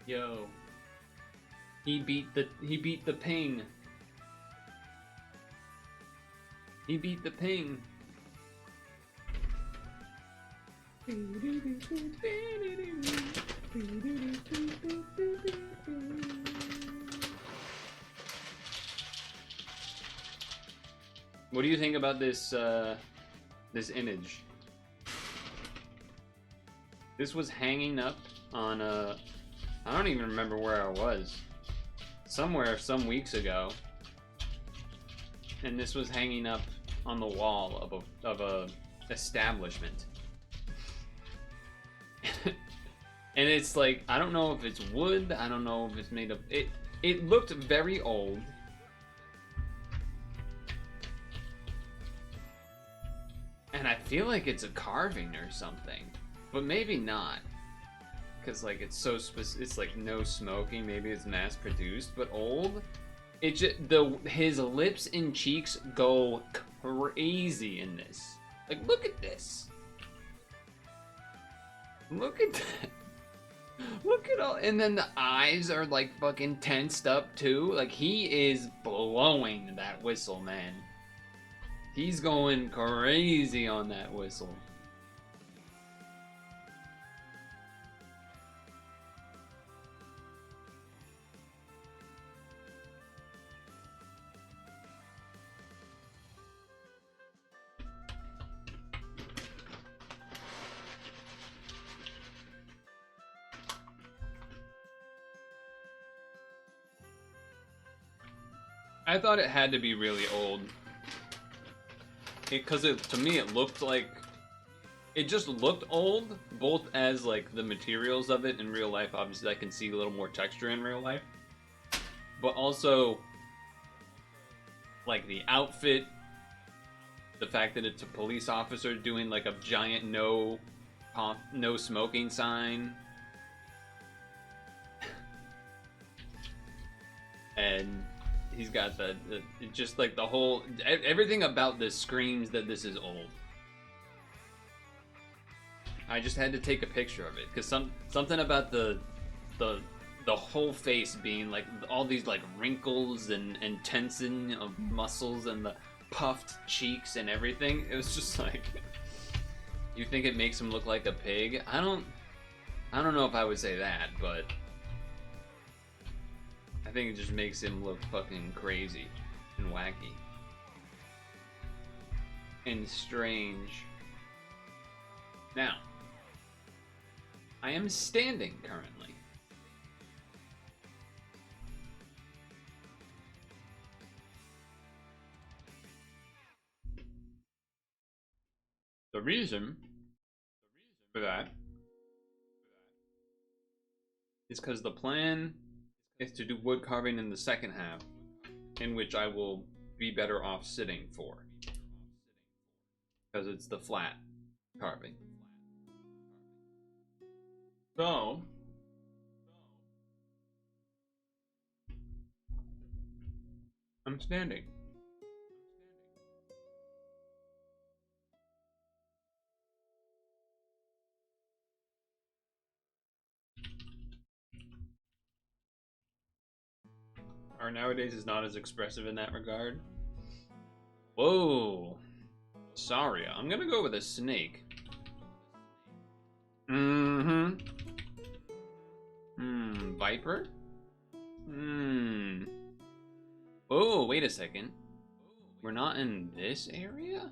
Yo. He beat the ping. He beat the ping. What do you think about this this image? This was hanging up on I don't even remember where I was. Somewhere some weeks ago. And this was hanging up on the wall of a establishment. And it's like, I don't know if it's wood, I don't know if it's made of it looked very old. And I feel like it's a carving or something, but maybe not. Cause like it's so it's like no smoking. Maybe it's mass produced, but old. It just his lips and cheeks go crazy in this. Like, look at this. Look at that. Look at all, and then the eyes are like fucking tensed up too. Like he is blowing that whistle, man. He's going crazy on that whistle. I thought it had to be really old. Because to me it looked like... It just looked old, both as like the materials of it in real life. Obviously I can see a little more texture in real life. But also, like the outfit, the fact that it's a police officer doing like a giant no smoking sign. And he's got the just like the whole, everything about this screams that this is old. I just had to take a picture of it because something about the whole face being like all these like wrinkles and tensing of muscles and the puffed cheeks and everything. It was just like, you think it makes him look like a pig? I don't I don't know if I would say that, but I think it just makes him look fucking crazy and wacky and strange. Now, I am standing currently. The reason for that is because the plan is to do wood carving in the second half, in which I will be better off sitting for, because it's the flat carving. So, I'm standing. Art nowadays is not as expressive in that regard. Whoa. Sorry, I'm gonna go with a snake. Mm-hmm. Viper? Oh, wait a second. We're not in this area?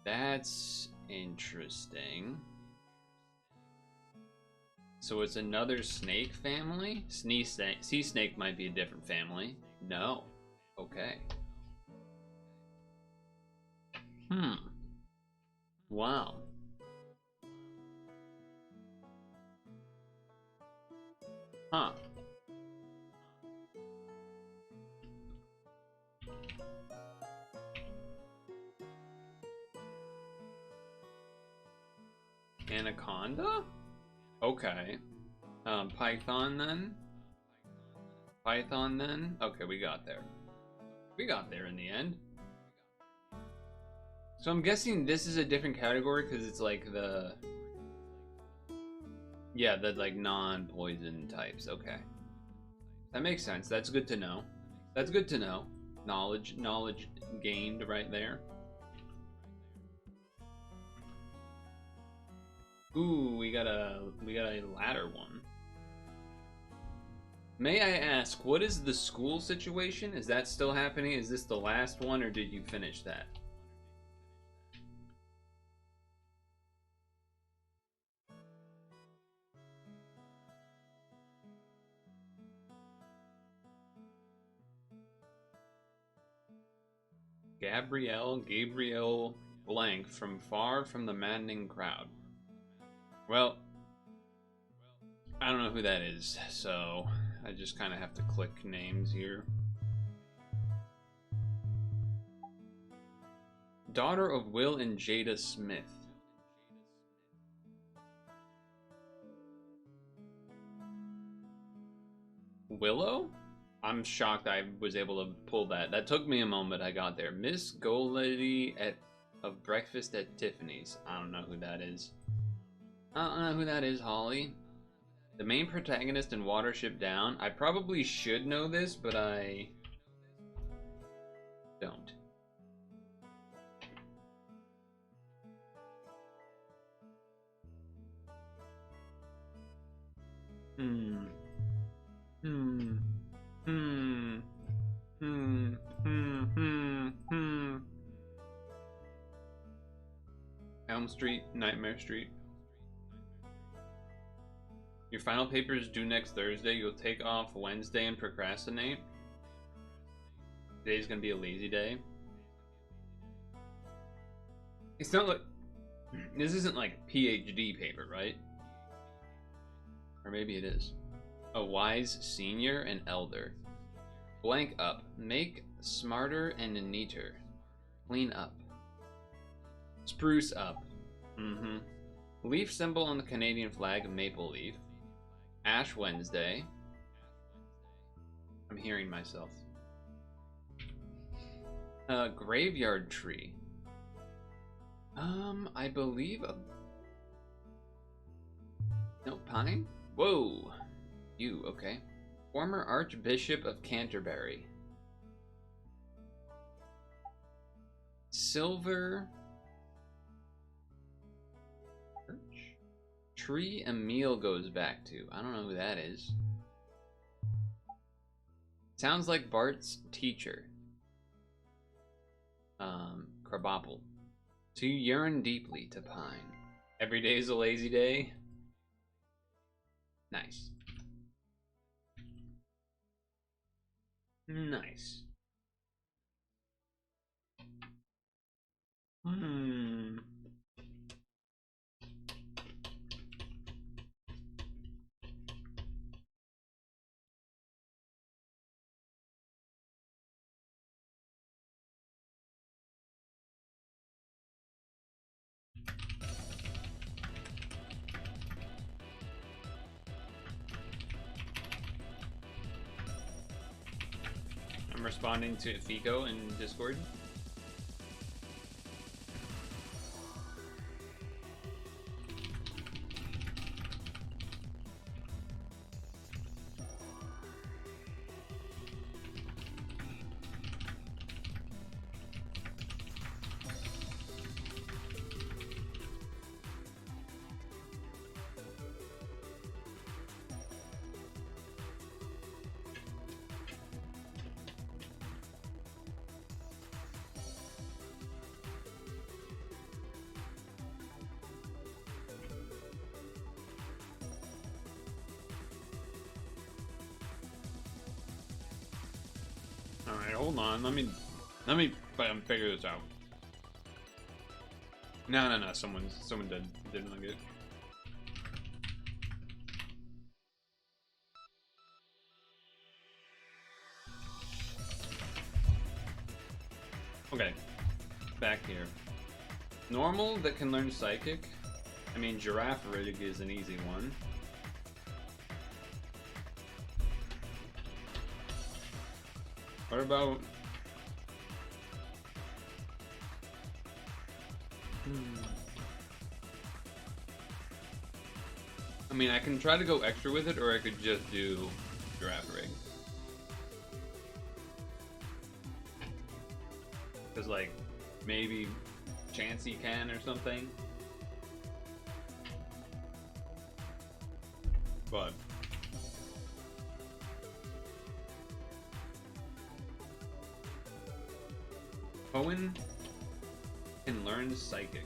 That's interesting. So it's another snake family? Sea snake might be a different family. No. Okay. Wow. Huh. Anaconda? Okay. Python then? Python then? Okay, we got there. We got there in the end. So I'm guessing this is a different category because it's like the... Yeah, the like non-poison types. Okay. That makes sense. That's good to know. That's good to know. Knowledge gained right there. Ooh, we got a ladder one. May I ask, what is the school situation? Is that still happening? Is this the last one, or did you finish that? Gabrielle blank from far from the maddening crowd. Well, I don't know who that is, so I just kind of have to click names here. Daughter of Will and Jada Smith. Willow? I'm shocked I was able to pull that. That took me a moment. I got there. Miss Golady of Breakfast at Tiffany's. I don't know who that is. I don't know who that is, Holly. The main protagonist in Watership Down. I probably should know this, but I don't. Elm Street, Nightmare Street. Your final paper is due next Thursday. You'll take off Wednesday and procrastinate. Today's gonna be a lazy day. It's not like... This isn't like PhD paper, right? Or maybe it is. A wise senior and elder. Blank up. Make smarter and neater. Clean up. Spruce up. Leaf symbol on the Canadian flag, maple leaf. Ash Wednesday. I'm hearing myself. Graveyard tree. I believe no, pine? Whoa. You, okay. Former Archbishop of Canterbury. Silver tree Emil goes back to. I don't know who that is. Sounds like Bart's teacher. Crabapple. To yearn deeply to pine. Every day is a lazy day. Nice. Nice. I'm responding to Fico in Discord. Alright, hold on. Let me figure this out. No. Someone didn't like it. Okay. Back here. Normal that can learn psychic. I mean, giraffe rig is an easy one. What about... I mean, I can try to go extra with it, or I could just do giraffe rig. Because, like, maybe Chansey can or something. But... Owen can learn psychic.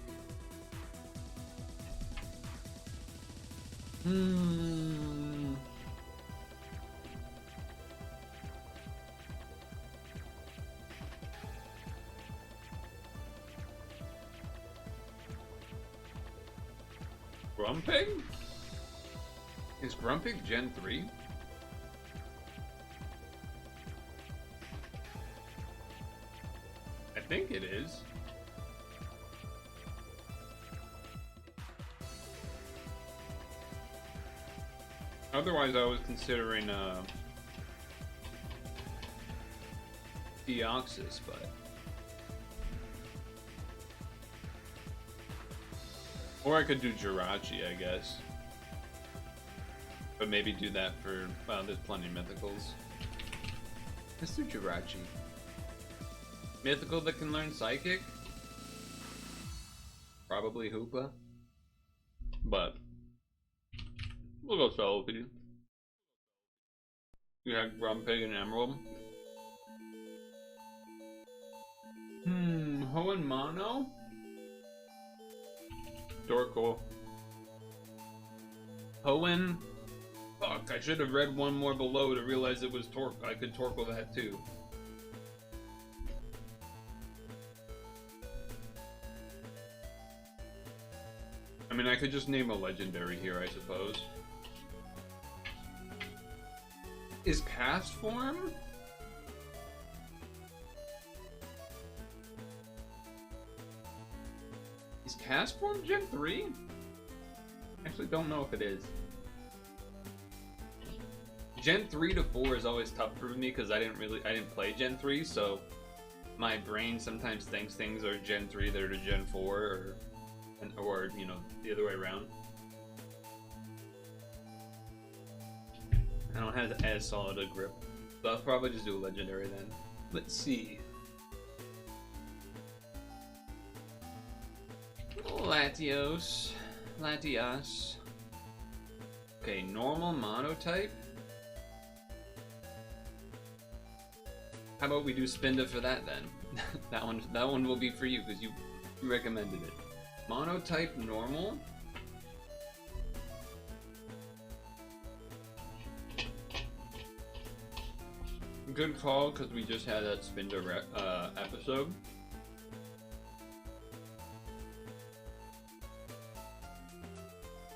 Grumpig? Is Grumpig Gen 3? I think it is. Otherwise, I was considering Deoxys, but... Or I could do Jirachi, I guess. But maybe do that for... Well, there's plenty of mythicals. Let's do Jirachi. Mythical that can learn Psychic? Probably Hoopa. But... We'll go Celebi. You have Grumpig and Emerald. Hoenn Mono? Torkoal. Hoenn? Fuck, I should have read one more below to realize it was I could Torkoal that too. I mean, I could just name a legendary here, I suppose. Is Cast Form? Is Cast Form Gen 3? Actually, don't know if it is. Gen 3 to 4 is always tough for me because I didn't play Gen 3, so my brain sometimes thinks things are Gen 3 that are to Gen 4, or you know, the other way around. I don't have as solid a grip, so I'll probably just do a legendary then. Let's see. Latios. Okay, normal monotype. How about we do Spinda for that then? that one will be for you because you recommended it. Monotype normal. Good call because we just had that Spinda episode.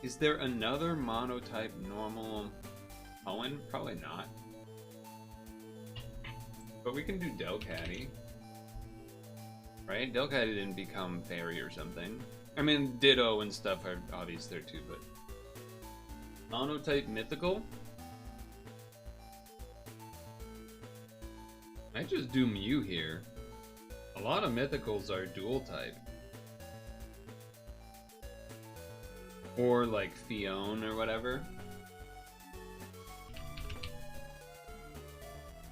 Is there another monotype normal Owen? Probably not. But we can do Delcatty. Right? Delcatty didn't become fairy or something. I mean, Ditto and stuff are obvious there too, but... Monotype mythical? I just do Mew here. A lot of mythicals are dual type. Or like Fion or whatever.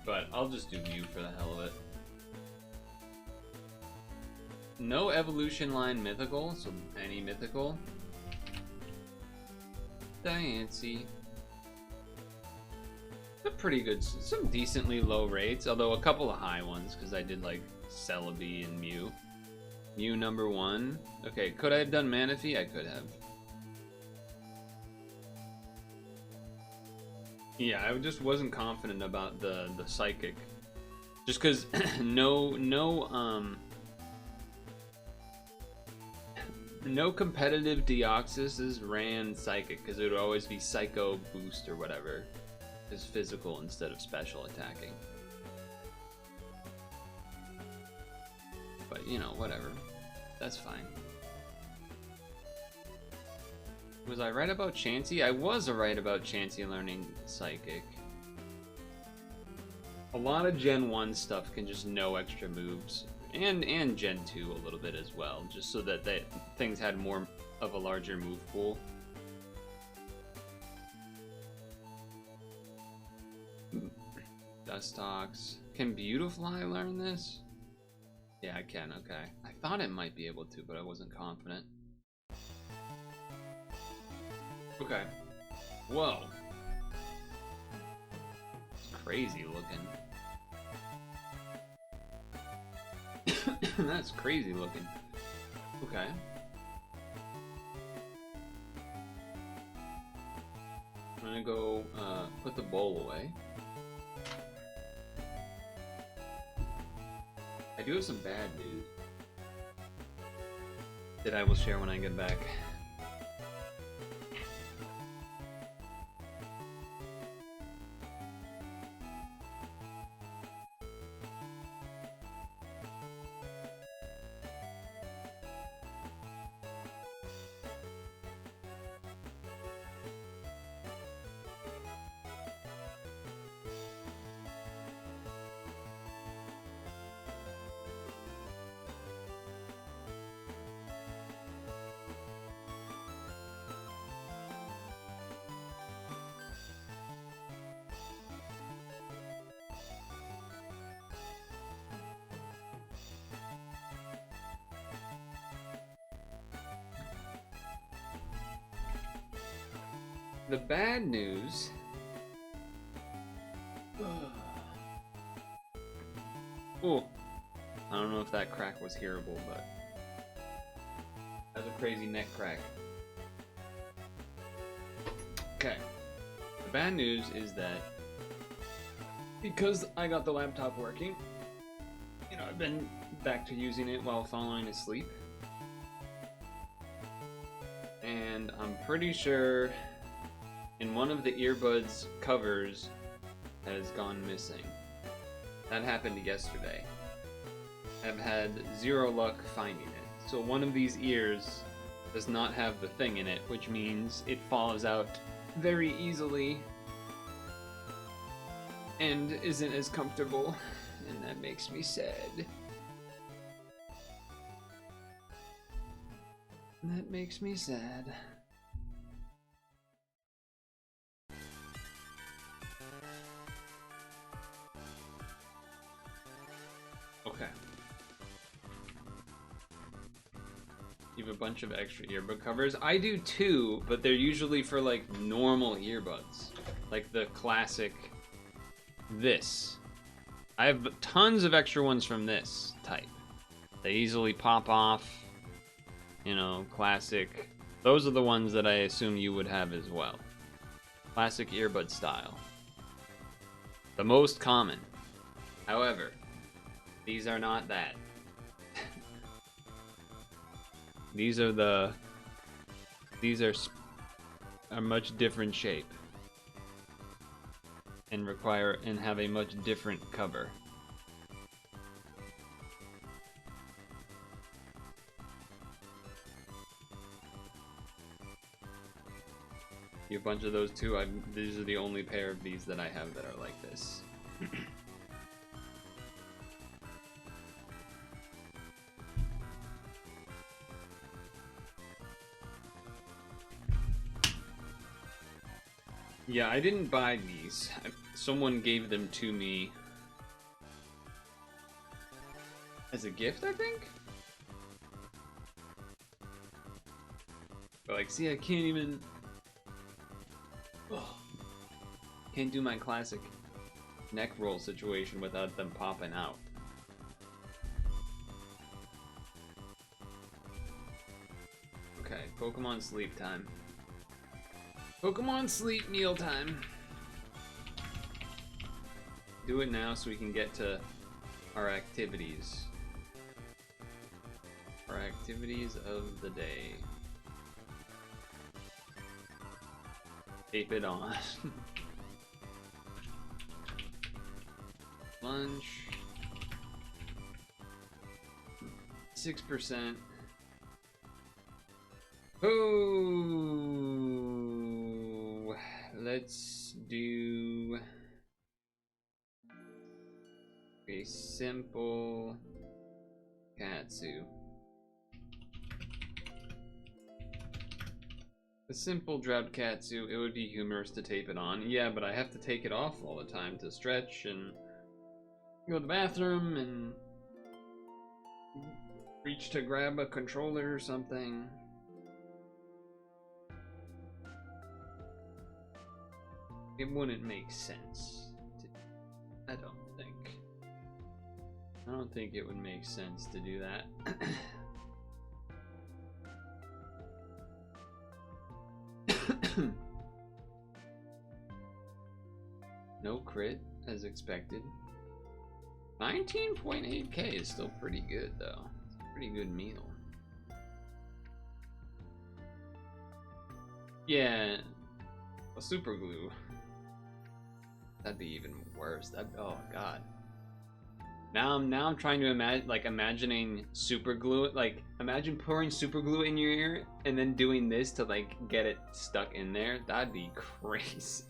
But I'll just do Mew for the hell of it. No evolution line mythical, so any mythical. Diancie. A pretty good, some decently low rates, although a couple of high ones, because I did like Celebi and Mew. Mew number 1. Okay, could I have done Manaphy? I could have. Yeah, I just wasn't confident about the Psychic. Just because no competitive Deoxyses ran Psychic, because it would always be Psycho Boost or whatever. Is physical instead of special attacking. But, you know, whatever. That's fine. Was I right about Chansey? I was right about Chansey learning Psychic. A lot of Gen 1 stuff can just no extra moves. And Gen 2 a little bit as well, just so that things had more of a larger move pool. Dustox. Can Beautifly learn this? Yeah, I can, okay. I thought it might be able to, but I wasn't confident. Okay. Whoa. It's crazy looking. That's crazy looking. Okay. I'm gonna go put the bowl away. I do have some bad news that I will share when I get back. The bad news. Oh, I don't know if that crack was hearable, but that's a crazy neck crack. Okay. The bad news is that because I got the laptop working, you know, I've been back to using it while falling asleep. And I'm pretty sure in one of the earbuds covers has gone missing. That happened yesterday. I've had zero luck finding it. So one of these ears does not have the thing in it, which means it falls out very easily and isn't as comfortable, and that makes me sad. That makes me sad. Okay. You have a bunch of extra earbud covers. I do too, but they're usually for like normal earbuds. Like the classic this. I have tons of extra ones from this type. They easily pop off. You know, classic. Those are the ones that I assume you would have as well. Classic earbud style. The most common. However, these are not that. These are a much different shape and have a much different cover. You have a bunch of those too. These are the only pair of these that I have that are like this. Yeah, I didn't buy these. Someone gave them to me as a gift, I think? But like, see, I can't even... Oh, can't do my classic neck roll situation without them popping out. Okay, Pokemon sleep time. Pokemon sleep meal time. Do it now so we can get to our activities. Our activities of the day. Tape it on. Lunch. 6%. Oh, let's do a simple katsu. A simple drab katsu. It would be humorous to tape it on. Yeah, but I have to take it off all the time to stretch and go to the bathroom and reach to grab a controller or something. It wouldn't make sense. I don't think it would make sense to do that. No crit, as expected. 19.8k is still pretty good, though. It's a pretty good meal. Yeah, a super glue. That'd be even worse. Oh god. Now I'm trying to imagining super glue. Like, imagine pouring super glue in your ear and then doing this to like get it stuck in there. That'd be crazy.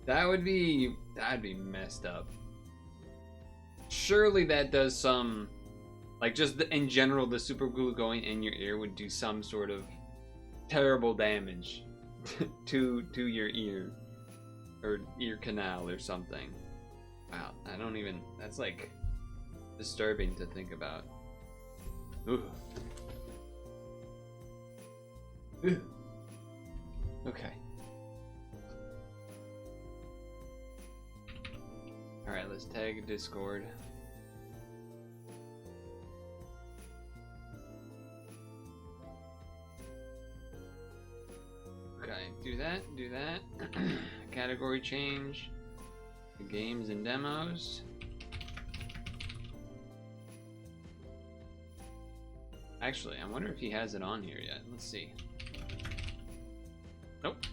That'd be messed up. Surely that does some, like, just in general, the super glue going in your ear would do some sort of terrible damage to your ear or ear canal or something. Wow, that's like disturbing to think about. Ooh. Ooh. Okay. Alright, let's tag Discord. Okay, do that. Category change. Games and demos. Actually, I wonder if he has it on here yet. Let's see. Nope.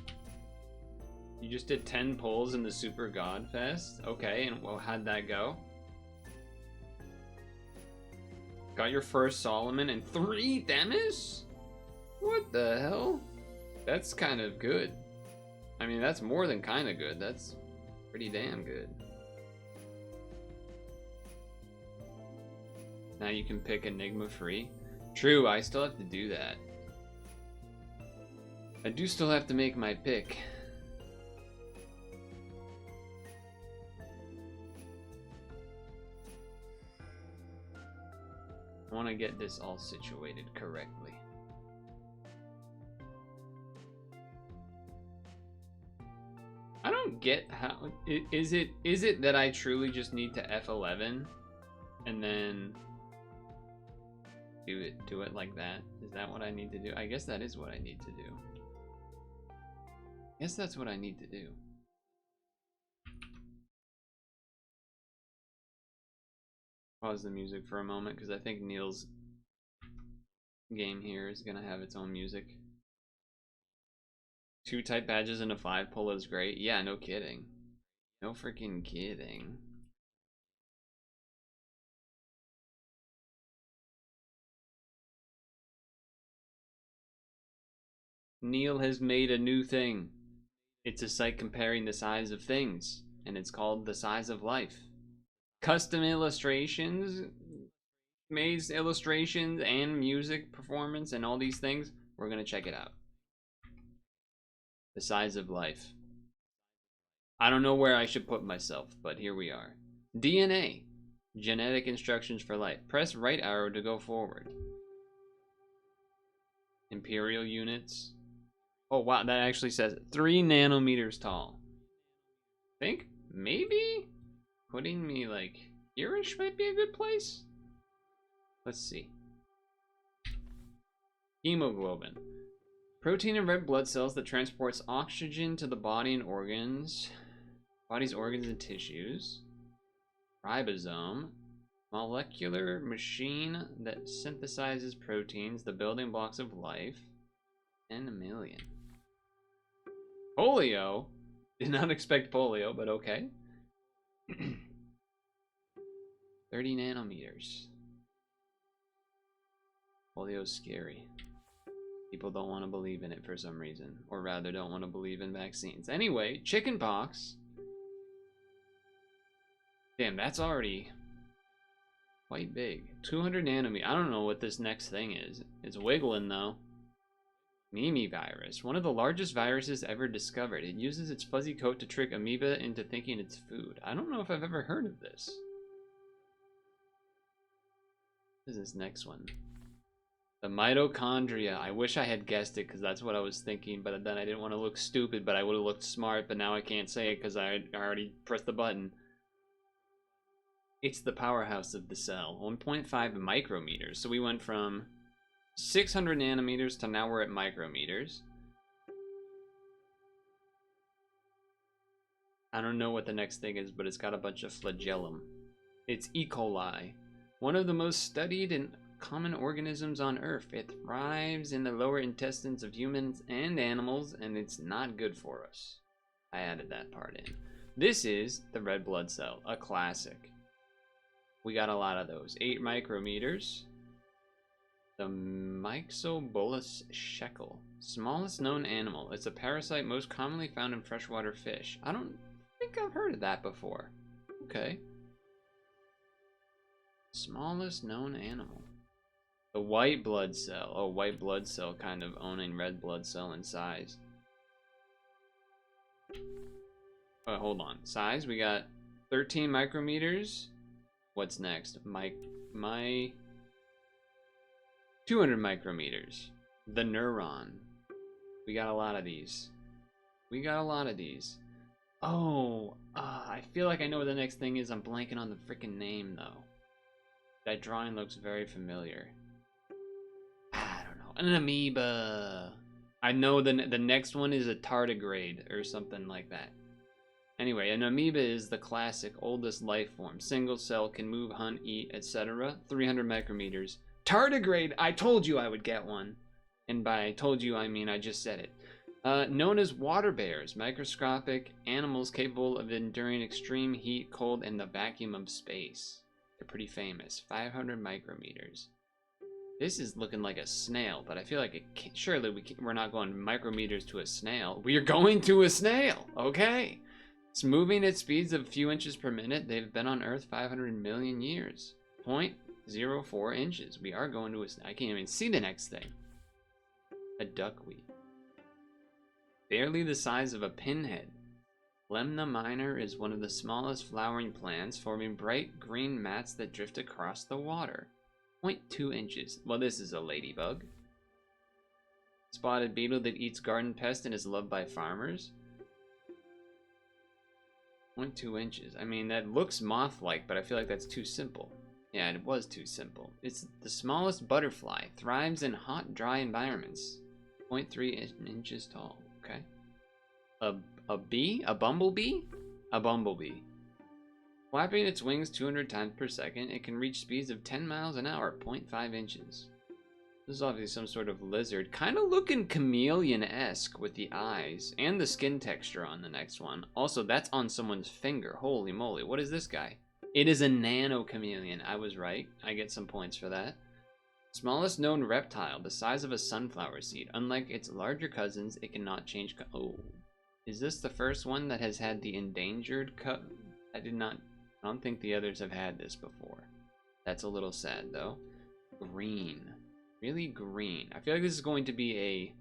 You just did 10 pulls in the Super God Fest? Okay, and well, how'd that go? Got your first Solomon and 3 Themis? What the hell? That's kind of good. I mean, that's more than kind of good. That's pretty damn good. Now you can pick Enigma free. True, I still have to do that. I do still have to make my pick. I want to get this all situated correctly. I don't get how... Is it that I truly just need to F11 and then do it like that? Is that what I need to do? I guess that is what I need to do. I guess that's what I need to do. Pause the music for a moment because I think Neal's game here is gonna have its own music. 2 type badges and a 5 pull is great. Yeah, no kidding. No freaking kidding. Neal has made a new thing. It's a site comparing the size of things, and it's called The Size of Life. Custom illustrations, maze illustrations, and music performance, and all these things. We're gonna check it out. The Size of Life. I don't know where I should put myself, but here we are. DNA. Genetic instructions for life. Press right arrow to go forward. Imperial units. Oh wow, that actually says 3 nanometers tall. I think maybe putting me like here-ish might be a good place. Let's see. Hemoglobin. Protein in red blood cells that transports oxygen to the body and organs. Body's organs and tissues. Ribosome. Molecular machine that synthesizes proteins, the building blocks of life. 10 million. Polio? Did not expect polio, but okay. 30 nanometers. Polio's scary. People don't want to believe in it for some reason. Or rather, don't want to believe in vaccines. Anyway, chickenpox. Damn, that's already quite big. 200 nanometers. I don't know what this next thing is. It's wiggling, though. Mimi virus, one of the largest viruses ever discovered. It uses its fuzzy coat to trick amoeba into thinking it's food. I don't know if I've ever heard of this. What is this next one? The mitochondria. I wish I had guessed it because that's what I was thinking, but then I didn't want to look stupid, but I would have looked smart, but now I can't say it because I already pressed the button. It's the powerhouse of the cell. 1.5 micrometers. So we went from 600 nanometers to now we're at micrometers. I don't know what the next thing is, but it's got a bunch of flagellum. It's E. coli, one of the most studied and common organisms on Earth. It thrives in the lower intestines of humans and animals, and it's not good for us. I added that part in. This is the red blood cell, a classic. We got a lot of those. 8 micrometers. The Myxobolus shekel, smallest known animal. It's a parasite most commonly found in freshwater fish. I don't think I've heard of that before. Okay. Smallest known animal. The white blood cell. Oh, white blood cell kind of owning red blood cell in size. Oh, hold on. Size, we got 13 micrometers. What's next? My 200 micrometers. The neuron. We got a lot of these. We got a lot of these. Oh, I feel like I know what the next thing is. I'm blanking on the freaking name, though. That drawing looks very familiar. I don't know. An amoeba. I know the next one is a tardigrade or something like that. Anyway, an amoeba is the classic oldest life form. Single cell, can move, hunt, eat, etc. 300 micrometers. Tardigrade! I told you I would get one. And by I told you, I mean I just said it. Known as water bears, microscopic animals capable of enduring extreme heat, cold, and the vacuum of space. They're pretty famous. 500 micrometers. This is looking like a snail, but I feel like surely we're not going micrometers to a snail. We are going to a snail, okay? It's moving at speeds of a few inches per minute. They've been on Earth 500 million years. 0.04 inches. We are going to a... I can't even see the next thing. A duckweed. Barely the size of a pinhead. Lemna minor is one of the smallest flowering plants, forming bright green mats that drift across the water. 0.2 inches. Well, this is a ladybug. Spotted beetle that eats garden pests and is loved by farmers. 0.2 inches. I mean, that looks moth-like, but I feel like that's too simple. Yeah, it was too simple. It's the smallest butterfly. Thrives in hot, dry environments. 0.3 inches tall. Okay. A bee? A bumblebee? A bumblebee. Flapping its wings 200 times per second, it can reach speeds of 10 miles an hour, 0.5 inches. This is obviously some sort of lizard. Kind of looking chameleon-esque with the eyes and the skin texture on the next one. Also, that's on someone's finger. Holy moly. What is this guy? It is a nano chameleon. I was right. I get some points for that. Smallest known reptile, the size of a sunflower seed. Unlike its larger cousins, it cannot change. Oh. Is this the first one that has had the endangered cut? I don't think the others have had this before. That's a little sad, though. Green. Really green. I feel like this is going to be a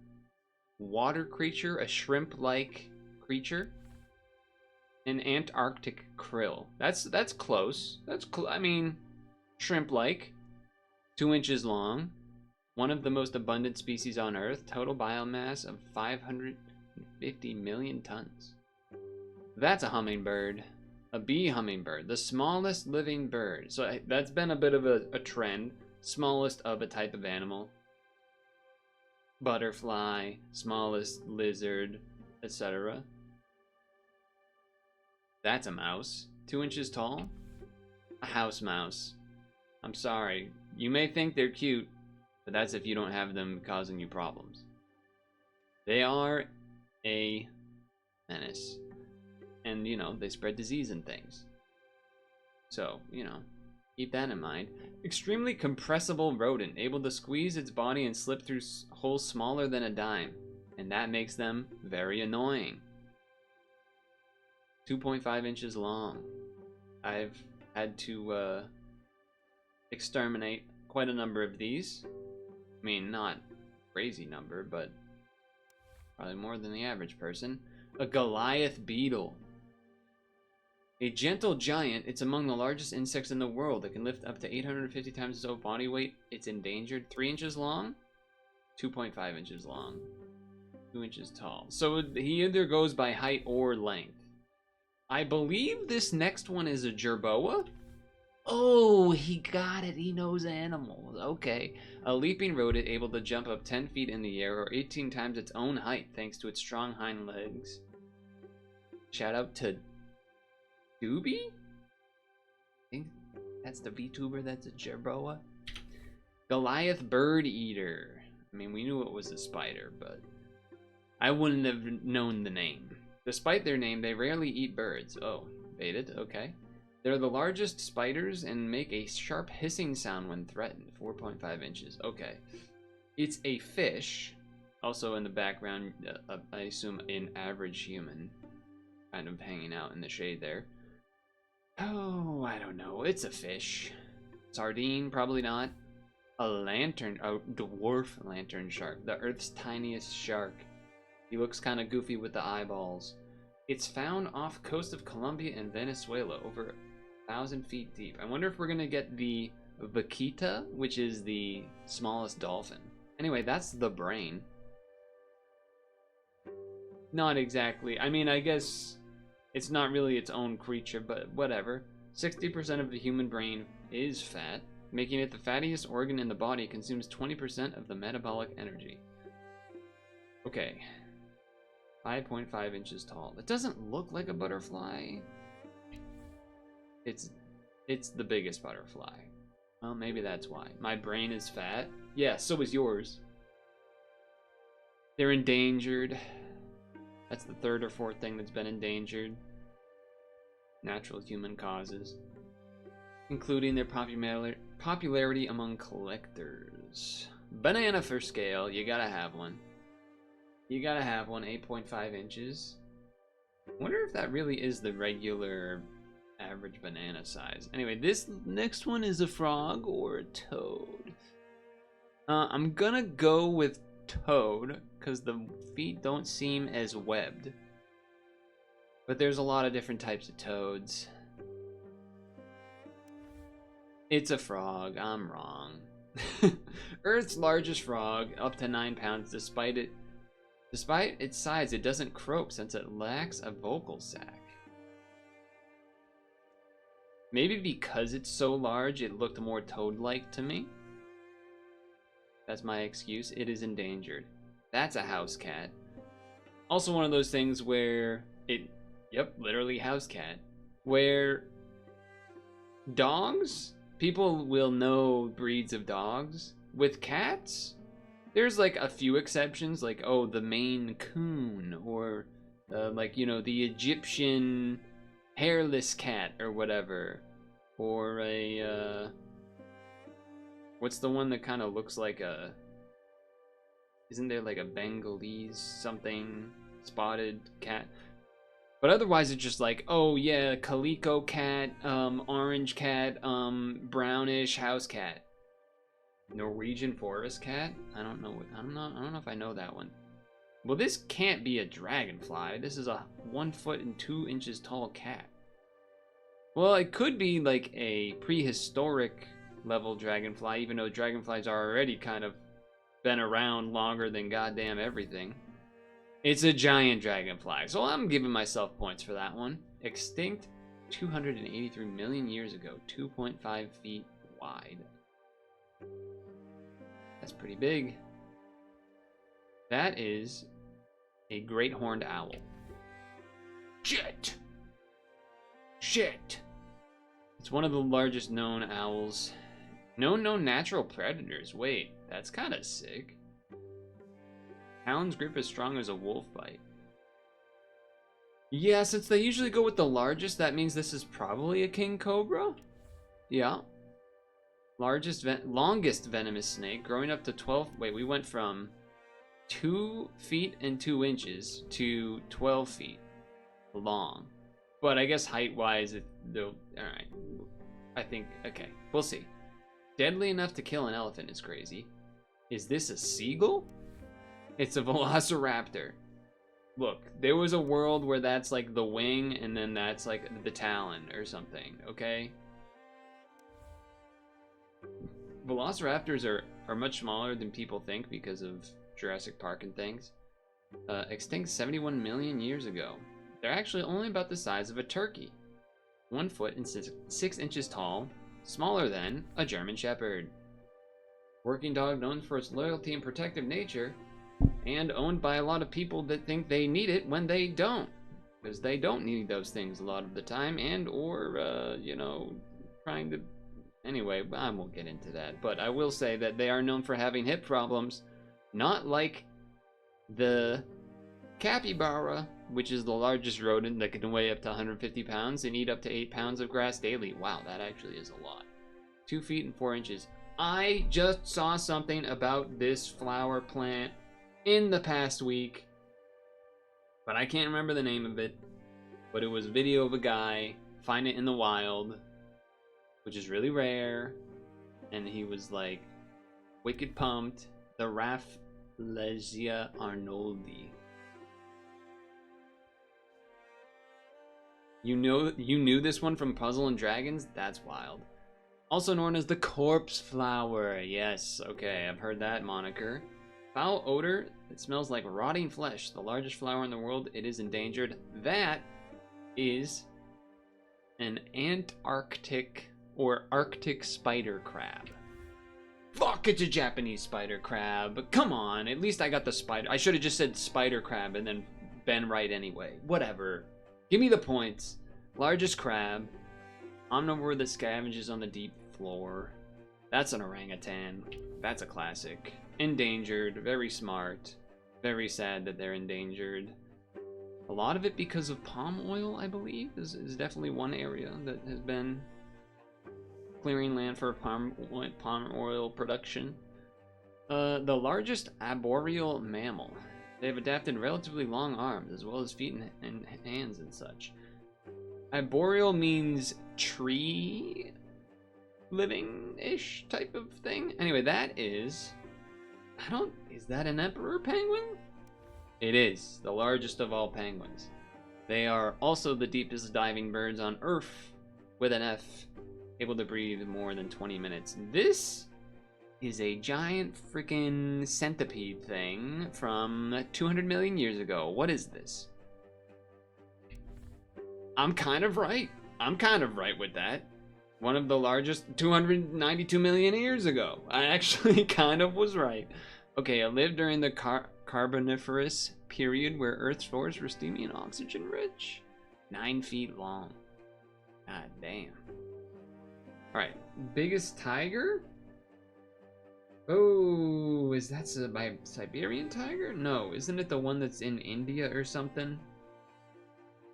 water creature, a shrimp-like creature. An Antarctic krill. That's close. I mean, shrimp-like. 2 inches long. One of the most abundant species on Earth. Total biomass of 550 million tons. That's a hummingbird. A bee hummingbird. The smallest living bird. So that's been a bit of a trend. Smallest of a type of animal. Butterfly. Smallest lizard. Etc. That's a mouse. 2 inches tall. A house mouse. I'm sorry. You may think they're cute, but that's if you don't have them causing you problems. They are a menace. And, you know, they spread disease and things. So, you know, keep that in mind. Extremely compressible rodent, able to squeeze its body and slip through holes smaller than a dime. And that makes them very annoying. 2.5 inches long. I've had to exterminate quite a number of these. I mean, not crazy number, but probably more than the average person. A Goliath beetle. A gentle giant, it's among the largest insects in the world. It can lift up to 850 times its own body weight. It's endangered. 3 inches long? 2.5 inches long. 2 inches tall. So he either goes by height or length. I believe this next one is a jerboa. Oh, he got it. He knows animals. Okay. A leaping rodent able to jump up 10 feet in the air or 18 times its own height thanks to its strong hind legs. Shout out to Doobie? I think that's the VTuber that's a jerboa. Goliath bird eater. I mean, we knew it was a spider, but I wouldn't have known the name. Despite their name, they rarely eat birds. Oh, baited, okay. They're the largest spiders and make a sharp hissing sound when threatened. 4.5 inches, okay. It's a fish. Also in the background, I assume an average human. Kind of hanging out in the shade there. Oh, I don't know. It's a fish. Sardine, probably not. A dwarf lantern shark. The Earth's tiniest shark. He looks kind of goofy with the eyeballs. It's found off coast of Colombia and Venezuela, over 1,000 feet deep. I wonder if we're gonna get the vaquita, which is the smallest dolphin. Anyway, that's the brain. Not exactly. I mean, I guess it's not really its own creature, but whatever. 60% of the human brain is fat, making it the fattiest organ in the body. Consumes 20% of the metabolic energy. Okay. 5.5 inches tall. It doesn't look like a butterfly. It's the biggest butterfly. Well, maybe that's why. My brain is fat. Yeah, so is yours. They're endangered. That's the third or fourth thing that's been endangered. Natural human causes. Including their popularity among collectors. Banana for scale. You gotta have one. You gotta have one. 8.5 inches. I wonder if that really is the regular average banana size. Anyway, this next one is a frog or a toad. I'm gonna go with toad because the feet don't seem as webbed. But there's a lot of different types of toads. It's a frog. I'm wrong. Earth's largest frog, up to 9 pounds. Despite its size, it doesn't croak since it lacks a vocal sac. Maybe because it's so large, it looked more toad-like to me. That's my excuse. It is endangered. That's a house cat. Also one of those things where yep, literally house cat. Where dogs, people will know breeds of dogs. With cats, there's like a few exceptions, like, oh, the Maine Coon, or like, you know, the Egyptian hairless cat or whatever. Or a, what's the one that kind of looks like a, isn't there like a Bengalese something spotted cat? But otherwise it's just like, oh yeah, calico cat, orange cat, brownish house cat. Norwegian forest cat? I don't know if I know that one. Well, this can't be a dragonfly. This is a 1 foot and 2 inches tall cat. Well, it could be like a prehistoric level dragonfly, even though dragonflies are already kind of been around longer than goddamn everything. It's a giant dragonfly, so I'm giving myself points for that one. Extinct 283 million years ago, 2.5 feet wide. That's pretty big. That is a great horned owl. Shit! Shit! It's one of the largest known owls. No known natural predators. Wait, that's kind of sick. Talon's grip is strong as a wolf bite. Yeah, since they usually go with the largest, that means this is probably a king cobra? Yeah. Longest venomous snake, growing up to 12... Wait, we went from 2 feet and 2 inches to 12 feet long. But I guess height-wise, alright. I think, okay, we'll see. Deadly enough to kill an elephant is crazy. Is this a seagull? It's a velociraptor. Look, there was a world where that's like the wing, and then that's like the talon or something, okay? Velociraptors are much smaller than people think because of Jurassic Park and things. Extinct 71 million years ago. They're actually only about the size of a turkey. 1 foot and 6 inches tall, smaller than a German Shepherd. Working dog known for its loyalty and protective nature, and owned by a lot of people that think they need it when they don't. Because they don't need those things a lot of the time, and or, you know, trying to... Anyway, I won't get into that, but I will say that they are known for having hip problems, not like the capybara, which is the largest rodent that can weigh up to 150 pounds and eat up to 8 pounds of grass daily. Wow, that actually is a lot. 2 feet and 4 inches. I just saw something about this flower plant in the past week, but I can't remember the name of it. But it was a video of a guy find it in the wild, which is really rare, and he was like wicked pumped. The Rafflesia arnoldi. You knew this one from Puzzle and Dragons? That's wild. Also known as the corpse flower. Yes, okay, I've heard that moniker. Foul odor, it smells like rotting flesh. The largest flower in the world, it is endangered. That is an Antarctic or Arctic spider crab. Fuck, it's a Japanese spider crab. Come on, at least I got the spider. I should have just said spider crab and then been right anyway. Whatever. Give me the points. Largest crab. Omnivore that scavenges on the deep floor. That's an orangutan. That's a classic. Endangered. Very smart. Very sad that they're endangered. A lot of it because of palm oil, I believe, is definitely one area that has been clearing land for palm oil production. The largest arboreal mammal. They have adapted relatively long arms, as well as feet and hands and such. Arboreal means tree living-ish type of thing. Anyway, that is... Is that an emperor penguin? It is, the largest of all penguins. They are also the deepest diving birds on Earth, with an F, able to breathe more than 20 minutes. This is a giant freaking centipede thing from 200 million years ago. What is this? I'm kind of right. I'm kind of right with that. One of the largest 292 million years ago. I actually kind of was right. Okay, it lived during the Carboniferous period where Earth's floors were steamy and oxygen rich. 9 feet long. God damn. Alright, biggest tiger? Oh, is that my Siberian tiger? No, isn't it the one that's in India or something?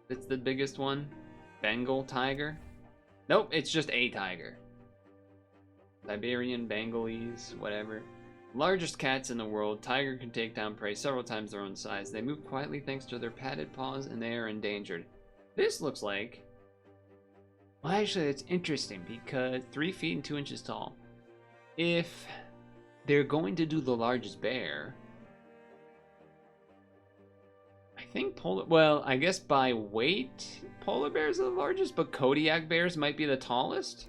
That's the biggest one? Bengal tiger? Nope, it's just a tiger. Siberian, Bengalese, whatever. Largest cats in the world, tiger can take down prey several times their own size. They move quietly thanks to their padded paws, and they are endangered. This looks like... Well, actually, it's interesting because 3 feet and 2 inches tall. If they're going to do the largest bear... I think well, I guess by weight, polar bears are the largest, but Kodiak bears might be the tallest?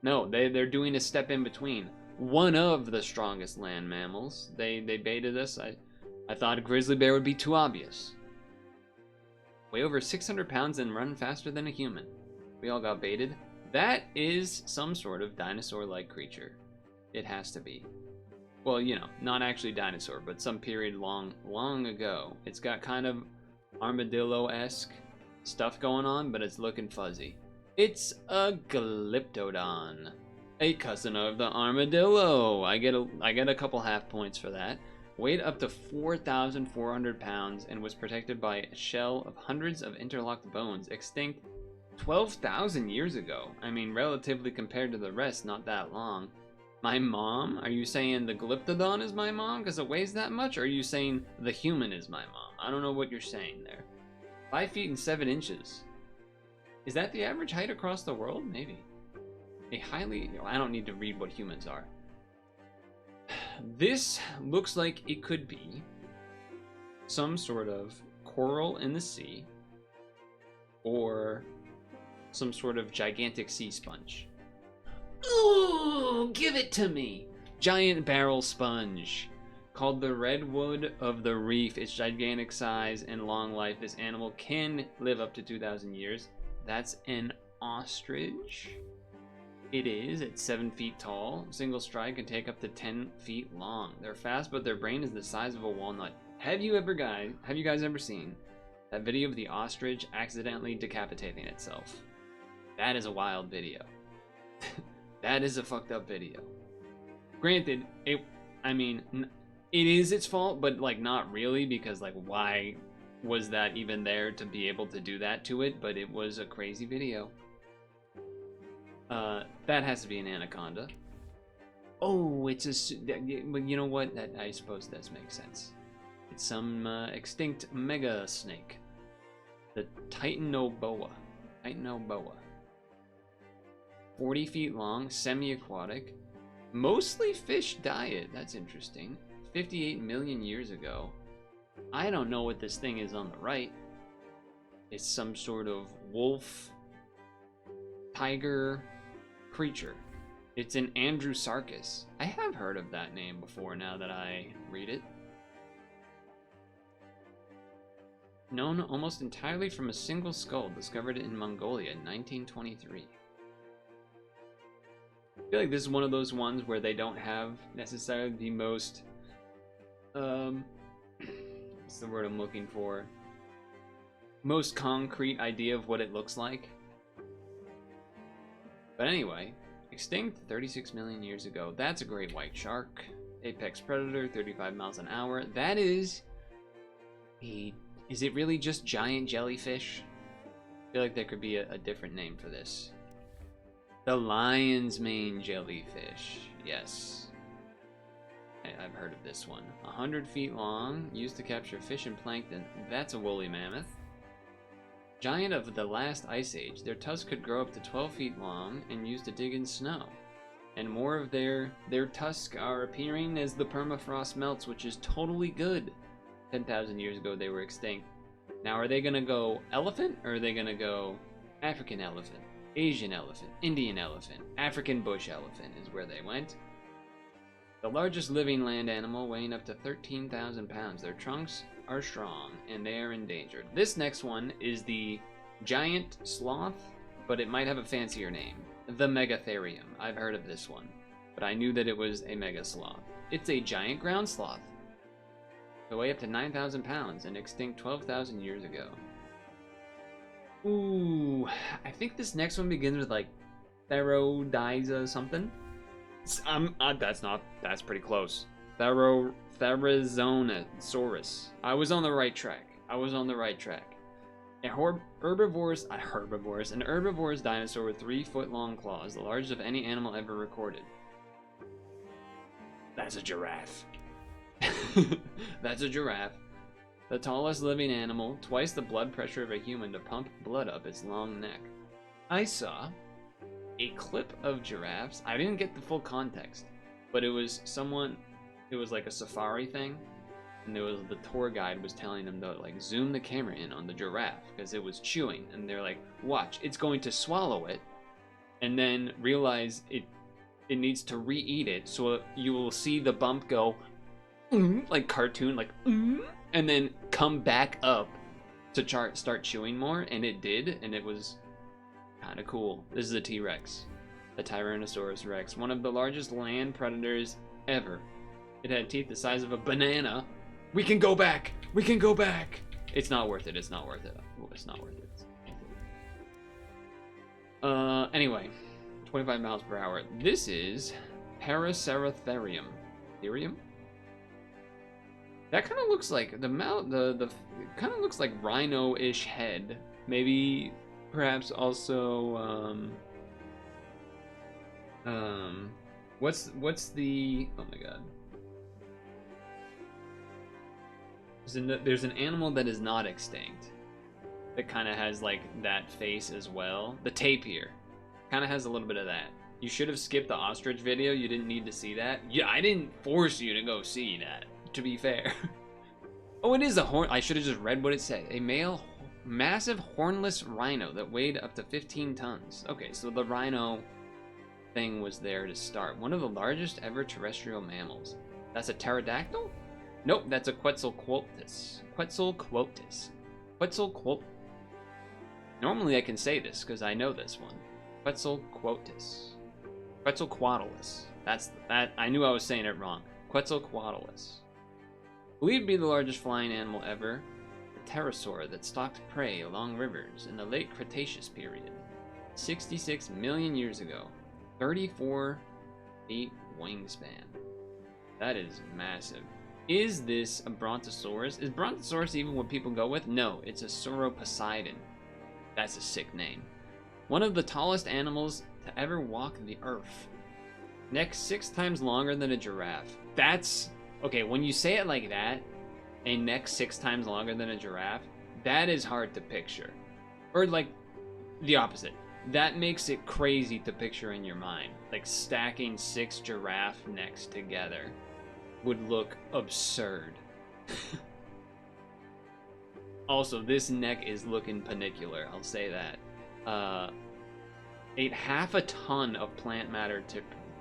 No, they're doing a step in between. One of the strongest land mammals. They baited us. I thought a grizzly bear would be too obvious. Weigh over 600 pounds and run faster than a human. We all got baited. That is some sort of dinosaur-like creature. It has to be. Well, you know, not actually dinosaur, but some period long ago. It's got kind of armadillo-esque stuff going on, but it's looking fuzzy. It's a Glyptodon, a cousin of the armadillo. I get a couple half points for that. Weighed up to 4,400 pounds and was protected by a shell of hundreds of interlocked bones. Extinct 12,000 years ago. I mean, relatively compared to the rest, not that long. My mom? Are you saying the Glyptodon is my mom because it weighs that much? Or are you saying the human is my mom? I don't know what you're saying there. 5 feet and 7 inches. Is that the average height across the world? Maybe. I don't need to read what humans are. This looks like it could be some sort of coral in the sea or some sort of gigantic sea sponge. Ooh, give it to me! Giant barrel sponge. Called the redwood of the reef. Its gigantic size and long life, this animal can live up to 2,000 years. That's an ostrich. It is. It's 7 feet tall. Single stride can take up to 10 feet long. They're fast, but their brain is the size of a walnut. Have you guys ever seen that video of the ostrich accidentally decapitating itself? That is a wild video. That is a fucked up video. Granted, it is its fault, but like not really, because like why was that even there to be able to do that to it? But it was a crazy video. That has to be an anaconda. Oh, it's a... You know what? I suppose that makes sense. It's some extinct mega snake. The Titanoboa. 40 feet long, semi-aquatic. Mostly fish diet. That's interesting. 58 million years ago. I don't know what this thing is on the right. It's some sort of wolf, tiger creature. It's an Andrewsarchus. I have heard of that name before now that I read it. Known almost entirely from a single skull discovered in Mongolia in 1923. I feel like this is one of those ones where they don't have necessarily the most, what's the word I'm looking for? Most concrete idea of what it looks like. But anyway, extinct 36 million years ago. That's a great white shark. Apex predator, 35 miles an hour. That is it really just giant jellyfish? I feel like there could be a different name for this. The lion's mane jellyfish. Yes. I've heard of this one. 100 feet long, used to capture fish and plankton. That's a woolly mammoth. Giant of the last ice age. Their tusks could grow up to 12 feet long and used to dig in snow. And more of their tusks are appearing as the permafrost melts, which is totally good. 10,000 years ago they were extinct. Now are they gonna go elephant, or are they gonna go African elephant, Asian elephant, Indian elephant, African bush elephant is where they went. The largest living land animal, weighing up to 13,000 pounds. Their trunks are strong, and they are endangered. This next one is the giant sloth, but it might have a fancier name. The Megatherium. I've heard of this one, but I knew that it was a mega sloth. It's a giant ground sloth. They weigh up to 9,000 pounds and extinct 12,000 years ago. Ooh, I think this next one begins with like Theroidiza something. That's pretty close. Therizonsaurus. I was on the right track. An herbivorous dinosaur with 3-foot-long claws, the largest of any animal ever recorded. That's a giraffe. That's a giraffe. The tallest living animal, twice the blood pressure of a human to pump blood up its long neck. I saw a clip of giraffes. I didn't get the full context, but it was like a safari thing, and the tour guide was telling them to like zoom the camera in on the giraffe because it was chewing, and they're like, watch, it's going to swallow it and then realize it needs to re-eat it, so you will see the bump go like cartoon, like and then come back up to start chewing more, and it did, and it was kind of cool. This is a T-Rex, the Tyrannosaurus Rex, one of the largest land predators ever. It had teeth the size of a banana. We can go back. It's not worth it. It's not worth it. Anyway, 25 miles per hour. This is Paraceratherium. Therium? That kind of looks like the kind of looks like rhino-ish head. Maybe, perhaps also, what's the, oh my god. There's an animal that is not extinct that kind of has like that face as well. The tapir kind of has a little bit of that. You should have skipped the ostrich video. You didn't need to see that. Yeah, I didn't force you to go see that, to be fair. Oh, it is a horn. I should have just read what it said. A male massive hornless rhino that weighed up to 15 tons. Okay, so the rhino thing was there to start. One of the largest ever terrestrial mammals. That's a pterodactyl? Nope, that's a Quetzalcoatlus. Normally I can say this because I know this one. Quetzalcoatlus. That. I knew I was saying it wrong. Quetzalcoatlus. Believed to be the largest flying animal ever, the pterosaur that stalked prey along rivers in the late Cretaceous period. 66 million years ago. 34 feet wingspan. That is massive. Is this a Brontosaurus? Is Brontosaurus even what people go with? No, it's a Sauroposeidon. That's a sick name. One of the tallest animals to ever walk the earth. Neck 6 times longer than a giraffe. That's... Okay, when you say it like that, a neck 6 times longer than a giraffe, that is hard to picture. Or like, the opposite. That makes it crazy to picture in your mind. Like stacking 6 giraffe necks together would look absurd. Also, this neck is looking panicular, I'll say that. Ate half a ton of plant matter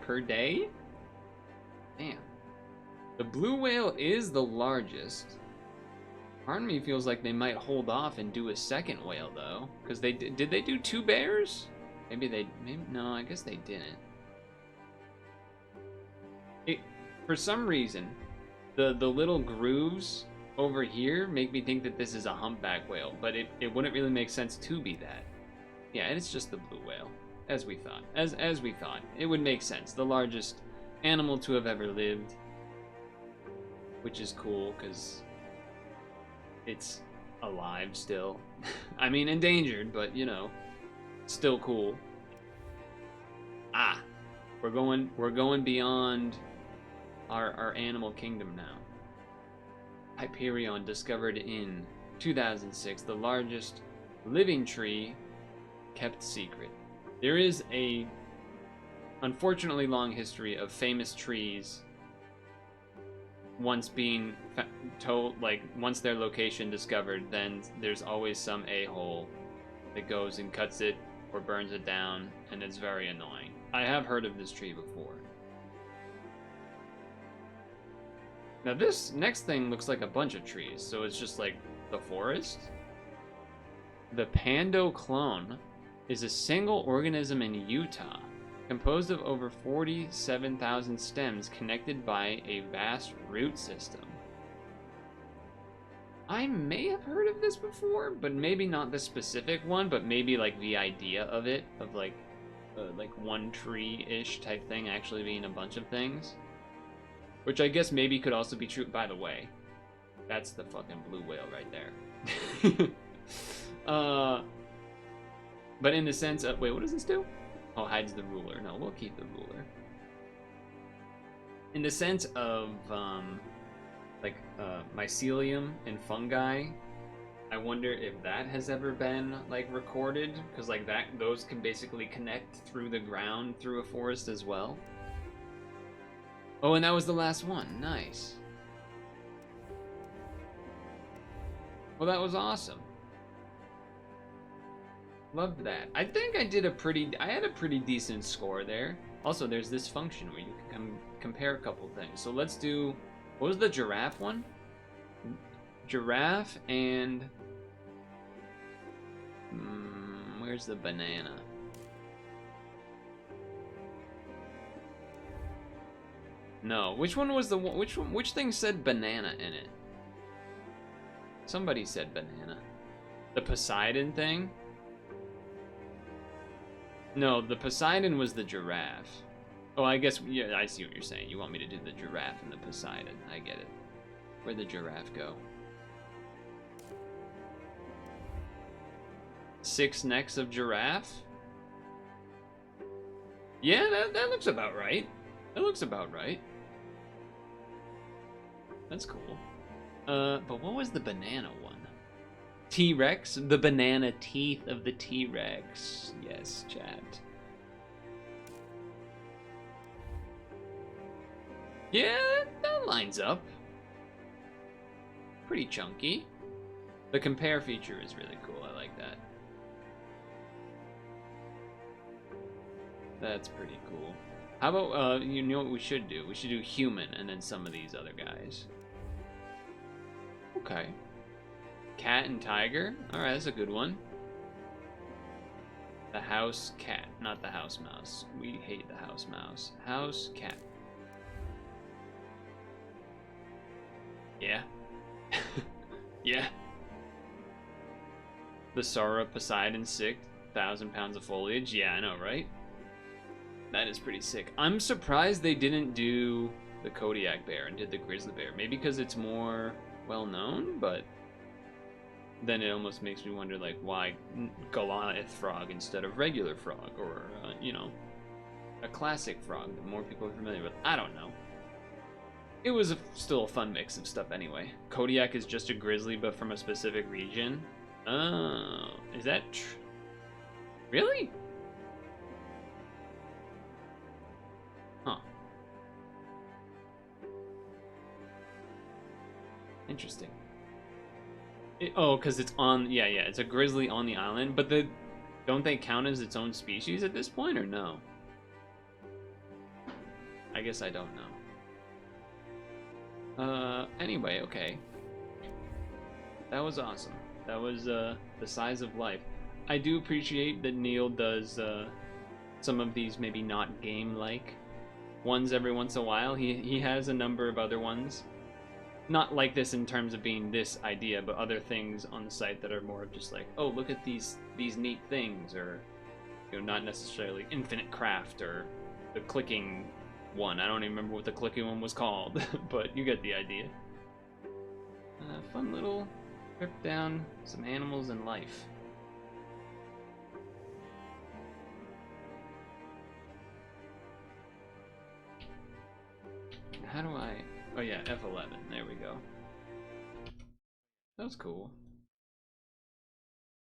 per day? Damn. The blue whale is the largest. Part of me feels like they might hold off and do a second whale, though. Because did they do 2 bears? Maybe no, I guess they didn't. For some reason, the little grooves over here make me think that this is a humpback whale, but it wouldn't really make sense to be that. Yeah, and it's just the blue whale, as we thought. As we thought. It would make sense. The largest animal to have ever lived. Which is cool, because it's alive still. I mean, endangered, but, you know, still cool. Ah, we're going beyond our animal kingdom now. Hyperion, discovered in 2006, the largest living tree kept secret. There is a unfortunately long history of famous trees once being told, like, once their location discovered, then there's always some a-hole that goes and cuts it or burns it down, and it's very annoying. I have heard of this tree before. Now this next thing looks like a bunch of trees, so it's just like the forest. The Pando clone is a single organism in Utah, composed of over 47,000 stems connected by a vast root system. I may have heard of this before, but maybe not the specific one, but maybe like the idea of it, of like one tree-ish type thing actually being a bunch of things. Which I guess maybe could also be true. By the way, that's the fucking blue whale right there. But in the sense of, wait, what does this do? Oh, hides the ruler. No, we'll keep the ruler. In the sense of, mycelium and fungi, I wonder if that has ever been, like, recorded, because, like, those can basically connect through the ground through a forest as well. Oh, and that was the last one. Nice. Well, that was awesome. Loved that. I think I had a pretty decent score there. Also, there's this function where you can compare a couple things. So let's do, what was the giraffe one? Giraffe and, where's the banana? No, which one was the one, which thing said banana in it? Somebody said banana. The Poseidon thing? No, the Poseidon was the giraffe. Oh, I guess, yeah, I see what you're saying. You want me to do the giraffe and the Poseidon. I get it. Where'd the giraffe go? 6 necks of giraffe? Yeah, that looks about right. That looks about right. That's cool. But what was the banana one? T-Rex? The banana teeth of the T-Rex. Yes, chat. Yeah, that lines up. Pretty chunky. The compare feature is really cool. I like that. That's pretty cool. How about, you know what we should do? We should do human and then some of these other guys. Okay. Cat and tiger. Alright, that's a good one. The house cat, not the house mouse. We hate the house mouse. House cat. Yeah. Yeah. The Sora Poseidon sick. 1,000 pounds of foliage. Yeah, I know, right? That is pretty sick. I'm surprised they didn't do the Kodiak bear and did the grizzly bear. Maybe because it's more well known, but then it almost makes me wonder, like, why Goliath frog instead of regular frog, or you know, a classic frog that more people are familiar with. I don't know. It was still a fun mix of stuff anyway. Kodiak is just a grizzly, but from a specific region. Oh, is that really? Huh. Interesting. Oh, because it's on, yeah, it's a grizzly on the island, but don't they count as its own species at this point, or no? I guess I don't know. Anyway, okay. That was awesome. That was, the size of life. I do appreciate that Neal does, some of these maybe not game-like ones every once in a while. He has a number of other ones. Not like this in terms of being this idea, but other things on the site that are more of just like, oh, look at these neat things, or, you know, not necessarily infinite craft or the clicking one. I don't even remember what the clicking one was called, but you get the idea. Fun little trip down some animals and life. How do I... Oh yeah, F11. There we go. That was cool.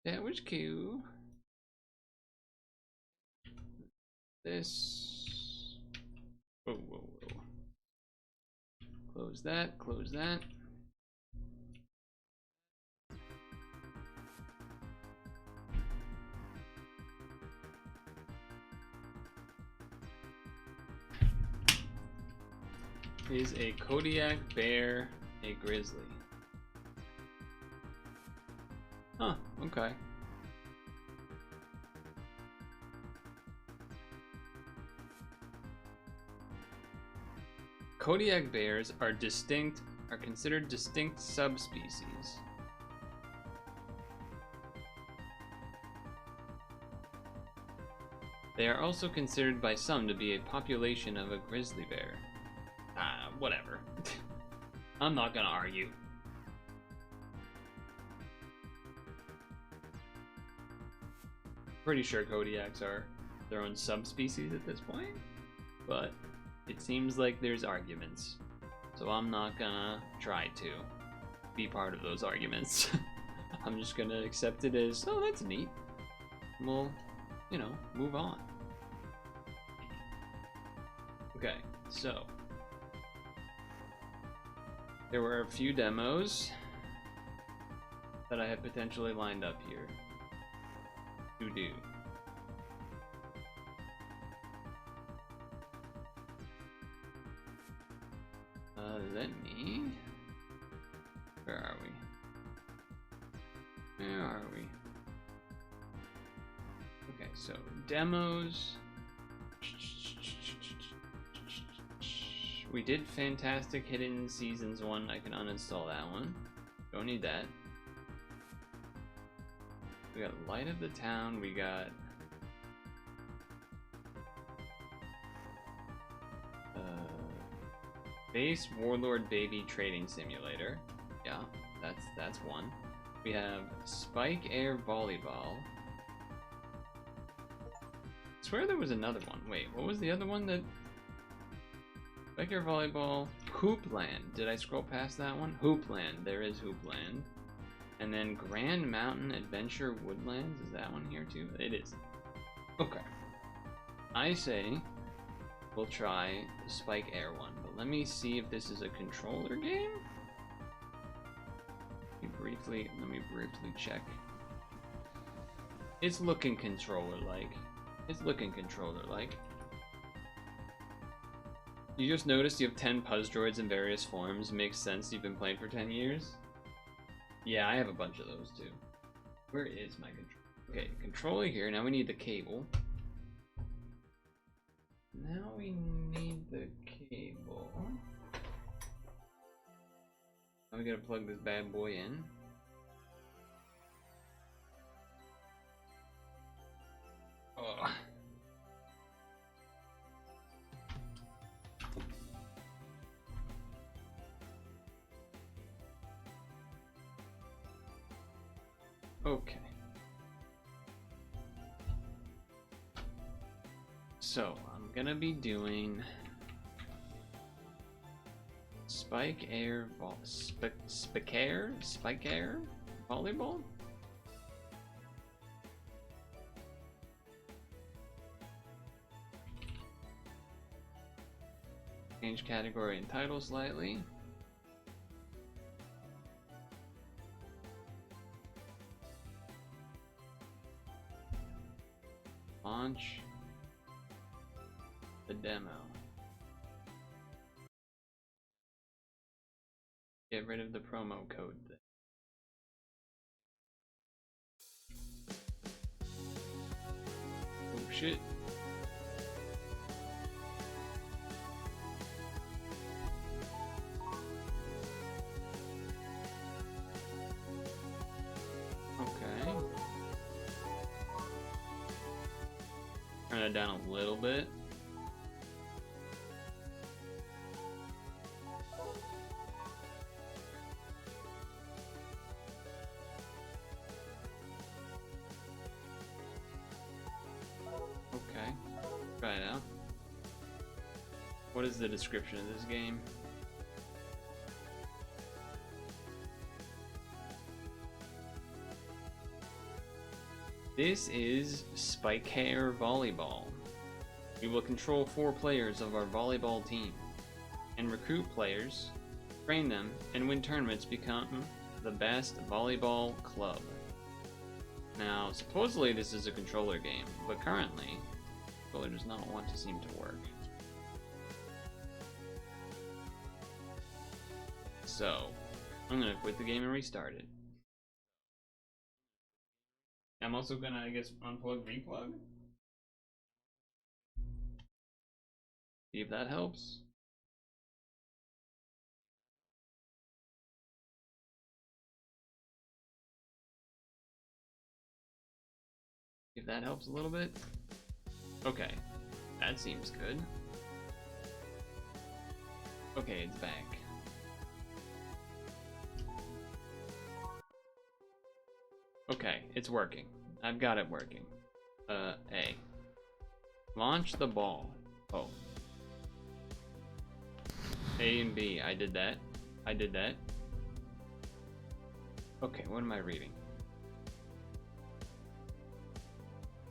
That was cool. This... Whoa, whoa, whoa. Close that, close that. Is a Kodiak bear a grizzly? Huh, okay. Kodiak bears are considered distinct subspecies. They are also considered by some to be a population of a grizzly bear. Whatever. I'm not gonna argue. Pretty sure Kodiaks are their own subspecies at this point, but it seems like there's arguments, so I'm not gonna try to be part of those arguments. I'm just gonna accept it as, oh, that's neat. We'll, you know, move on. Okay, so there were a few demos that I have potentially lined up here to do. Let me... Where are we? Where are we? Okay, so demos. We did Fantastic Hidden Seasons 1. I can uninstall that one. Don't need that. We got Light of the Town. We got... Base Warlord Baby Trading Simulator. Yeah, that's one. We have Spikair Volleyball. I swear there was another one. Wait, what was the other one that... Spikair Volleyball. Hoopland. Did I scroll past that one? Hoopland. There is Hoopland. And then Grand Mountain Adventure Woodlands. Is that one here too? It is. Okay. I say we'll try the Spikair one. But let me see if this is a controller game. Let me briefly check. It's looking controller-like. It's looking controller-like. You just noticed you have 10 Puzz droids in various forms. Makes sense, you've been playing for 10 years. Yeah, I have a bunch of those too. Where is my controller? Okay, controller here. Now we need the cable. Now we need the cable. Now we gotta plug this bad boy in. Oh. Okay. So, I'm gonna be doing Spikair Volleyball? Change category and title slightly. Launch the demo. Get rid of the promo code thing. Oh shit. Okay. Turn it down a little bit. Okay, try it out. What is the description of this game? This is Spikair Volleyball. We will control 4 players of our volleyball team and recruit players, train them, and win tournaments, become the best volleyball club. Now, supposedly this is a controller game, but currently, the controller does not want to seem to work. so I'm gonna quit the game and restart it. I'm also gonna, I guess, unplug, replug. See if that helps. If that helps a little bit. Okay, that seems good. Okay, it's back. Okay, it's working. I've got it working. A. Launch the ball. Oh. A and B. I did that. I did that. Okay, what am I reading?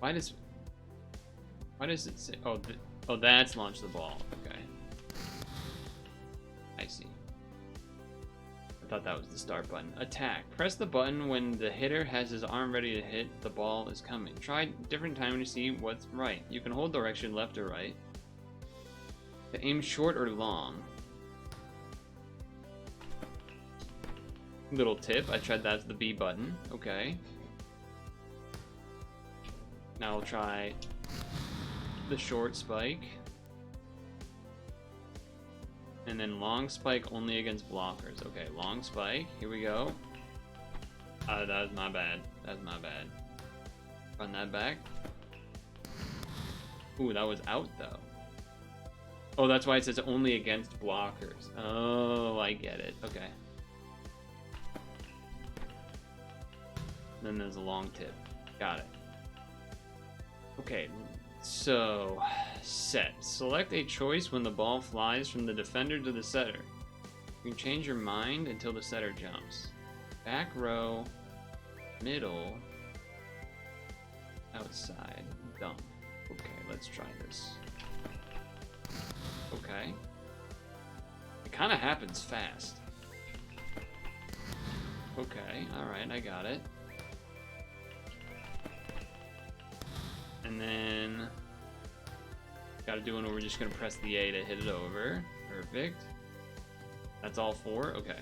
Why does it say? Oh, oh, that's launch the ball. Okay. I see. I thought that was the start button. Attack. Press the button when the hitter has his arm ready to hit. The ball is coming. Try different time to see what's right. You can hold direction left or right. To aim short or long. Little tip. I tried that's the B button. Okay. Now I'll try the short spike. And then long spike only against blockers. Okay, long spike. Here we go. That was my bad. That's my bad. Run that back. Ooh, that was out though. Oh, that's why it says only against blockers. Oh, I get it. Okay. Then there's a long tip. Got it. Okay, so set. Select a choice when the ball flies from the defender to the setter. You can change your mind until the setter jumps. Back row, middle, outside, dump. Okay, let's try this. Okay. It kind of happens fast. Okay, alright, I got it. And then gotta do one where we're just gonna press the A to hit it over. Perfect. That's all four? Okay.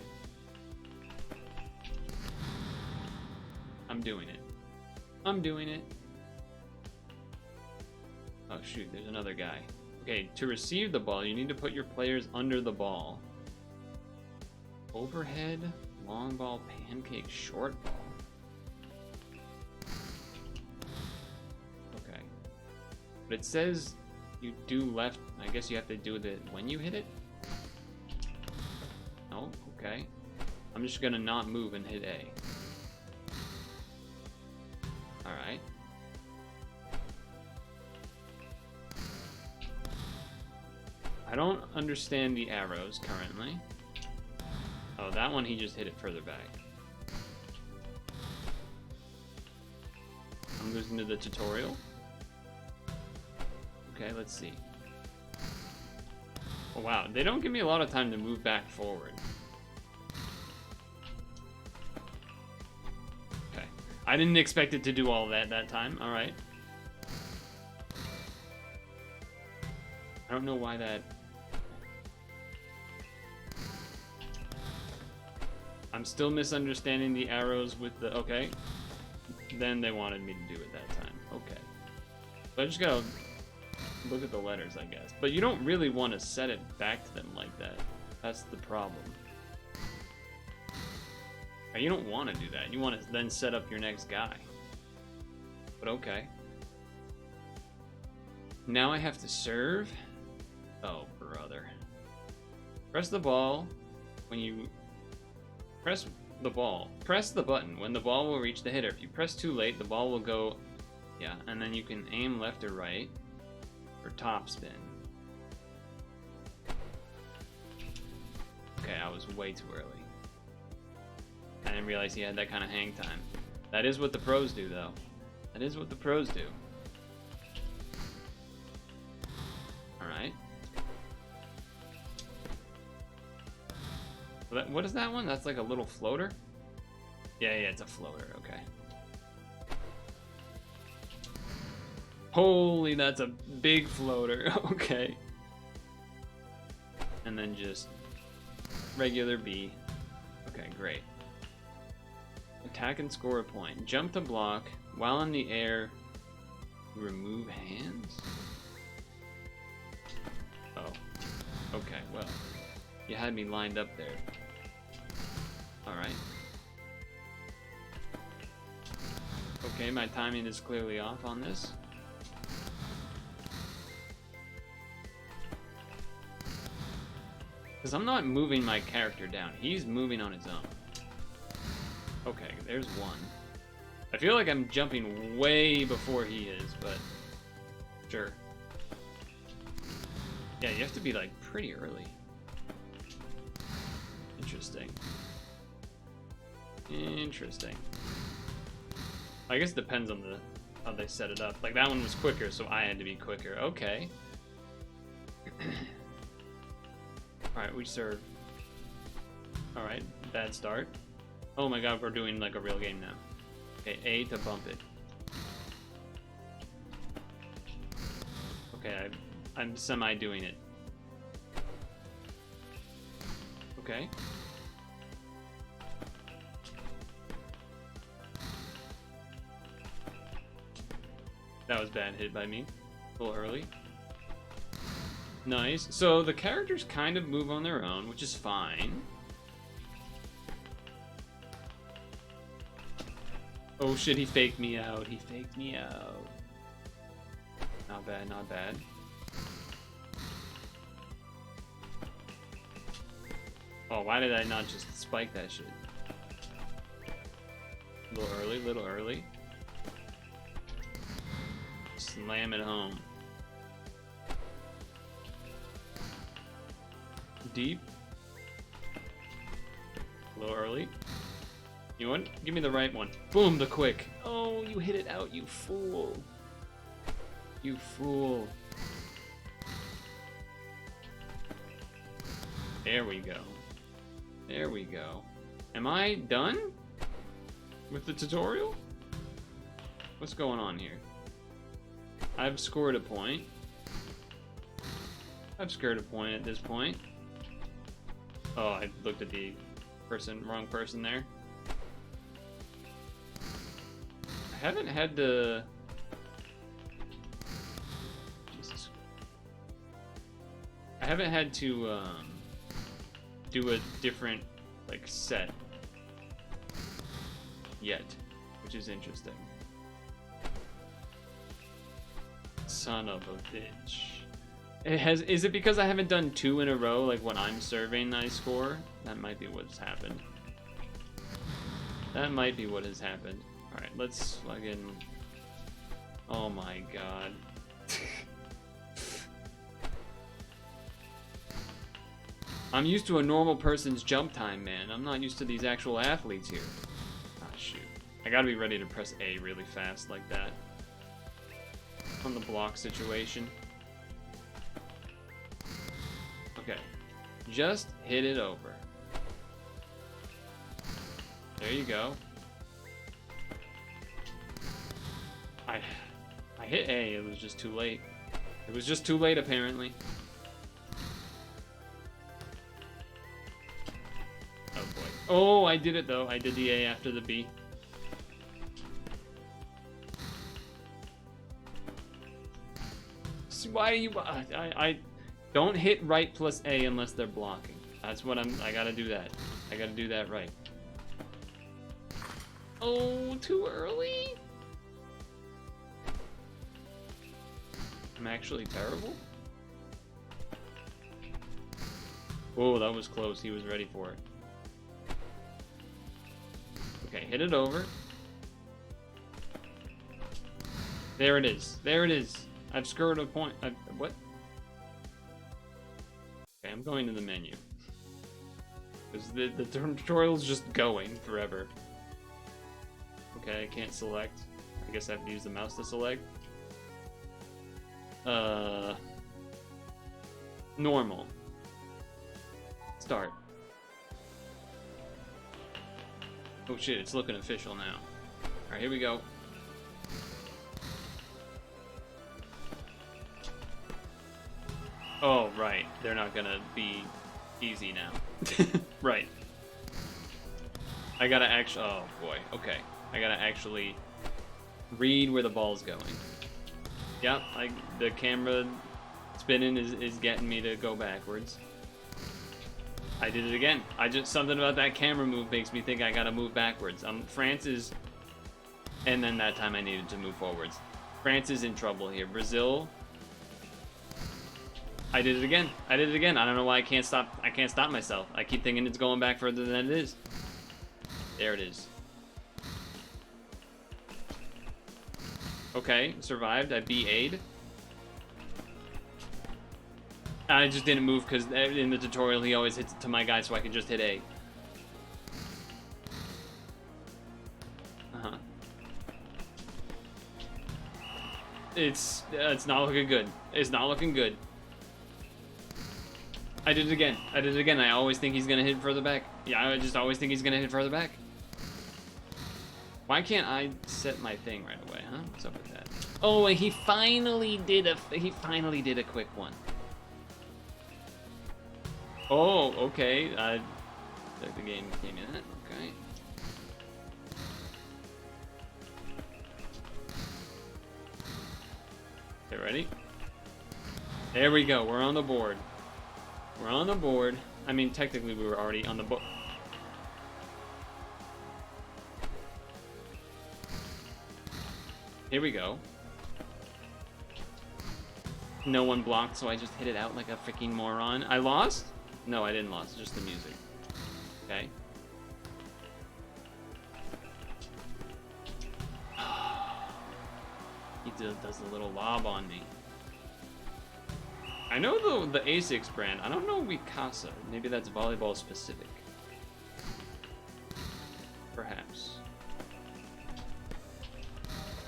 I'm doing it. I'm doing it. Oh shoot, there's another guy. Okay, to receive the ball, you need to put your players under the ball. Overhead, long ball, pancake, short ball. But it says you do left. I guess you have to do it when you hit it. Oh, okay. I'm just gonna not move and hit A. Alright. I don't understand the arrows currently. Oh, that one he just hit it further back. I'm listening to the tutorial. Okay, let's see. Oh wow, they don't give me a lot of time to move back forward. Okay. I didn't expect it to do all that time. Alright. I don't know why that... I'm still misunderstanding the arrows with the... Okay. Then they wanted me to do it that time. Okay. So I just gotta... look at the letters, I guess. But you don't really want to set it back to them like that. That's the problem. You don't want to do that. You want to then set up your next guy. But okay. Now I have to serve? Oh, brother. Press the ball when you... Press the ball. Press the button when the ball will reach the hitter. If you press too late, the ball will go... Yeah, and then you can aim left or right. Or top spin. Okay, I was way too early. I didn't realize he had that kind of hang time. That is what the pros do, though. That is what the pros do. Alright. What is that one? That's like a little floater? Yeah, it's a floater. Okay. Holy, that's a big floater. Okay. And then just regular B. Okay, great. Attack and score a point. Jump to block. While in the air, remove hands? Oh. Okay, well. You had me lined up there. Alright. Okay, my timing is clearly off on this. Because I'm not moving my character down. He's moving on his own. Okay, there's one. I feel like I'm jumping way before he is, but sure. Yeah, you have to be like pretty early. Interesting. Interesting. I guess it depends on how they set it up. Like that one was quicker, so I had to be quicker. Okay. Alright, we serve. Alright, bad start. Oh my god, we're doing like a real game now. Okay, A to bump it. Okay, I'm semi-doing it. Okay. That was bad hit by me. A little early. Nice. So the characters kind of move on their own, which is fine. Oh shit, he faked me out. He faked me out. Not bad, not bad. Oh, why did I not just spike that shit? A little early, little early. Slam it home. Deep. A little early. You know what? Give me the right one. Boom, the quick. Oh, you hit it out, you fool. You fool. There we go. There we go. Am I done with the tutorial? What's going on here? I've scored a point. I've scored a point at this point. Oh, I looked at the wrong person there. I haven't had to... Jesus. I haven't had to do a different like set yet, which is interesting. Son of a bitch. Is it because I haven't done 2 in a row, like when I'm serving I score? That might be what's happened. That might be what has happened. Alright, let's fucking... Oh my god. I'm used to a normal person's jump time, man. I'm not used to these actual athletes here. Ah, shoot. I gotta be ready to press A really fast like that. On the block situation. Okay. Just hit it over. There you go. I hit A, it was just too late. It was just too late, apparently. Oh boy. Oh, I did it though. I did the A after the B. So why are you... I don't hit right plus A unless they're blocking. That's what I gotta do that. I gotta do that right. Oh, too early? I'm actually terrible? Oh, that was close. He was ready for it. Okay, hit it over. There it is. There it is. I've scored a point. What? Okay, I'm going to the menu. Because the tutorial's just going forever. Okay, I can't select. I guess I have to use the mouse to select. Normal. Start. Oh shit, it's looking official now. Alright, here we go. Oh, right. They're not gonna be easy now. Right. I gotta actually... Oh, boy. Okay. I gotta actually read where the ball's going. Yep, the camera spinning is getting me to go backwards. I did it again. Something about that camera move makes me think I gotta move backwards. France is... And then that time I needed to move forwards. France is in trouble here. Brazil... I did it again. I did it again. I don't know why I can't stop myself. I keep thinking it's going back further than it is. There it is. Okay, survived. I BA'd. I just didn't move because in the tutorial he always hits it to my guy, so I can just hit A. Uh-huh. It's not looking good. It's not looking good. I did it again. I did it again. I always think he's gonna hit further back. Yeah, I just always think he's gonna hit further back. Why can't I set my thing right away, huh? What's up with that? Oh, and he finally did a quick one. Oh, okay. The game gave me that. Okay. Okay, ready? There we go. We're on the board. We're on the board. I mean, technically, we were already on the board. Here we go. No one blocked, so I just hit it out like a freaking moron. I lost? No, I didn't lose. Just the music. Okay. He does the little lob on me. I know the Asics brand. I don't know Wikasa. Maybe that's volleyball specific. Perhaps.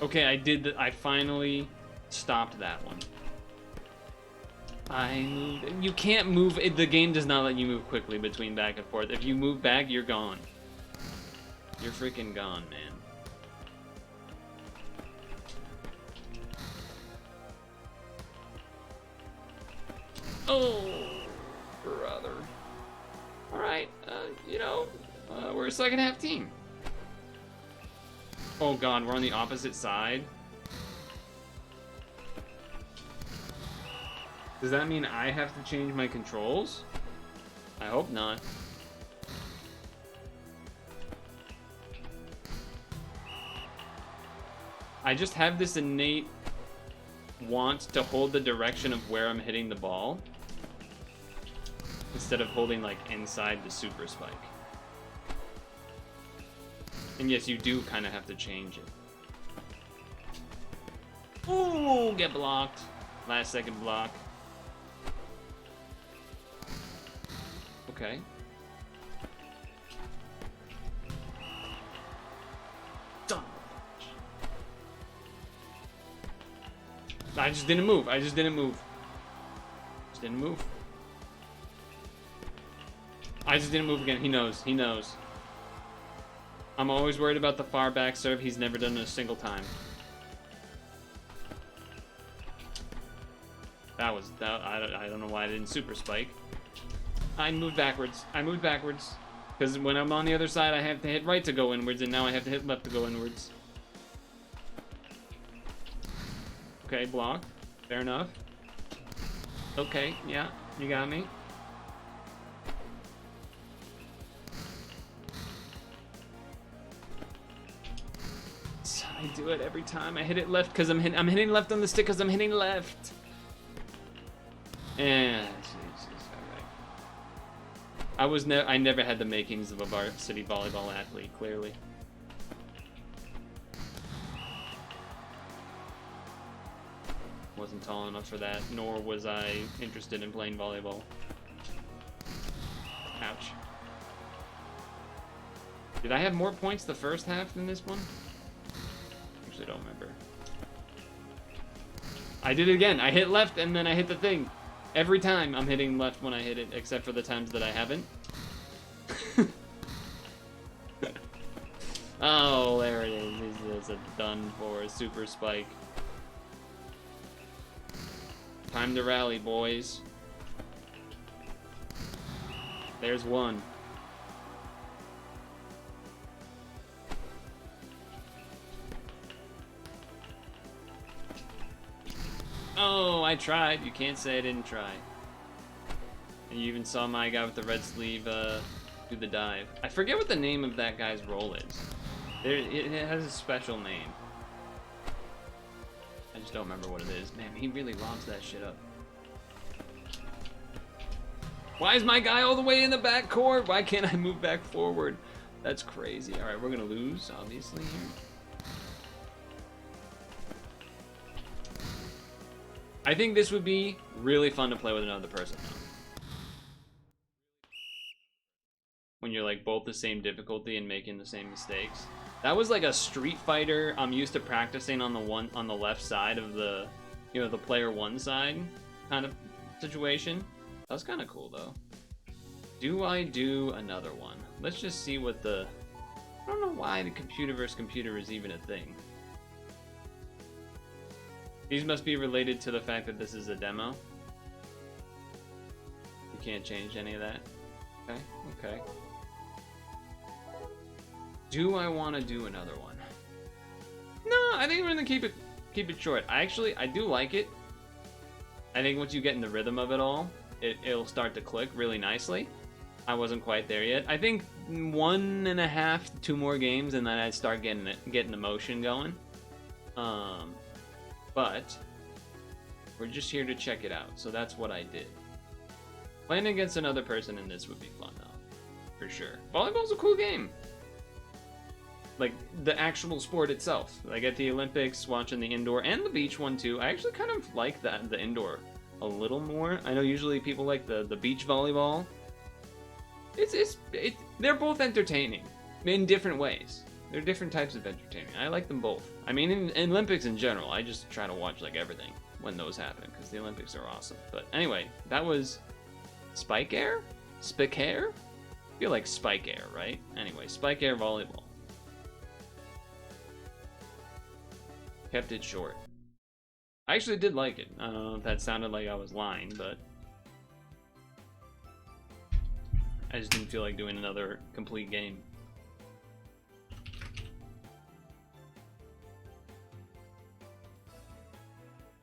Okay, I finally stopped that one. I moved. You can't move. The game does not let you move quickly between back and forth. If you move back, you're gone. You're freaking gone, man. Oh, brother. All right, you know, we're a second half team. Oh God, we're on the opposite side. Does that mean I have to change my controls? I hope not. I just have this innate want to hold the direction of where I'm hitting the ball instead of holding like inside the super spike. And yes, you do kind of have to change it. Ooh, get blocked. Last second block. Okay. Done. I just didn't move. Just didn't move. I just didn't move again. He knows. I'm always worried about the far back serve. He's never done it a single time. I don't know why I didn't super spike. I moved backwards. Because when I'm on the other side, I have to hit right to go inwards, and now I have to hit left to go inwards. Okay, block. Fair enough. Okay, yeah, you got me. I do it every time. I hit it left because I'm hitting left on the stick because I'm hitting left. And I never had the makings of a varsity volleyball athlete, clearly. Wasn't tall enough for that, nor was I interested in playing volleyball. Ouch. Did I have more points the first half than this one? Actually don't remember. I did it again. I hit left and then I hit the thing. Every time I'm hitting left when I hit it, except for the times that I haven't. Oh, there it is. This is a done for super spike. Time to rally, boys. There's one. Oh, I tried. You can't say I didn't try. And you even saw my guy with the red sleeve do the dive. I forget what the name of that guy's role is. It has a special name. I just don't remember what it is. Man, he really lobs that shit up. Why is my guy all the way in the back court? Why can't I move back forward? That's crazy. All right, we're gonna lose, obviously, here. I think this would be really fun to play with another person, though. When you're like both the same difficulty and making the same mistakes. That was like a Street Fighter. I'm used to practicing on the left side of the, you know, the player one side kind of situation. That was kind of cool though. Do I do another one? Let's just see what the. I don't know why the computer versus computer is even a thing. These must be related to the fact that this is a demo. You can't change any of that. Okay, okay. Do I want to do another one? No, I think we're gonna keep it short. I do like it. I think once you get in the rhythm of it all, it'll start to click really nicely. I wasn't quite there yet. I think 1.5 to 2 more games, and then I'd start getting the motion going. But we're just here to check it out, so that's what I did. Playing against another person in this would be fun, though, for sure. Volleyball's a cool game. Like, the actual sport itself. Like, at the Olympics, watching the indoor and the beach one, too. I actually kind of like the indoor a little more. I know usually people like the beach volleyball. They're both entertaining in different ways. They're different types of entertaining. I like them both. I mean, in Olympics in general, I just try to watch, like, everything when those happen, because the Olympics are awesome. But anyway, that was Spikair? Spikair? I feel like Spikair, right? Anyway, Spikair Volleyball. Kept it short. I actually did like it. I don't know if that sounded like I was lying, but I just didn't feel like doing another complete game.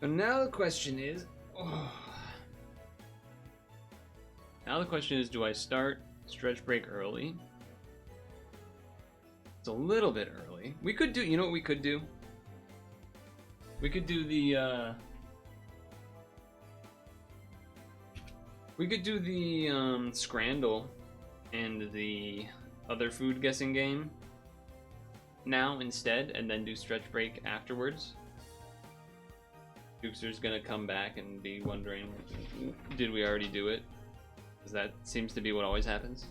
So now the question is, do I start stretch break early? It's a little bit early. We could do, you know what we could do? We could do the, Scrandle and the other food guessing game now instead, and then do stretch break afterwards. Dukester's gonna come back and be wondering, did we already do it? Because that seems to be what always happens.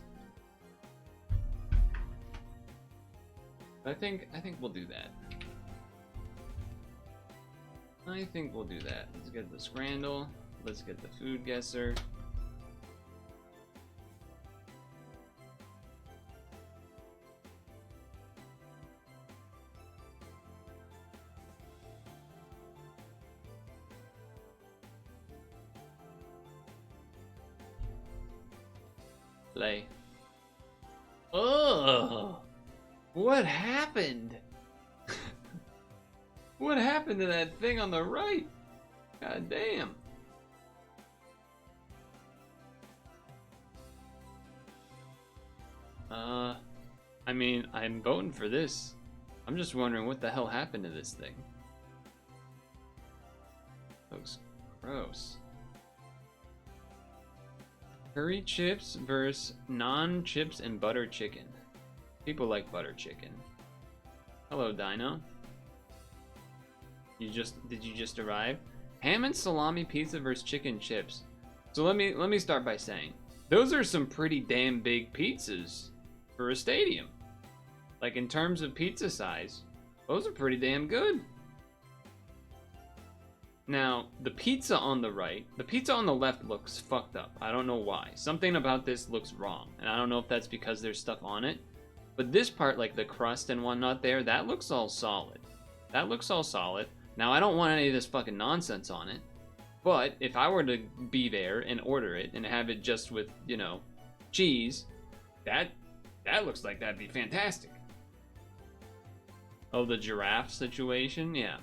I think we'll do that. I think we'll do that. Let's get the Scrandle. Let's get the food guesser. Play. Oh, what happened? What happened to that thing on the right? God damn. I mean, I'm voting for this. I'm just wondering what the hell happened to this thing. Looks gross. Curry chips versus non-chips and butter chicken. People like butter chicken. Hello, Dino. Did you just arrive? Ham and salami pizza versus chicken chips. So let me start by saying, those are some pretty damn big pizzas for a stadium. Like, in terms of pizza size, those are pretty damn good. Now, the pizza on the right, the pizza on the left looks fucked up. I don't know why. Something about this looks wrong, and I don't know if that's because there's stuff on it. But this part, like the crust and whatnot there, that looks all solid. That looks all solid. Now, I don't want any of this fucking nonsense on it, but if I were to be there and order it and have it just with, you know, cheese, that looks like that'd be fantastic. Oh, the giraffe situation? Yeah.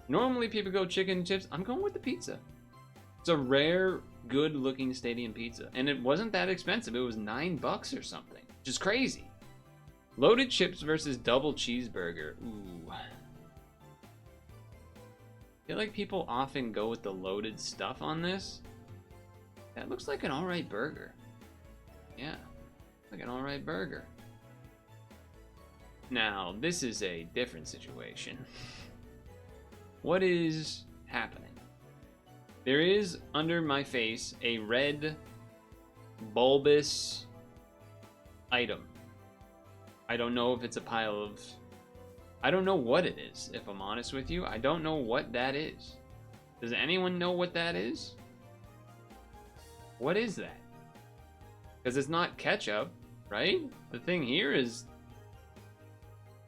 Normally people go chicken and chips. I'm going with the pizza. It's a rare, good-looking stadium pizza. And it wasn't that expensive. It was $9 or something, which is crazy. Loaded chips versus double cheeseburger. Ooh. I feel like people often go with the loaded stuff on this. That looks like an alright burger. Yeah, like an alright burger. Now, this is a different situation. What is happening? There is, under my face, a red, bulbous item. I don't know if it's a pile of... I don't know what it is, if I'm honest with you. I don't know what that is. Does anyone know what that is? What is that? Because it's not ketchup, right? The thing here is...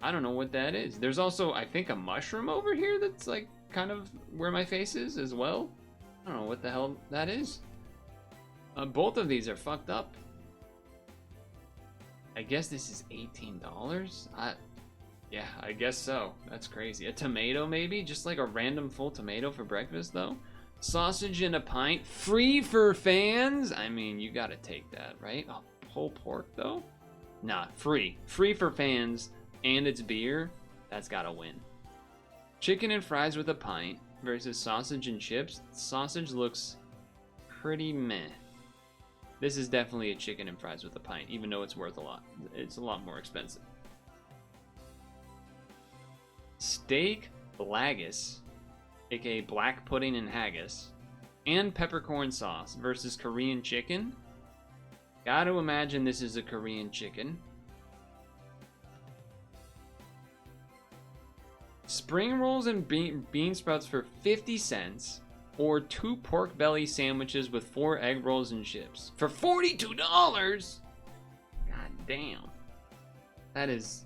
I don't know what that is. There's also, I think, a mushroom over here that's like kind of where my face is as well. I don't know what the hell that is. Both of these are fucked up. I guess this is $18? Yeah, I guess so. That's crazy. A tomato maybe? Just like a random full tomato for breakfast though? Sausage in a pint? Free for fans? I mean, you gotta take that, right? Oh, whole pork though? Nah, free. Free for fans and it's beer? That's gotta win. Chicken and fries with a pint versus sausage and chips. Sausage looks pretty meh. This is definitely a chicken and fries with a pint, even though it's worth a lot. It's a lot more expensive. Steak blagus, aka black pudding and haggis, and peppercorn sauce versus Korean chicken. Gotta imagine this is a Korean chicken. Spring rolls and bean sprouts for 50 cents, or 2 pork belly sandwiches with 4 egg rolls and chips for $42. God damn. That is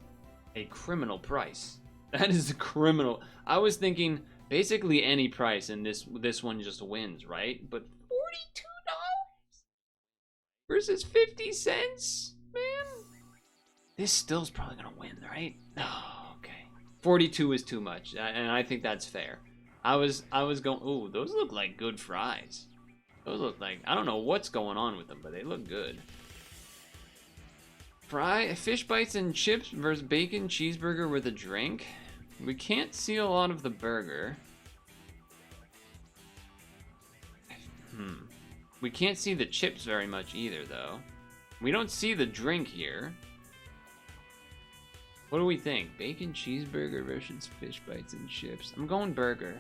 a criminal price. That is a criminal. I was thinking basically any price and this one just wins, right? But $42 versus 50 cents, man. This still's probably gonna win, right? Oh, okay. 42 is too much, and I think that's fair. I was going, ooh, those look like good fries. Those look like, I don't know what's going on with them, but they look good. Fish bites and chips versus bacon cheeseburger with a drink. We can't see a lot of the burger. We can't see the chips very much either, though. We don't see the drink here. What do we think? Bacon cheeseburger versus fish bites and chips. I'm going burger.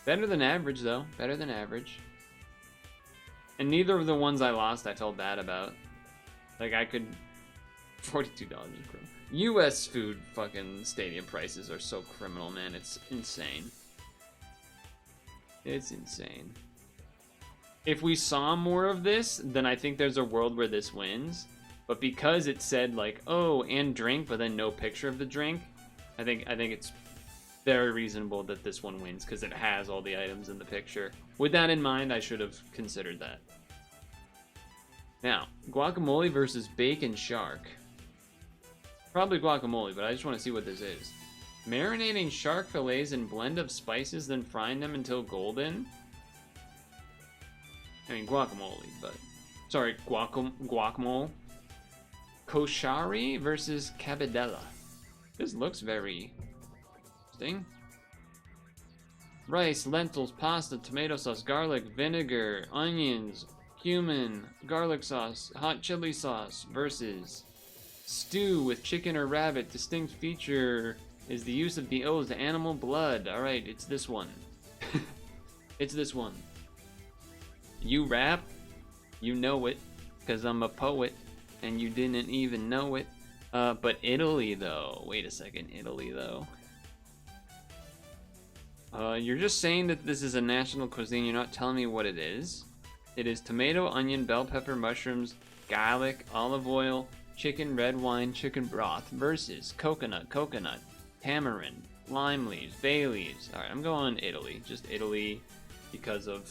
Better than average, though. Better than average. And neither of the ones I lost I felt bad about. Like, I could... $42. U.S. food fucking stadium prices are so criminal, man. It's insane. It's insane. If we saw more of this, then I think there's a world where this wins. But because it said, like, oh, and drink, but then no picture of the drink, I think it's very reasonable that this one wins, because it has all the items in the picture. With that in mind, I should have considered that. Now, guacamole versus bacon shark. Probably guacamole, but I just want to see what this is. Marinating shark fillets in blend of spices, then frying them until golden. I mean, guacamole, but... Sorry, guacamole. Koshari versus cabidella. This looks very interesting. Rice, lentils, pasta, tomato sauce, garlic, vinegar, onions, cumin, garlic sauce, hot chili sauce versus stew with chicken or rabbit. Distinct feature is the use of the animal blood. Alright, it's this one. It's this one. You rap, you know it, because I'm a poet, and you didn't even know it. But Italy, though. Wait a second, Italy, though. You're just saying that this is a national cuisine. You're not telling me what it is. It is tomato, onion, bell pepper, mushrooms, garlic, olive oil, chicken, red wine, chicken broth versus coconut, tamarind, lime leaves, bay leaves. Alright, I'm going Italy. Just Italy because of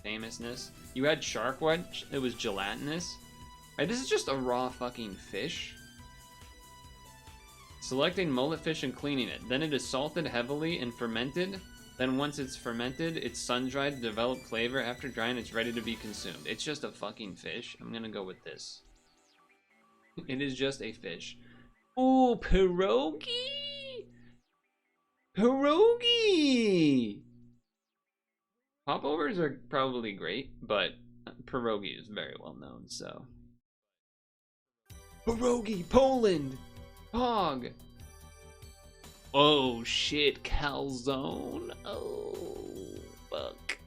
famousness. You had shark wedge. It was gelatinous. Alright, this is just a raw fucking fish. Selecting mullet fish and cleaning it. Then it is salted heavily and fermented. Then once it's fermented, it's sun-dried to develop flavor. After drying, it's ready to be consumed. It's just a fucking fish. I'm gonna go with this. It is just a fish. Ooh, pierogi! Pierogi! Popovers are probably great, but pierogi is very well known, so. Pierogi, Poland! Pog! Oh shit, calzone. Oh, fuck.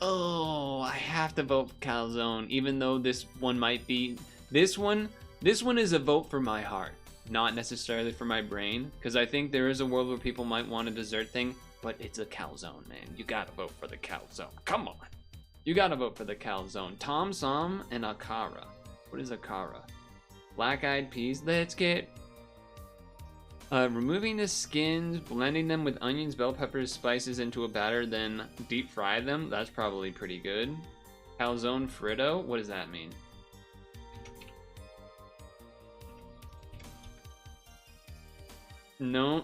Oh, I have to vote for calzone, even though this one might be... This one is a vote for my heart, not necessarily for my brain, because I think there is a world where people might want a dessert thing, but it's a calzone, man. You gotta vote for the calzone. Come on. You gotta vote for the calzone. Tom Som and Akara. What is Akara? Black-eyed peas. Let's get... removing the skins, blending them with onions, bell peppers, spices into a batter, then deep fry them. That's probably pretty good. Calzone fritto. What does that mean?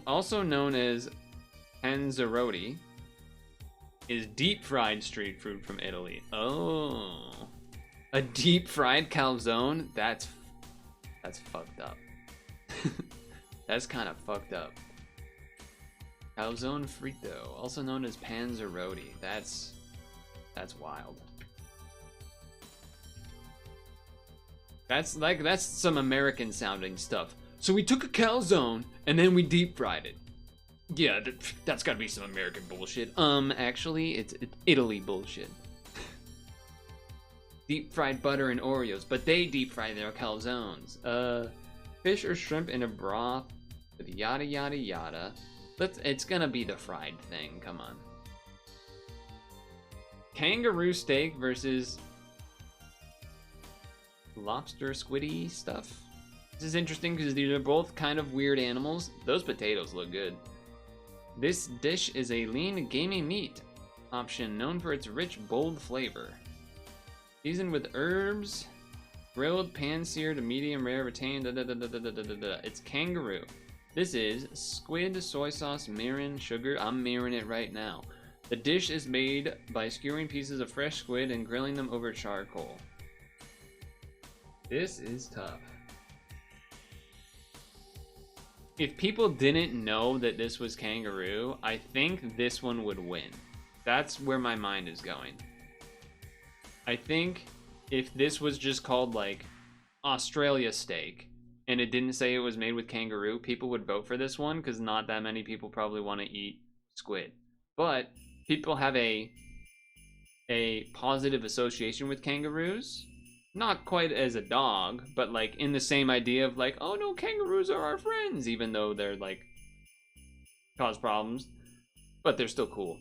Also known as panzerotti, is deep fried street food from Italy. Oh, a deep fried calzone? That's fucked up. That's kind of fucked up. Calzone frito, also known as panzerotti. That's wild. That's some American sounding stuff. So we took a calzone and then we deep fried it. Yeah, that's gotta be some American bullshit. Actually, it's Italy bullshit. Deep fried butter and Oreos, but they deep fry their calzones. Fish or shrimp in a broth with yada yada yada. It's gonna be the fried thing, come on. Kangaroo steak versus lobster squiddy stuff. This is interesting because these are both kind of weird animals. Those potatoes look good. This dish is a lean, gamey meat option known for its rich, bold flavor. Seasoned with herbs, grilled, pan-seared, medium rare, retained. It's kangaroo. This is squid, soy sauce, mirin, sugar. I'm mirin it right now. The dish is made by skewering pieces of fresh squid and grilling them over charcoal. This is tough. If people didn't know that this was kangaroo, I think this one would win. That's where my mind is going. I think if this was just called like Australia steak and it didn't say it was made with kangaroo, people would vote for this one because not that many people probably want to eat squid. But people have a positive association with kangaroos. Not quite as a dog, but like in the same idea of like, oh no, kangaroos are our friends, even though they're like cause problems, but they're still cool.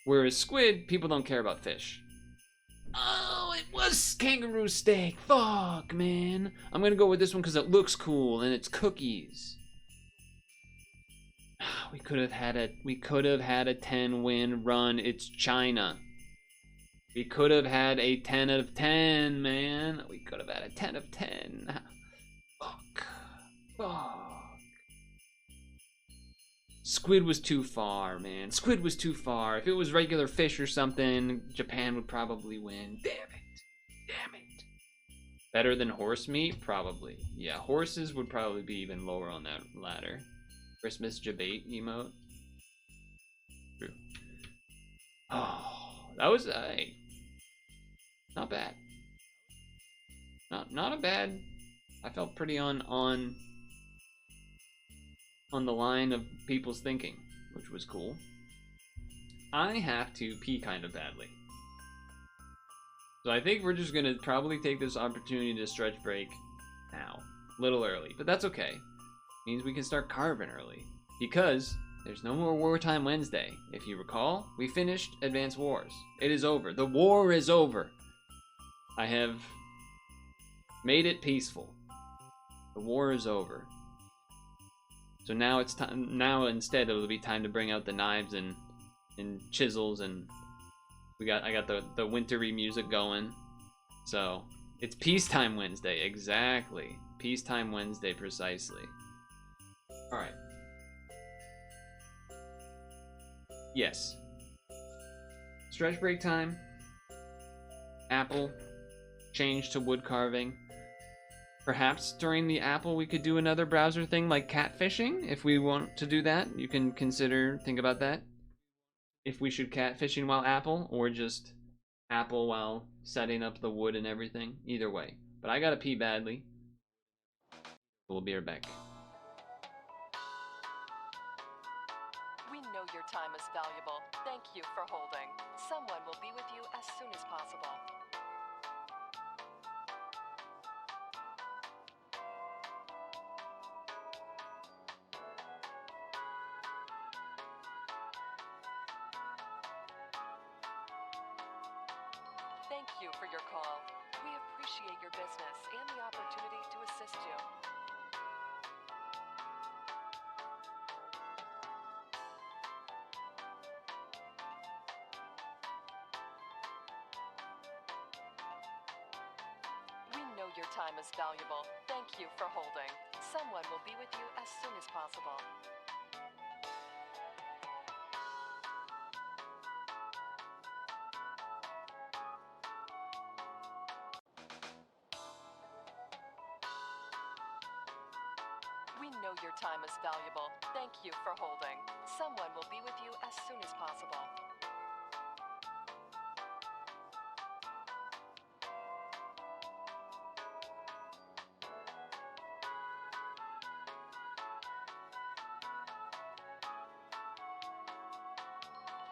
Whereas squid, people don't care about fish. Oh, it was kangaroo steak. Fuck, man. I'm gonna go with this one because it looks cool and it's cookies. We could have had a 10-win run. It's China. We could have had a 10 out of 10, man. We could have had a 10 of 10. Fuck. Squid was too far, man. Squid was too far. If it was regular fish or something, Japan would probably win. Damn it. Better than horse meat? Probably. Yeah, horses would probably be even lower on that ladder. Christmas debate emote. True. Oh, that was not bad. Not a bad. I felt pretty on the line of people's thinking, which was cool. I have to pee kind of badly. So I think we're just gonna probably take this opportunity to stretch break now. A little early, but that's okay. Means we can start carving early. Because there's no more Wartime Wednesday. If you recall, we finished Advance Wars. It is over. The war is over. I have made it peaceful. The war is over. So now it's time. Now instead it'll be time to bring out the knives and chisels, and I got the wintry music going. So it's Peacetime Wednesday, exactly. Peacetime Wednesday, precisely. Alright. Yes. Stretch break time. Apple. Change to wood carving. Perhaps during the apple we could do another browser thing like catfishing. If we want to do that, you can think about that. If we should catfishing while apple, or just apple while setting up the wood and everything. Either way. But I gotta pee badly. We'll be right back. We know your time is valuable. Thank you for holding. Someone will be with you as soon as possible. Thank you for your call. We appreciate your business and the opportunity to assist you. We know your time is valuable. Thank you for holding. Someone will be with you as soon as possible. We know your time is valuable. Thank you for holding. Someone will be with you as soon as possible.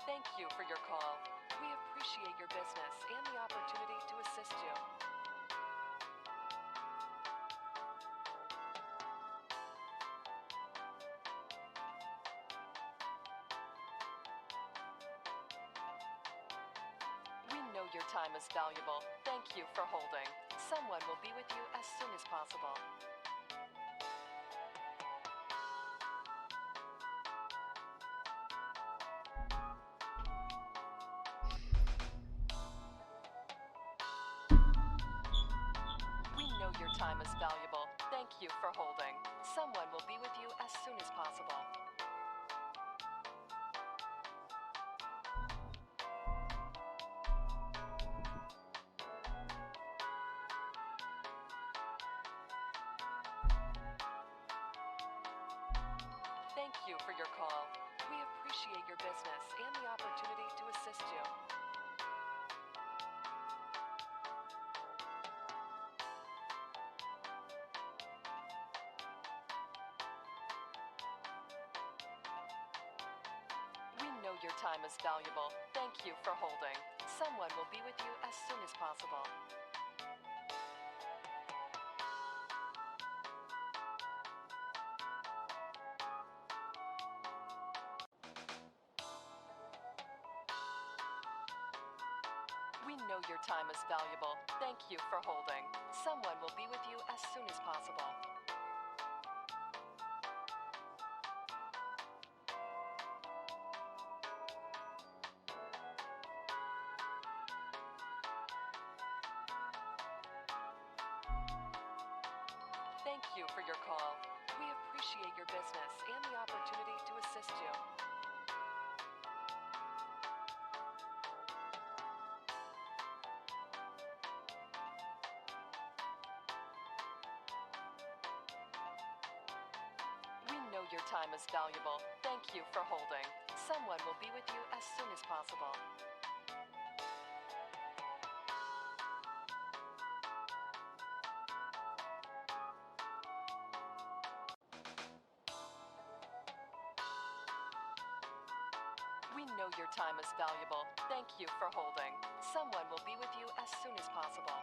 Thank you for your call. We appreciate your business and the opportunity to assist you. We know your time is valuable. Thank you for holding. Someone will be with you as soon as possible. We know your time is valuable. Thank you for holding. Someone will be with you as soon as possible. Thank you for your call. We appreciate your business and the opportunity to assist you. We know your time is valuable. Thank you for holding. Someone will be with you as soon as possible. We know your time is valuable. Thank you for holding. Someone will be with you as soon as possible. Thank you for your call. We appreciate your business and the opportunity to assist you. We know your time is valuable. Thank you for holding. Someone will be with you as soon as possible. We know your time is valuable. Thank you for holding. Someone will be with you as soon as possible.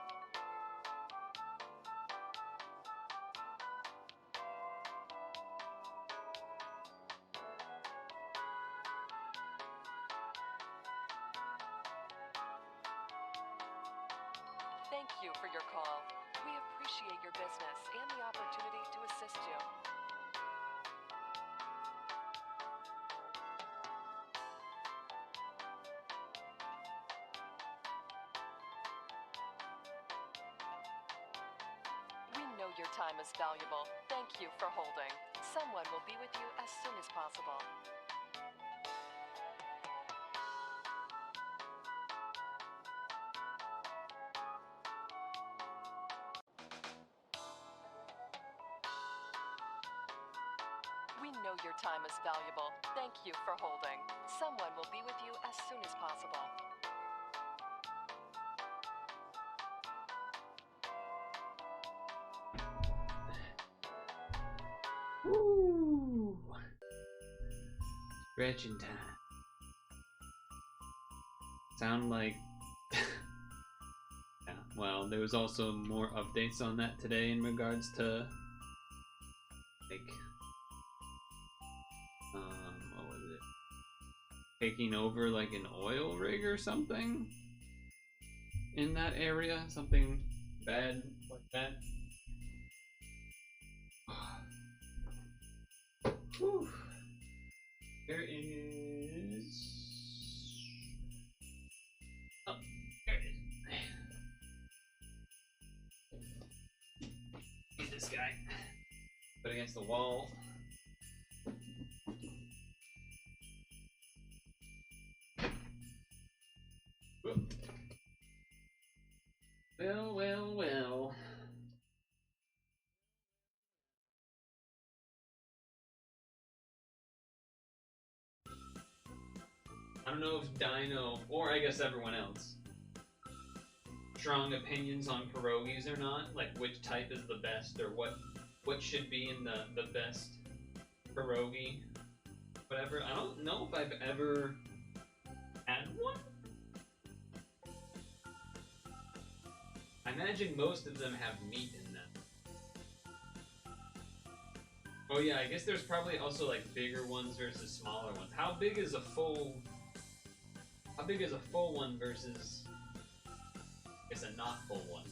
Thank you for your call. We appreciate your business and the opportunity to assist you. We know your time is valuable. Thank you for holding. Someone will be with you as soon as possible. We know your time is valuable. Thank you for holding. Someone will be with you as soon as possible. Woo! Stretching time. Sound like... yeah, well, there was also more updates on that today in regards to... like... what was it? Taking over like an oil rig or something? In that area? Something bad like that? Whew. There is... oh, there it is. He's this guy. Put against the wall. Well, well, well. I don't know if Dino, or I guess everyone else, strong opinions on pierogies or not, like which type is the best, or what should be in the best pierogi, whatever. I don't know if I've ever had one. I imagine most of them have meat in them. Oh yeah, I guess there's probably also like bigger ones versus smaller ones. How big is a full one versus, I guess, a not full one?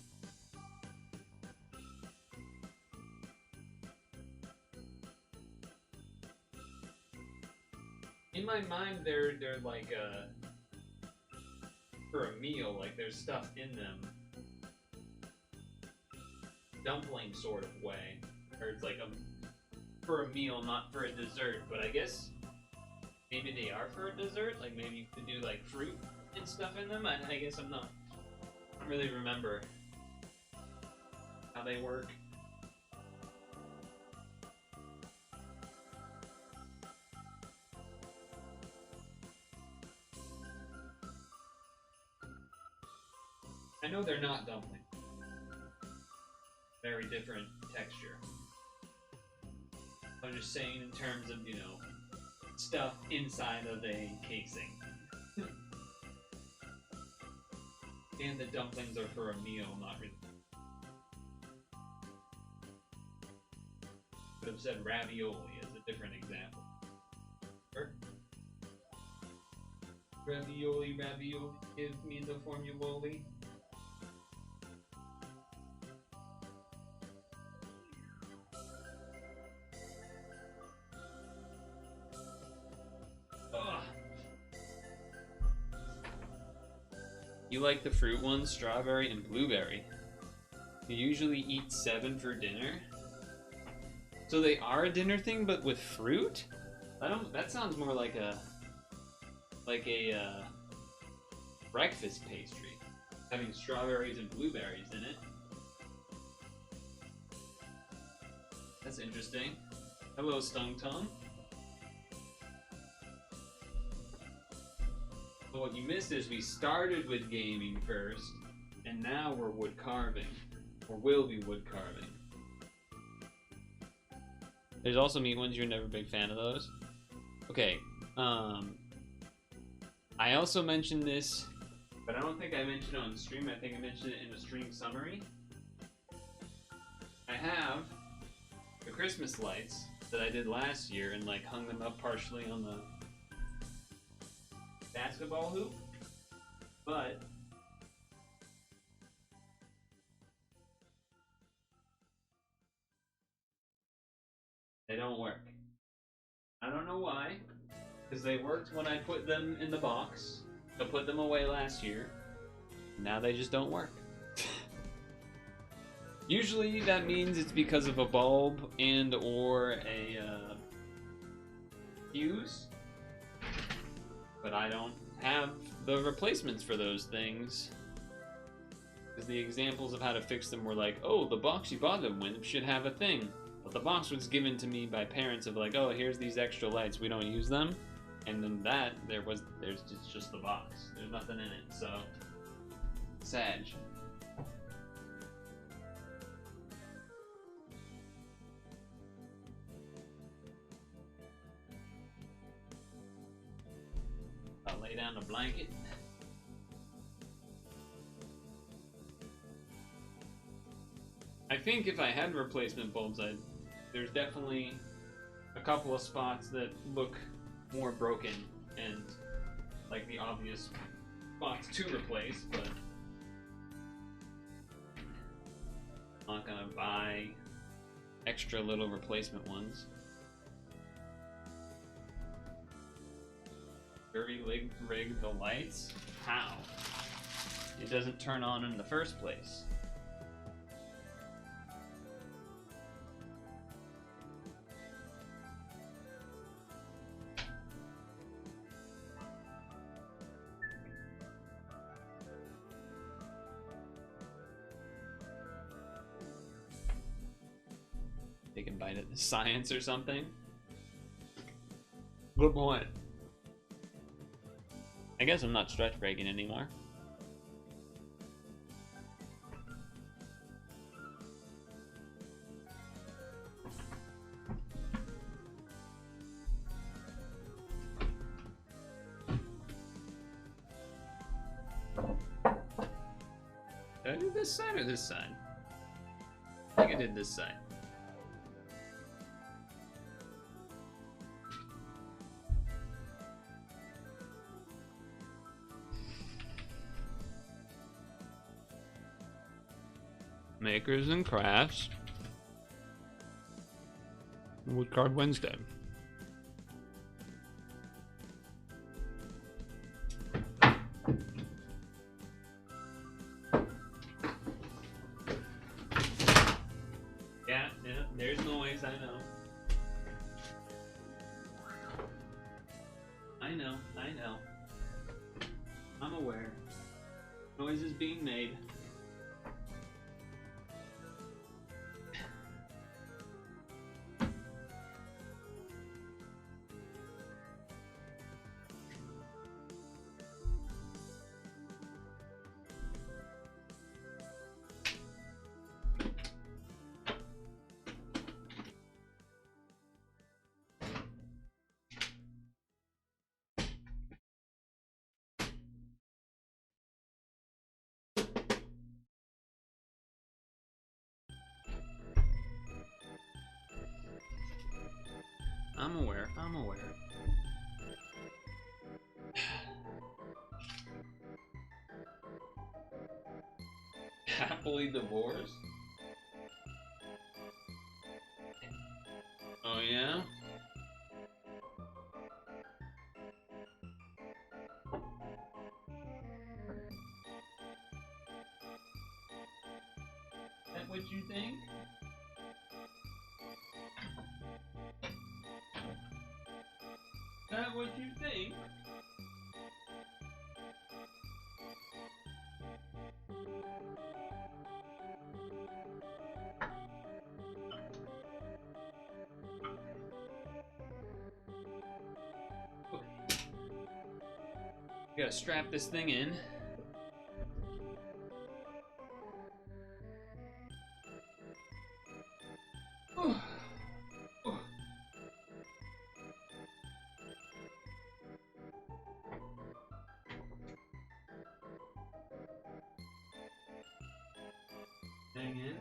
In my mind, they're like for a meal, like there's stuff in them. Dumpling sort of way, or it's like for a meal, not for a dessert. But I guess maybe they are for a dessert. Like maybe you could do like fruit and stuff in them. I guess I don't really remember how they work. I know they're not dumpling. Very different texture. I'm just saying in terms of, you know, stuff inside of a casing. And the dumplings are for a meal, not really. Could have said ravioli as a different example. Or, ravioli, ravioli, give me the formuloli. You like the fruit ones, strawberry and blueberry. You usually eat 7 for dinner. So they are a dinner thing, but with fruit? That sounds more like a breakfast pastry, having strawberries and blueberries in it. That's interesting. Hello, Stung Tongue. But what you missed is we started with gaming first, and now we're wood carving, or will be wood carving. There's also meat ones. You're never a big fan of those. Okay. I also mentioned this, but I don't think I mentioned it on the stream. I think I mentioned it in the stream summary. I have the Christmas lights that I did last year and like hung them up partially on the basketball hoop, but they don't work. I don't know why, because they worked when I put them in the box. I put them away last year. Now they just don't work. Usually that means it's because of a bulb and or a fuse, but I don't have the replacements for those things. Because the examples of how to fix them were like, oh, the box you bought them with should have a thing. But the box was given to me by parents of like, oh, here's these extra lights, we don't use them. And then there's just the box. There's nothing in it, so sad. I'll lay down the blanket. I think if I had replacement bulbs, there's definitely a couple of spots that look more broken and like the obvious spots to replace, but I'm not gonna buy extra little replacement ones. Jury rig the lights? How? It doesn't turn on in the first place. Take a bite at the science or something. Good point. I guess I'm not stretch breaking anymore. Did I do this side or this side? I think I did this side. Makers and Crafts. Woodcarve Wednesday. Yeah, there's noise, I know. I know. I'm aware. Noise is being made. I'm aware. Happily divorced? Oh yeah? Is that what you think? Is that what you think? You gotta strap this thing in. Hang in.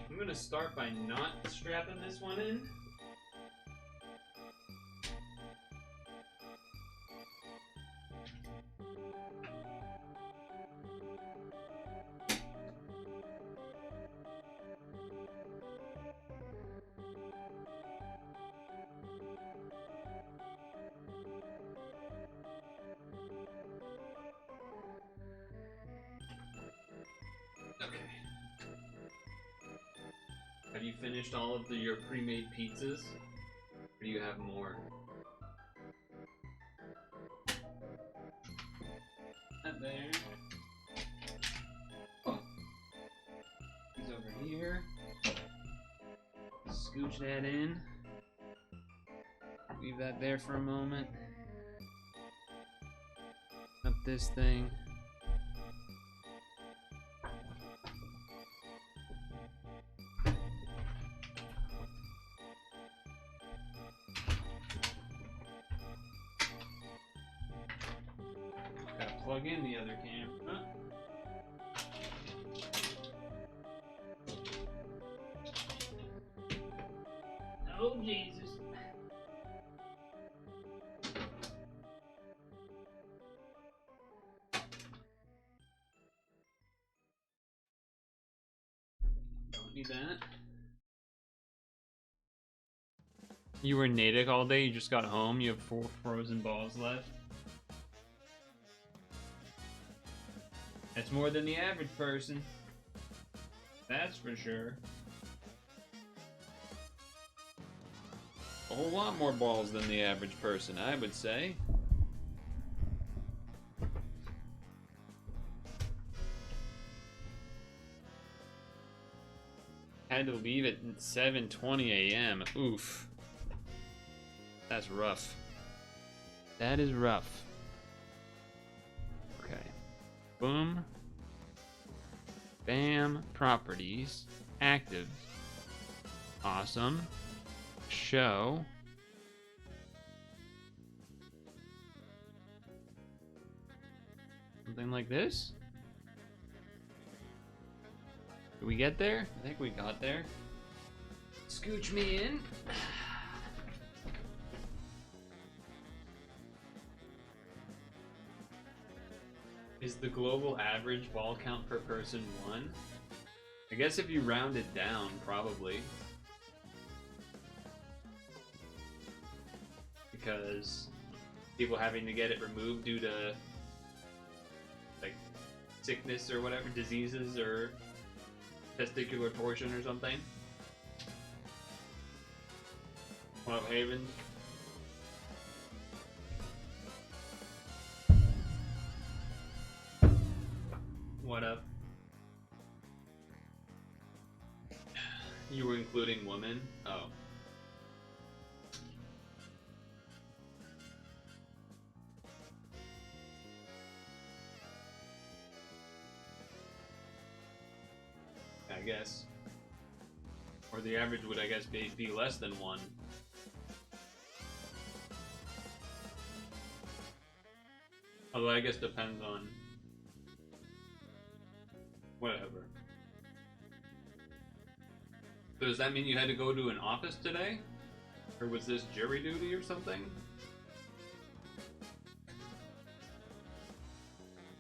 I'm gonna start by not strapping this one in. finished all of your pre-made pizzas? Or do you have more? Not there. Oh. He's over here. Scooch that in. Leave that there for a moment. Up this thing. Gotta plug in the other camera. Oh, Jesus. Don't need that. You were in Natick all day, you just got home, you have 4 frozen balls left. That's more than the average person. That's for sure. A whole lot more balls than the average person, I would say. Had to leave at 7:20 a.m. Oof. That's rough. That is rough. Okay. Boom. Bam. Properties. Active. Awesome. Show. Something like this? Did we get there? I think we got there. Scooch me in. Is the global average ball count per person 1? I guess if you round it down, probably. Because people having to get it removed due to like sickness or whatever, diseases or testicular torsion or something. What up, Haven? What up? You were including women? Oh. I guess. Or the average would, I guess, be less than 1. Although I guess depends on whatever. So does that mean you had to go to an office today? Or was this jury duty or something?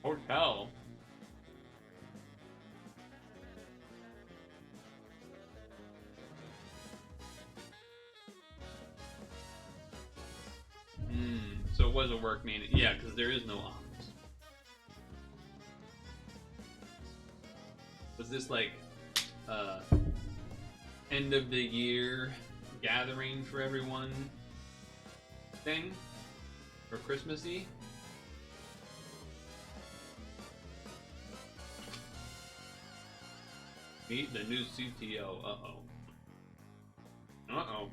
Purtle. So it was a work meeting. Yeah, because there is no office. Was this like end of the year gathering for everyone thing? For Christmassy? Meet the new CTO. Uh-oh. Uh-oh.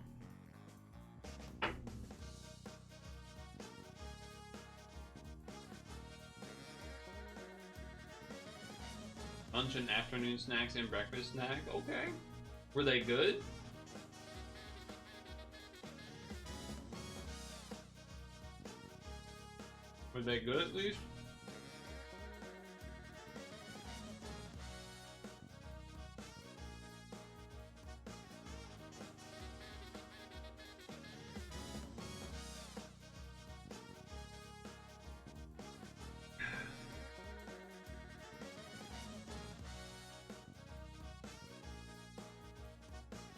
Lunch and afternoon snacks and breakfast snack. Okay. Were they good? Were they good at least?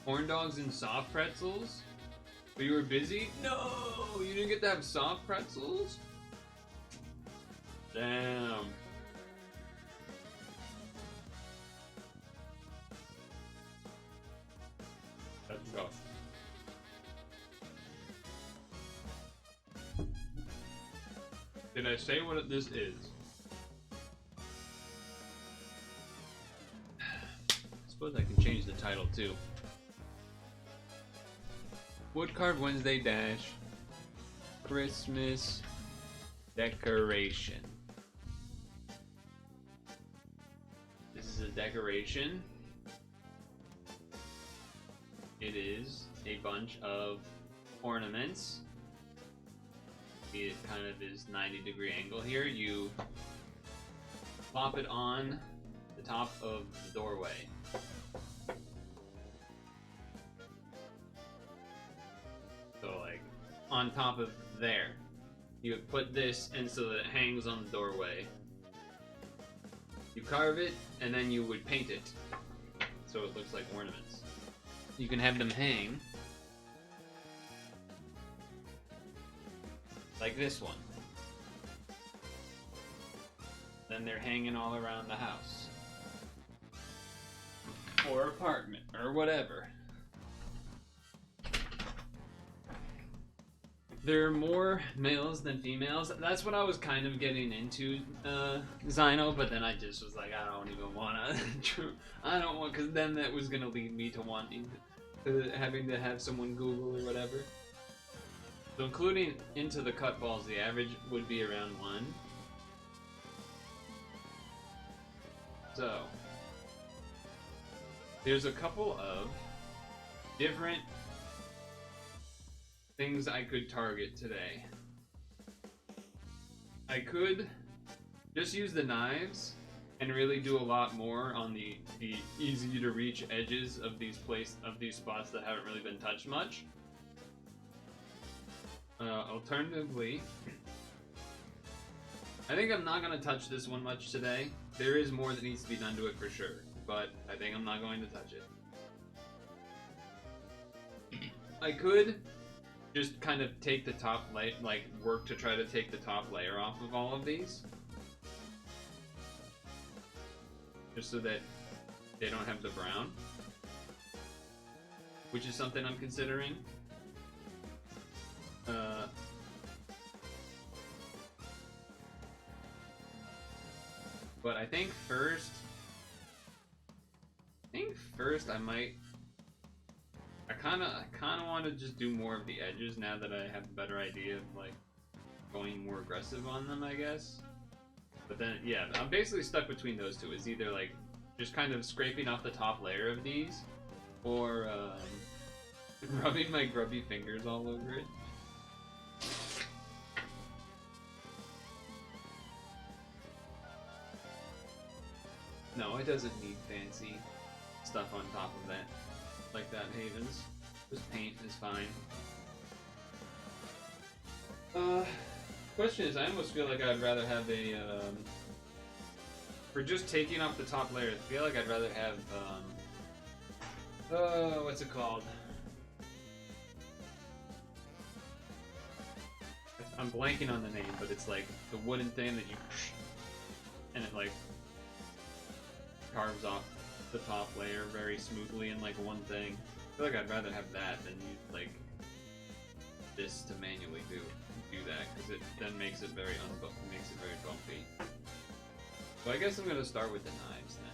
Corn dogs and soft pretzels? But you were busy? No! You didn't get to have soft pretzels? Damn. Let's go. Did I say what this is? I suppose I can change the title too. Woodcarve Wednesday dash Christmas decoration. This is a decoration. It is a bunch of ornaments. It kind of is 90-degree angle here. You plop it on the top of the doorway. So like on top of there. You would put this in so that it hangs on the doorway. You carve it and then you would paint it so it looks like ornaments. You can have them hang like this one. Then they're hanging all around the house. Or apartment, or whatever. There are more males than females. That's what I was kind of getting into, Zyno, but then I just was like, I don't even wanna. I don't want, because then that was gonna lead me to wanting to having to have someone Google or whatever. So including into the cut balls, the average would be around 1. So there's a couple of different things I could target today. I could just use the knives and really do a lot more on the easy to reach edges of these spots that haven't really been touched much. Alternatively, I think I'm not going to touch this one much today. There is more that needs to be done to it for sure, but I think I'm not going to touch it. I could just kind of take the top layer, like work to try to take the top layer off of all of these. Just so that they don't have the brown. Which is something I'm considering. But I think first I might. I kind of want to just do more of the edges now that I have a better idea of like going more aggressive on them, I guess. But then, yeah, I'm basically stuck between those two. It's either like just kind of scraping off the top layer of these, or rubbing my grubby fingers all over it. No, it doesn't need fancy stuff on top of that. Like that, Havens. Just paint is fine. Question is, I almost feel like I'd rather have a, for just taking off the top layer, I feel like I'd rather have, what's it called? I'm blanking on the name, but it's like the wooden thing that you, and it like carves off the top layer very smoothly in like one thing. I feel like I'd rather have that than use like this to manually do that, because it then makes it very bumpy. So I guess I'm gonna start with the knives then.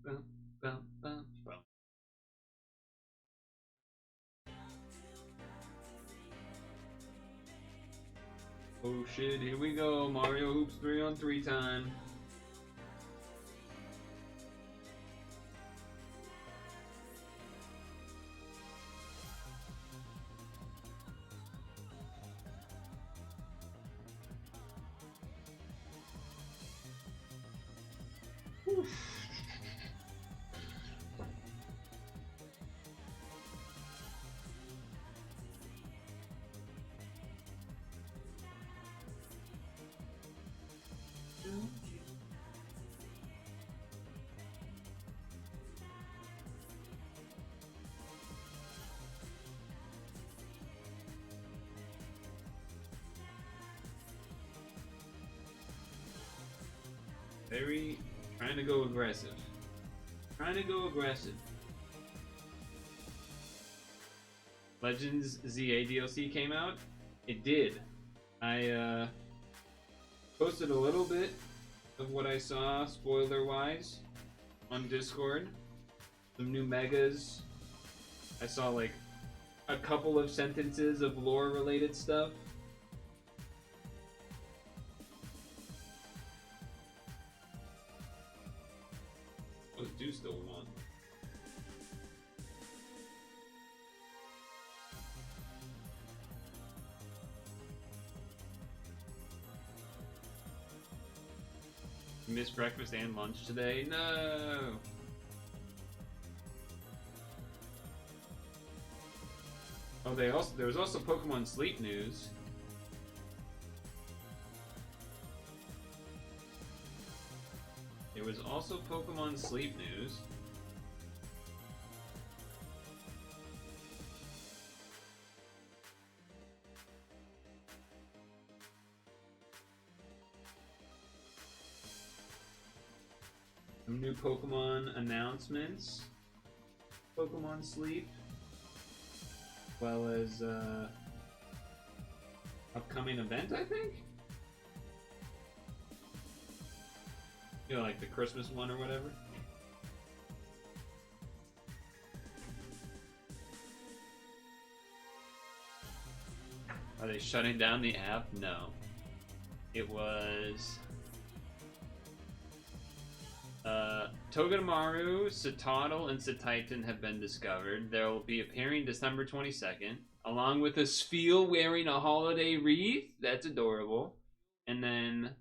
Bum, bum, bum, bum. Oh shit, here we go. Mario Hoops 3-on-3 time. Whew. Very trying to go aggressive. Trying to go aggressive. Legends ZA DLC came out. It did. I posted a little bit of what I saw, spoiler-wise, on Discord. Some new megas. I saw like a couple of sentences of lore-related stuff. Those do still won. Missed breakfast and lunch today? No! Oh, there was also Pokemon Sleep news. There was also Pokemon Sleep news. Some new Pokemon announcements. Pokemon Sleep. As well as upcoming event, I think? You know, like the Christmas one or whatever. Are they shutting down the app? No. It was Togedemaru, Citadel, and Cetitan have been discovered. They'll be appearing December 22nd, along with a Spheal wearing a holiday wreath. That's adorable. And then,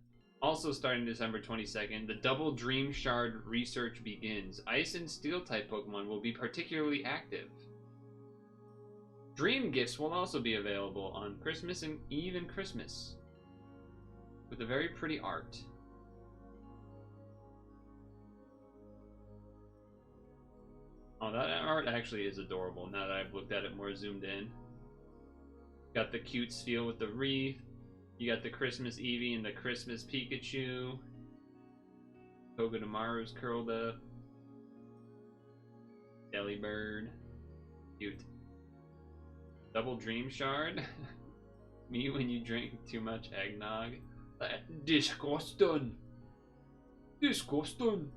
also starting December 22nd, the Double Dream Shard research begins. Ice and Steel type Pokemon will be particularly active. Dream Gifts will also be available on Christmas and Eve and Christmas, with a very pretty art. Oh, that art actually is adorable now that I've looked at it more zoomed in. Got the cute Spheal with the wreath. You got the Christmas Eevee and the Christmas Pikachu. Togedemaru's curled up. Delibird. Cute. Double Dream Shard. Me when you drink too much eggnog. Disgusting. Disgusting.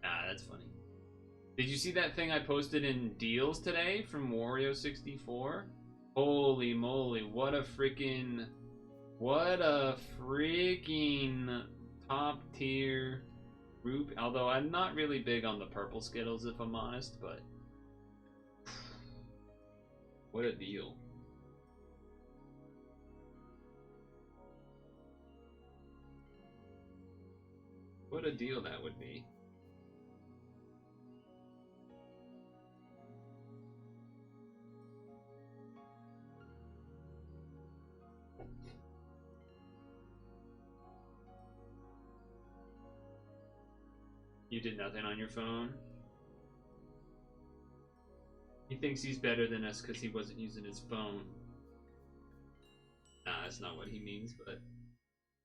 Ah, that's funny. Did you see that thing I posted in deals today from Wario64? Holy moly, what a freaking top tier group. Although I'm not really big on the purple Skittles if I'm honest, but what a deal. What a deal that would be. You did nothing on your phone? He thinks he's better than us because he wasn't using his phone. Nah, that's not what he means, but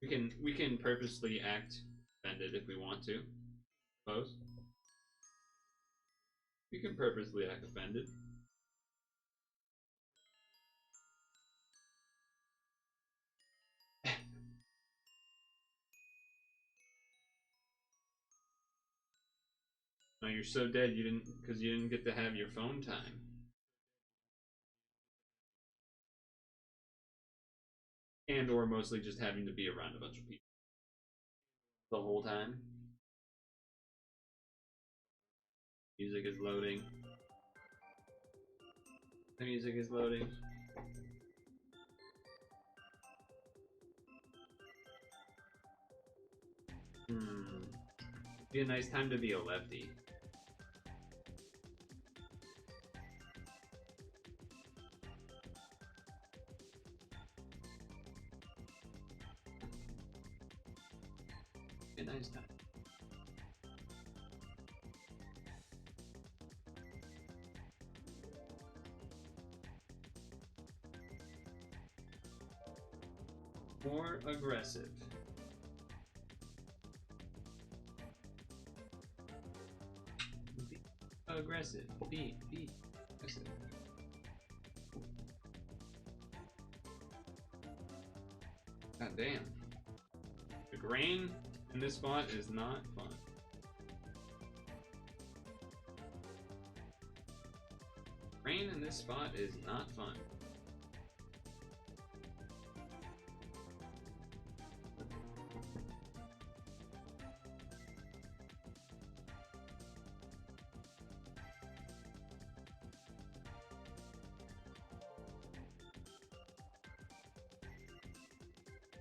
we can purposely act offended if we want to. Suppose. We can purposely act offended. No, you're so dead you didn't get to have your phone time. And or mostly just having to be around a bunch of people the whole time. Music is loading. The music is loading. Be a nice time to be a lefty. Be a nice time. More aggressive. Be aggressive. Be aggressive. God damn. The grain in this spot is not fun. Grain in this spot is not fun.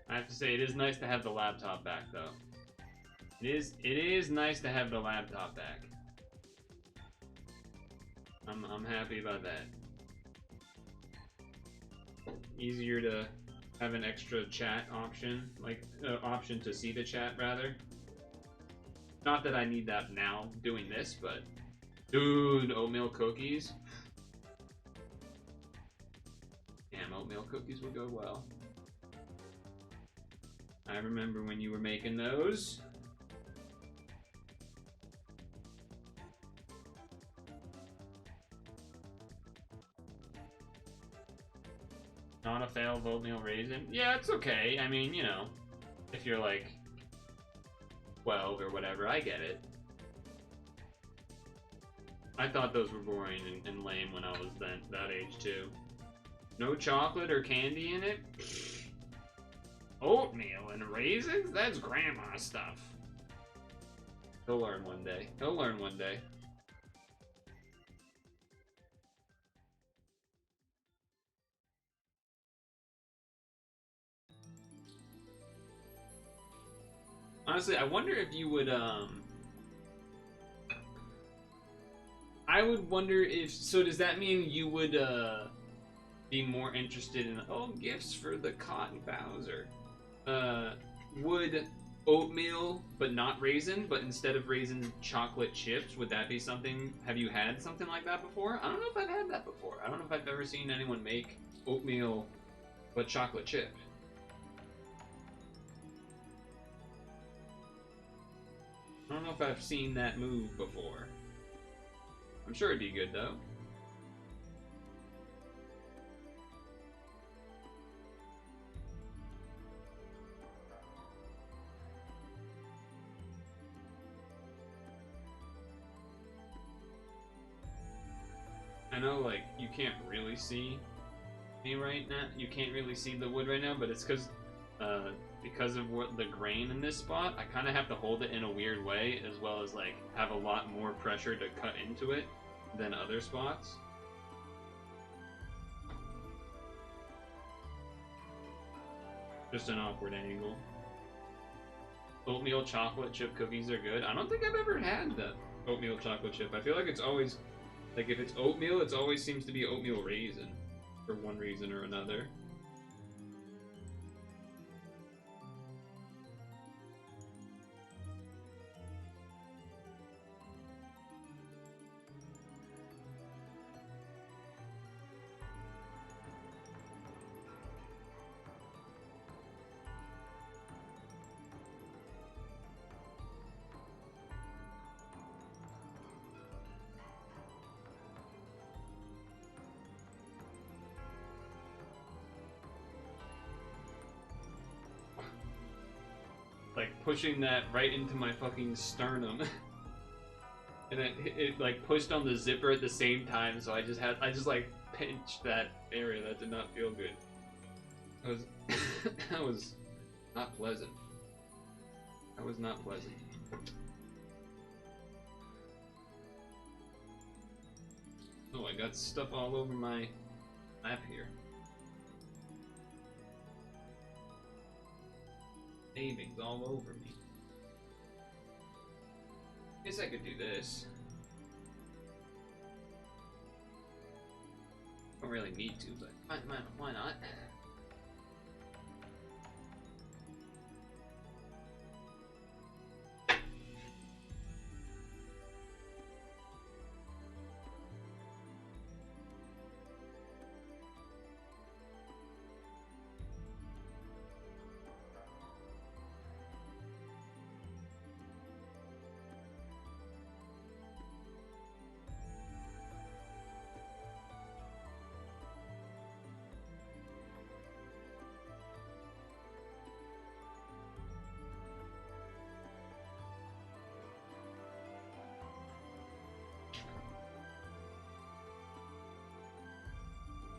I have to say, it is nice to have the laptop back, though. It is nice to have the laptop back. I'm happy about that. Easier to have an extra chat option, like option to see the chat rather. Not that I need that now doing this, but dude, oatmeal cookies. Damn, oatmeal cookies would go well. I remember when you were making those. Not a failed oatmeal raisin? Yeah, it's okay. I mean, you know, if you're like 12 or whatever, I get it. I thought those were boring and lame when I was that age too. No chocolate or candy in it? Oatmeal and raisins? That's grandma stuff. He'll learn one day. He'll learn one day. Honestly, I wonder if you would, I would wonder if, so does that mean you would, be more interested in, oh, gifts for the Cotton Bowser. Would oatmeal, but not raisin, but instead of raisins, chocolate chips, would that be something, have you had something like that before? I don't know if I've had that before. I don't know if I've ever seen anyone make oatmeal, but chocolate chip. I don't know if I've seen that move before. I'm sure it'd be good though. I know, like, you can't really see me right now. You can't really see the wood right now, but it's because of what the grain in this spot, I kind of have to hold it in a weird way, as well as like have a lot more pressure to cut into it than other spots. Just an awkward angle. Oatmeal chocolate chip cookies are good. I don't think I've ever had the oatmeal chocolate chip. I feel like it's always, like, if it's oatmeal, it always seems to be oatmeal raisin for one reason or another. Like, pushing that right into my fucking sternum. And it like pushed on the zipper at the same time, so I just like pinched that area. That did not feel good. That was not pleasant. That was not pleasant. Oh, I got stuff all over my lap here. Savings all over me. Guess I could do this. Don't really need to, but why not?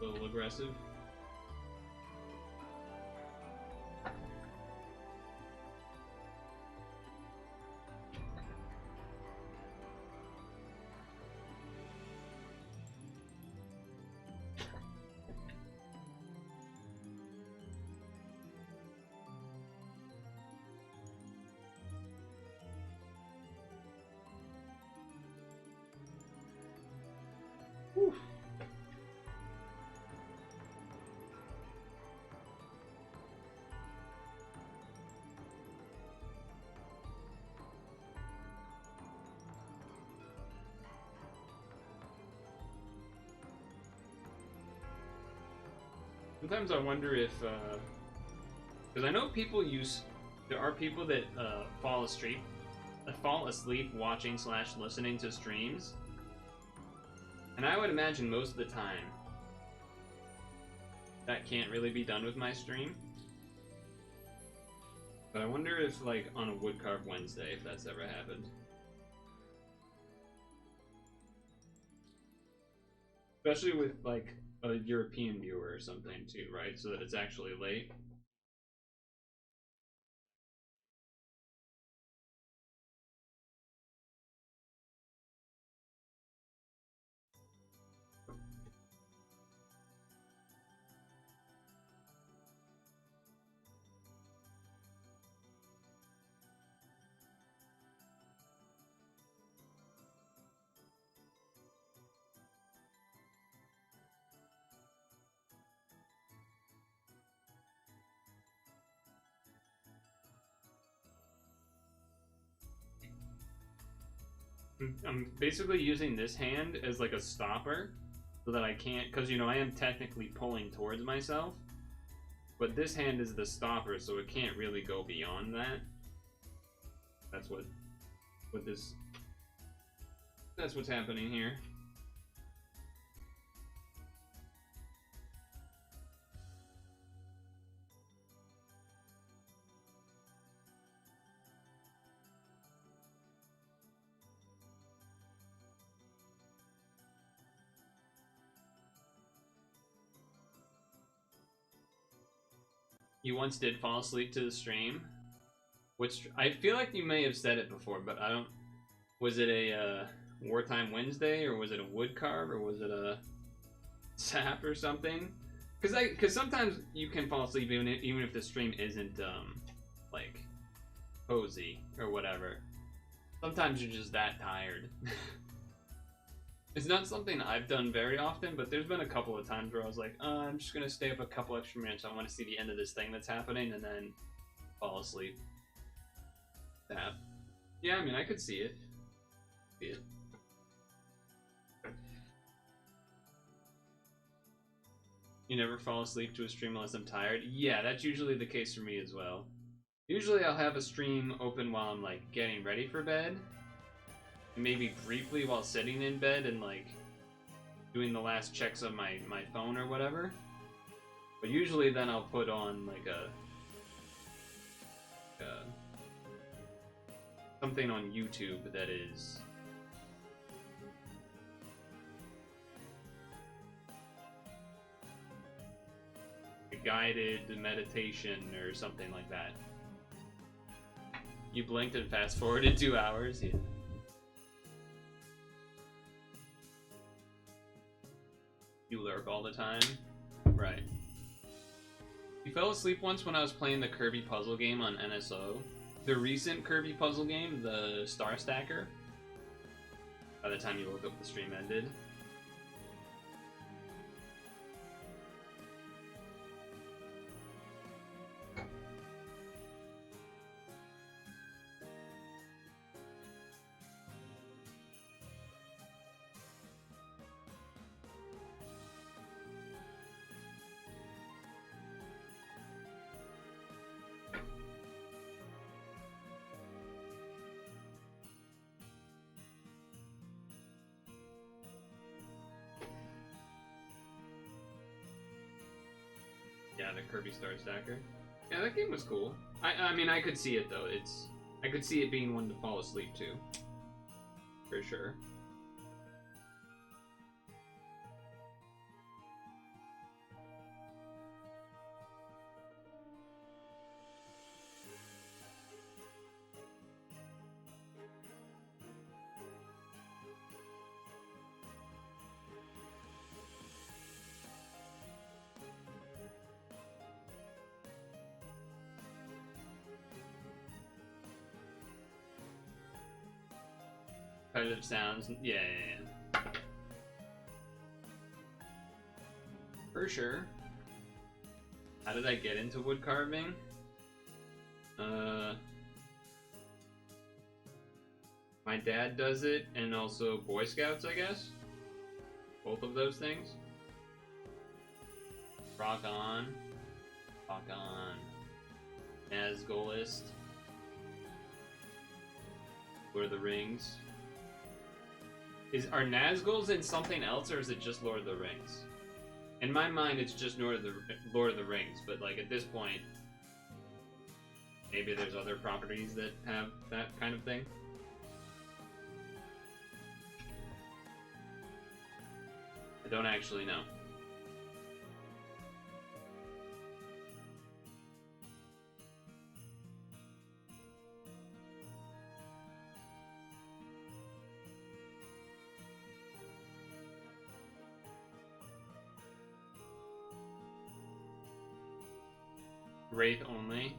A little aggressive. Whew. Sometimes I wonder if, because I know there are people that fall asleep watching / listening to streams, and I would imagine most of the time that can't really be done with my stream. But I wonder if, like, on a Woodcarve Wednesday, if that's ever happened. Especially with, like, a European viewer or something, too, right? So that it's actually late. I'm basically using this hand as like a stopper so that I can't, because you know I am technically pulling towards myself, but this hand is the stopper, so it can't really go beyond that. That's what's happening here. You once did fall asleep to the stream. Which I feel like you may have said it before, but I don't. Was it a Wartime Wednesday, or was it a Woodcarve, or was it a Sap or something? Because sometimes you can fall asleep even if the stream isn't like cozy or whatever. Sometimes you're just that tired. It's not something I've done very often, but there's been a couple of times where I was like, I'm just gonna stay up a couple extra minutes. I want to see the end of this thing that's happening, and then fall asleep. That. Yeah, I mean, I could see it. See it. You never fall asleep to a stream unless I'm tired? Yeah, that's usually the case for me as well. Usually I'll have a stream open while I'm like getting ready for bed. Maybe briefly while sitting in bed and like doing the last checks on my phone or whatever. But usually then I'll put on like a something on YouTube that is a guided meditation or something like that. You blinked and fast forwarded 2 hours? Yeah. You lurk all the time? Right. You fell asleep once when I was playing the Kirby puzzle game on NSO. The recent Kirby puzzle game, the Star Stacker. By the time you woke up, the stream ended. Yeah, the Kirby Star Stacker. Yeah, that game was cool. I mean, I could see it though. I could see it being one to fall asleep to. For sure. repetitive sounds. Yeah. For sure. How did I get into wood carving? My dad does it, and also Boy Scouts, I guess. Both of those things. Rock on. Rock on. Nazgulist. Lord of the Rings. Are Nazguls in something else, or is it just Lord of the Rings? In my mind, it's just Lord of the Rings, but like at this point, maybe there's other properties that have that kind of thing. I don't actually know. Wraith only.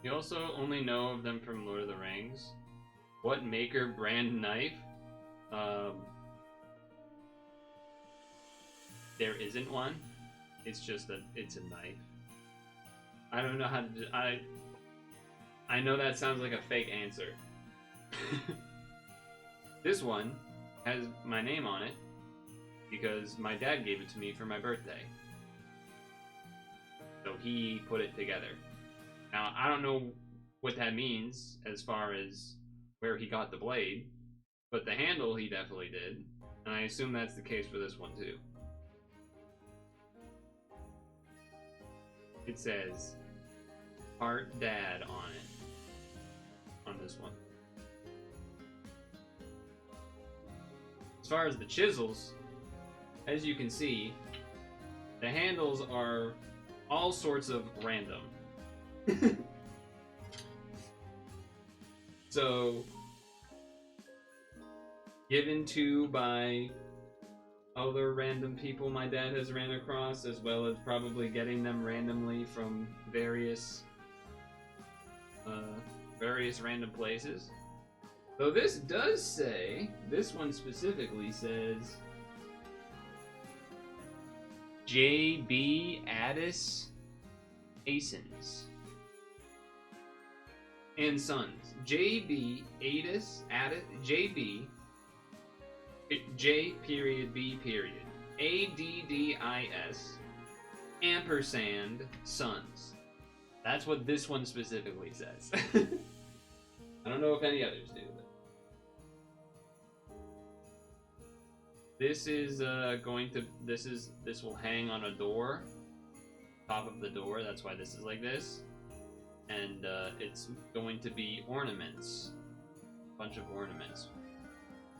You also only know of them from Lord of the Rings. What maker brand knife? There isn't one. It's just it's a knife. I don't know how to do, I know that sounds like a fake answer. This one has my name on it because my dad gave it to me for my birthday. So he put it together. Now, I don't know what that means as far as where he got the blade, but the handle he definitely did, and I assume that's the case for this one too. It says Art Dad on it, on this one. As far as the chisels, as you can see, the handles are all sorts of random. So, given to by other random people my dad has ran across, as well as probably getting them randomly from various random places. Though this does say, this one specifically says J.B. Addis Asons and Sons. J.B. Addis, J.B. J period B period ADDIS ampersand Sons. That's what this one specifically says. I don't know if any others do, but this is this will hang on a door, top of the door. That's why this is like this, and it's going to be ornaments, a bunch of ornaments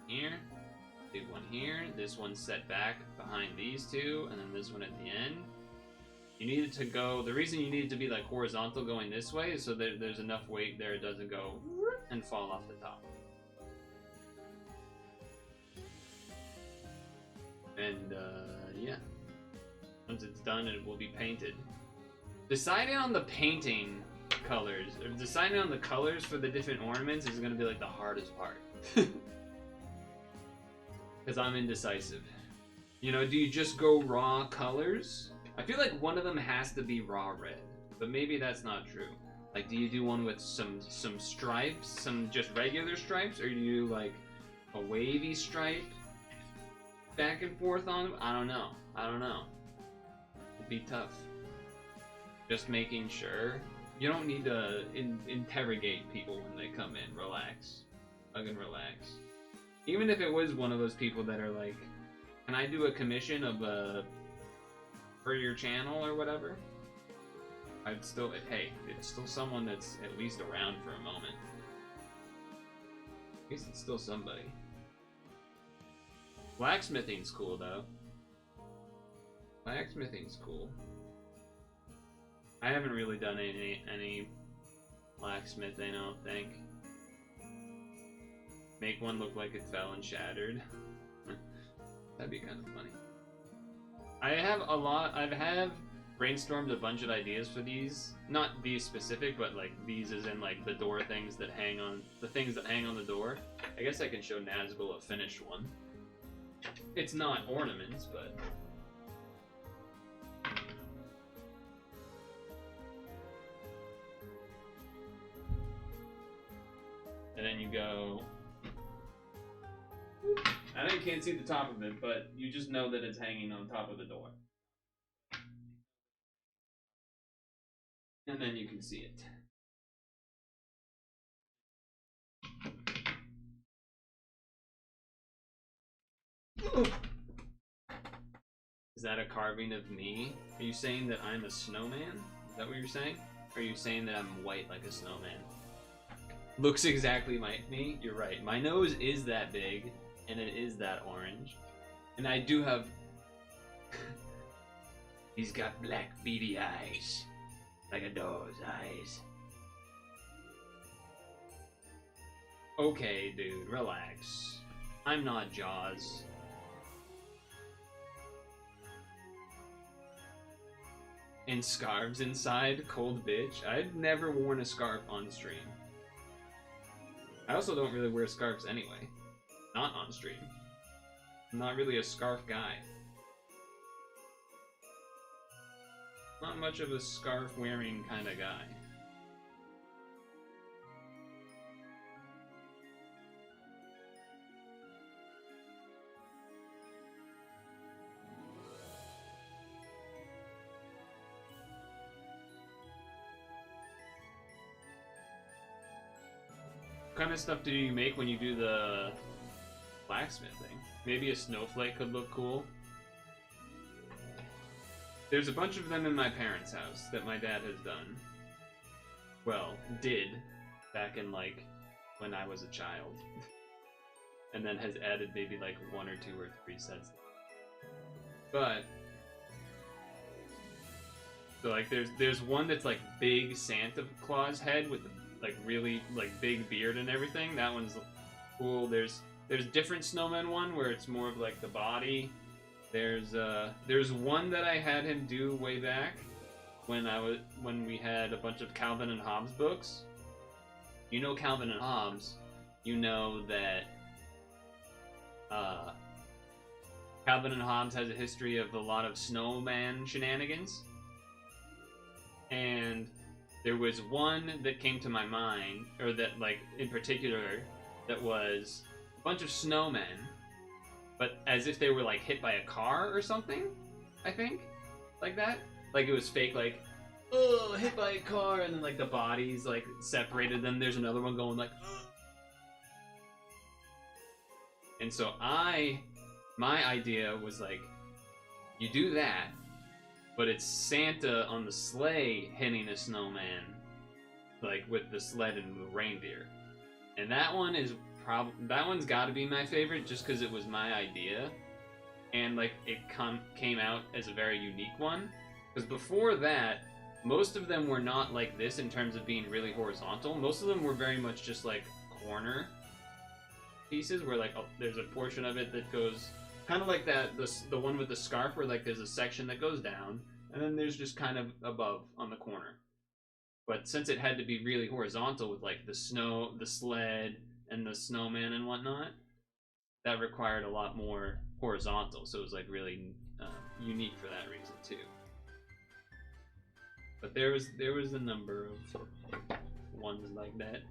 here. Big one here, this one's set back behind these two, and then this one at the end. You need it to go, the reason you need it to be like horizontal going this way is so that there's enough weight there it doesn't go and fall off the top. And yeah, once it's done it will be painted. Deciding on the painting colors, or deciding on the colors for the different ornaments is going to be like the hardest part. Because I'm indecisive. You know, do you just go raw colors? I feel like one of them has to be raw red, but maybe that's not true. Like, do you do one with some stripes, some just regular stripes, or do you like a wavy stripe back and forth on them? I don't know. It'd be tough. Just making sure. You don't need to interrogate people when they come in. Relax. Fucking relax. Even if it was one of those people that are like, can I do a commission of for your channel or whatever? I'd still, hey, it's still someone that's at least around for a moment. At least it's still somebody. Blacksmithing's cool though. Blacksmithing's cool. I haven't really done any blacksmithing, I don't think. Make one look like it fell and shattered. That'd be kind of funny. I have brainstormed a bunch of ideas for these. Not these specific, but like these as in like the door things that hang on the door. I guess I can show Nazgul a finished one. It's not ornaments, but and then you go. I know you can't see the top of it, but you just know that it's hanging on top of the door. And then you can see it. Is that a carving of me? Are you saying that I'm a snowman? Is that what you're saying? Or are you saying that I'm white like a snowman? Looks exactly like me? You're right. My nose is that big, and it is that orange. And I do have... He's got black beady eyes. Like a dog's eyes. Okay, dude, relax. I'm not Jaws. And scarves inside, cold bitch. I've never worn a scarf on stream. I also don't really wear scarves anyway. Not on stream. I'm not really a scarf guy. Not much of a scarf wearing kind of guy. What kind of stuff do you make when you do the blacksmithing? Maybe a snowflake could look cool. There's a bunch of them in my parents' house that my dad has done. Well, did back in like when I was a child. And then has added maybe like 1 or 2 or 3 sets. But so like there's one that's like big Santa Claus head with the like really like big beard and everything. That one's cool. There's different snowman one where it's more of like the body. There's one that I had him do way back when we had a bunch of Calvin and Hobbes books. You know Calvin and Hobbes, you know that Calvin and Hobbes has a history of a lot of snowman shenanigans. And there was one that came to my mind, or that like in particular, that was a bunch of snowmen, but as if they were like hit by a car or something, I think, like that. Like it was fake, like, oh, hit by a car, and then like the bodies like separated. Then there's another one going like, ugh. And so my idea was like, you do that, but it's Santa on the sleigh hitting a snowman, like with the sled and the reindeer. And that one is that one's got to be my favorite, just because it was my idea, and like it came out as a very unique one. Because before that, most of them were not like this in terms of being really horizontal. Most of them were very much just like corner pieces, where like there's a portion of it that goes kind of like that the one with the scarf, where like there's a section that goes down, and then there's just kind of above on the corner. But since it had to be really horizontal with like the snow, the sled, and the snowman and whatnot, that required a lot more horizontal. So it was like really unique for that reason too. But there was a number of ones like that.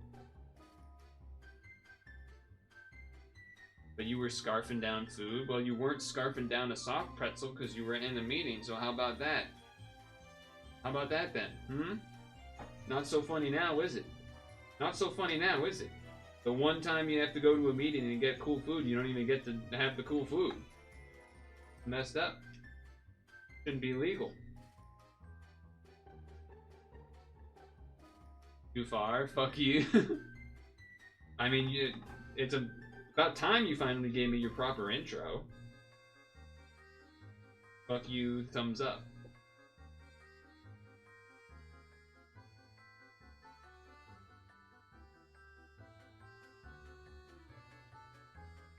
But you were scarfing down food? Well, you weren't scarfing down a soft pretzel because you were in a meeting, so how about that? How about that then? Not so funny now, is it? Not so funny now, is it? The one time you have to go to a meeting and get cool food, you don't even get to have the cool food. Messed up. Shouldn't be legal. Too far? Fuck you. I mean, it's about time you finally gave me your proper intro. Fuck you, thumbs up.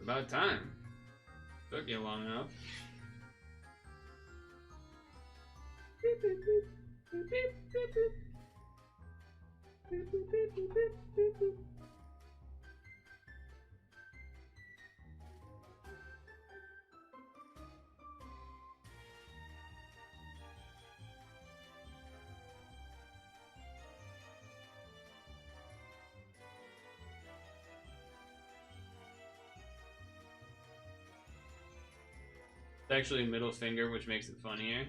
About time. Took you long enough. Beep, beep. It's actually a middle finger, which makes it funnier.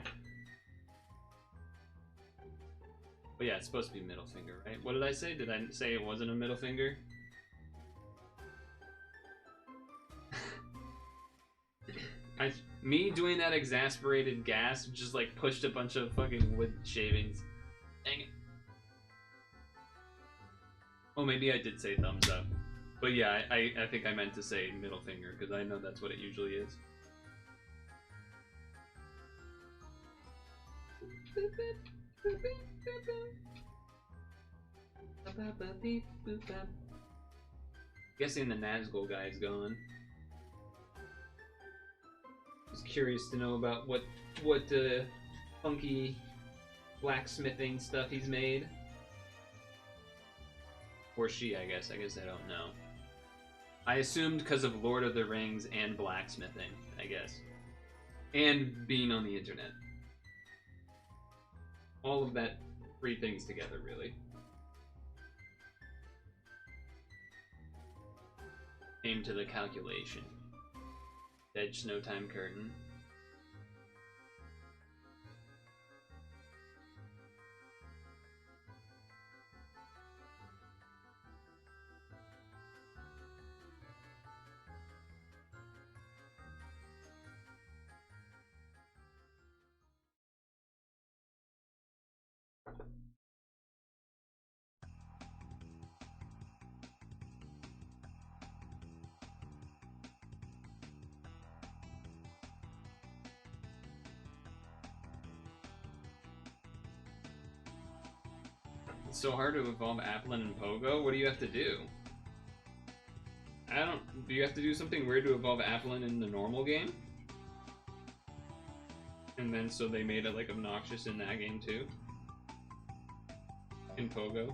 But yeah, it's supposed to be middle finger, right? What did I say? Did I say it wasn't a middle finger? Me doing that exasperated gasp just like pushed a bunch of fucking wood shavings. Dang it. Oh, maybe I did say thumbs up. But yeah, I think I meant to say middle finger, because I know that's what it usually is. Guessing the Nazgul guy is gone. Just curious to know about what funky blacksmithing stuff he's made. Or she, I guess. I guess I don't know. I assumed because of Lord of the Rings and blacksmithing, I guess. And being on the internet. All of that, three things together, really. Aim to the calculation. Dead Snow Time Curtain. It's so hard to evolve Applin and Pogo. What do you have to do? Do you have to do something weird to evolve Applin in the normal game? And then so they made it like obnoxious in that game too? In Pogo?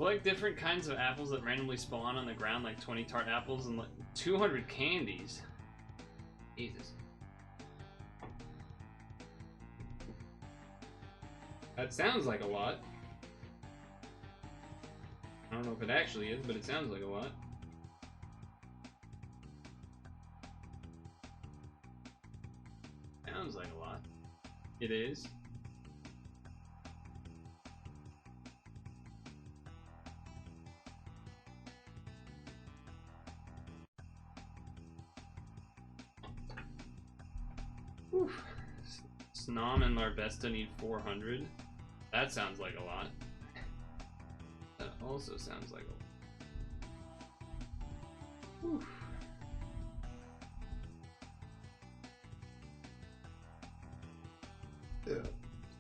I like different kinds of apples that randomly spawn on the ground, like 20 tart apples and like 200 candies. Jesus. That sounds like a lot. I don't know if it actually is, but it sounds like a lot. Sounds like a lot. It is. Whew. Snom and Larbesta need 400. That sounds like a lot. That also sounds like a lot. Whew.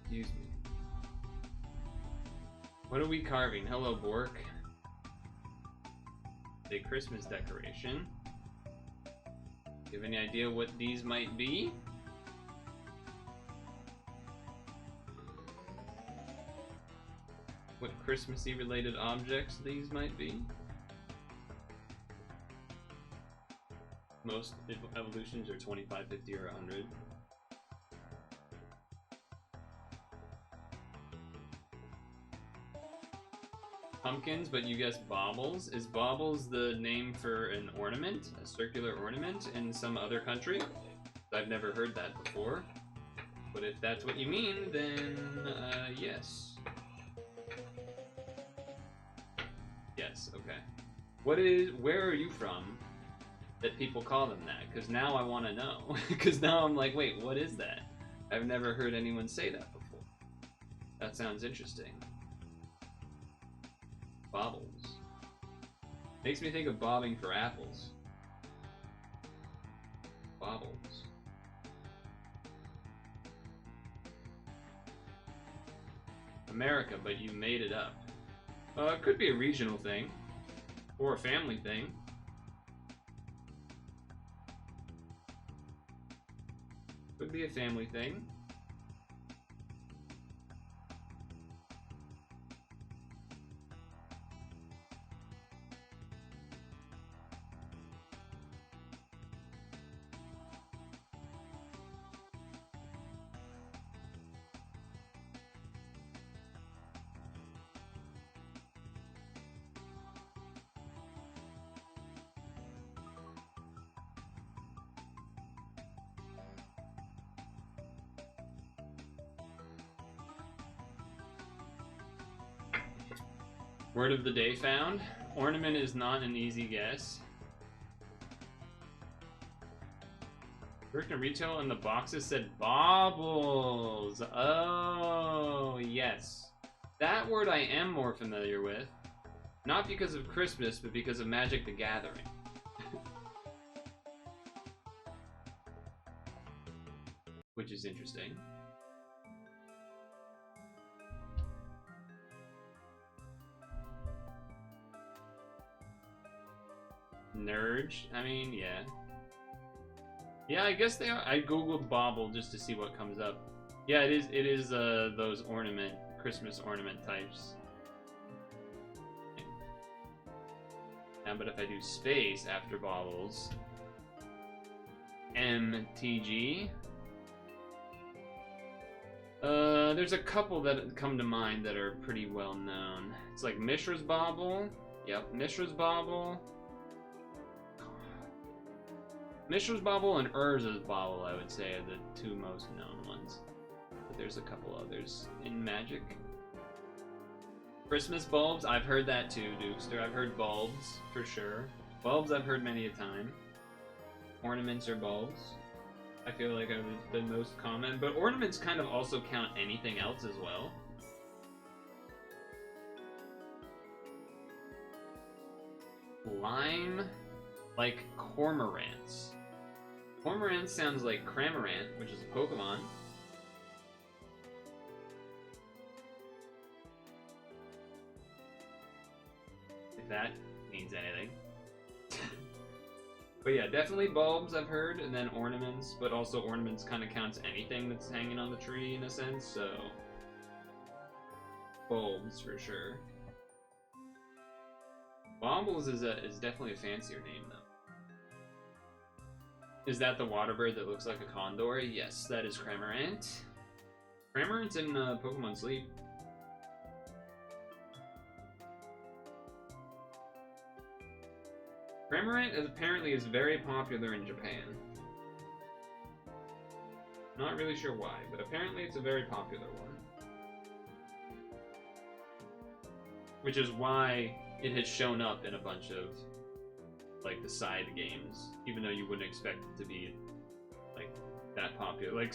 Excuse me. What are we carving? Hello, Bork. A Christmas decoration. Do you have any idea what these might be? What Christmassy related objects these might be? Most evolutions are 25, 50, or 100. Pumpkins, but you guessed baubles. Is baubles the name for an ornament? A circular ornament in some other country? I've never heard that before. But if that's what you mean, then yes. Yes, okay. Where are you from that people call them that? Because now I want to know. Because now I'm like, wait, what is that? I've never heard anyone say that before. That sounds interesting. Bobbles. Makes me think of bobbing for apples. Bobbles. America, but you made it up. It could be a regional thing. Or a family thing. Could be a family thing. Word of the day found. Ornament is not an easy guess. Worked in retail and the boxes said baubles. Oh, yes. That word I am more familiar with. Not because of Christmas, but because of Magic the Gathering. Which is interesting. Nerge? I mean, yeah. Yeah, I guess they are. I googled bauble just to see what comes up. Yeah, it is those Christmas ornament types. Yeah, but if I do space after baubles, MTG, there's a couple that come to mind that are pretty well known. It's like Mishra's Bauble. Yep, Mishra's Bauble. Mishra's Bauble and Urza's Bauble, I would say, are the two most known ones. But there's a couple others in Magic. Christmas bulbs, I've heard that too, Dukester. I've heard bulbs, for sure. Bulbs I've heard many a time. Ornaments or bulbs, I feel like are the most common. But ornaments kind of also count anything else as well. Lime, like cormorants. Cormorant sounds like Cramorant, which is a Pokemon. If that means anything. But yeah, definitely bulbs I've heard, and then ornaments, but also ornaments kind of counts anything that's hanging on the tree in a sense, so bulbs for sure. Baubles is definitely a fancier name though. Is that the water bird that looks like a condor? Yes, that is Cramorant. Cramorant's in Pokemon Sleep. Cramorant apparently is very popular in Japan. Not really sure why, but apparently it's a very popular one. Which is why it has shown up in a bunch of like the side games, even though you wouldn't expect it to be like that popular. Like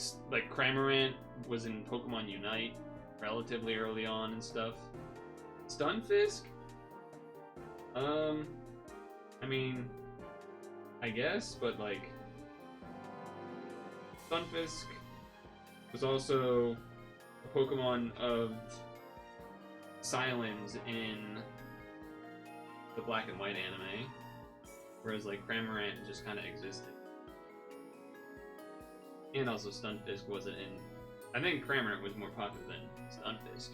Cramorant was in Pokemon Unite relatively early on and stuff. Stunfisk? I mean, I guess, but like Stunfisk was also a Pokemon of Silence in the Black and White anime. Whereas, like, Cramorant just kind of existed. And also Stunfisk wasn't in... I think Cramorant was more popular than Stunfisk.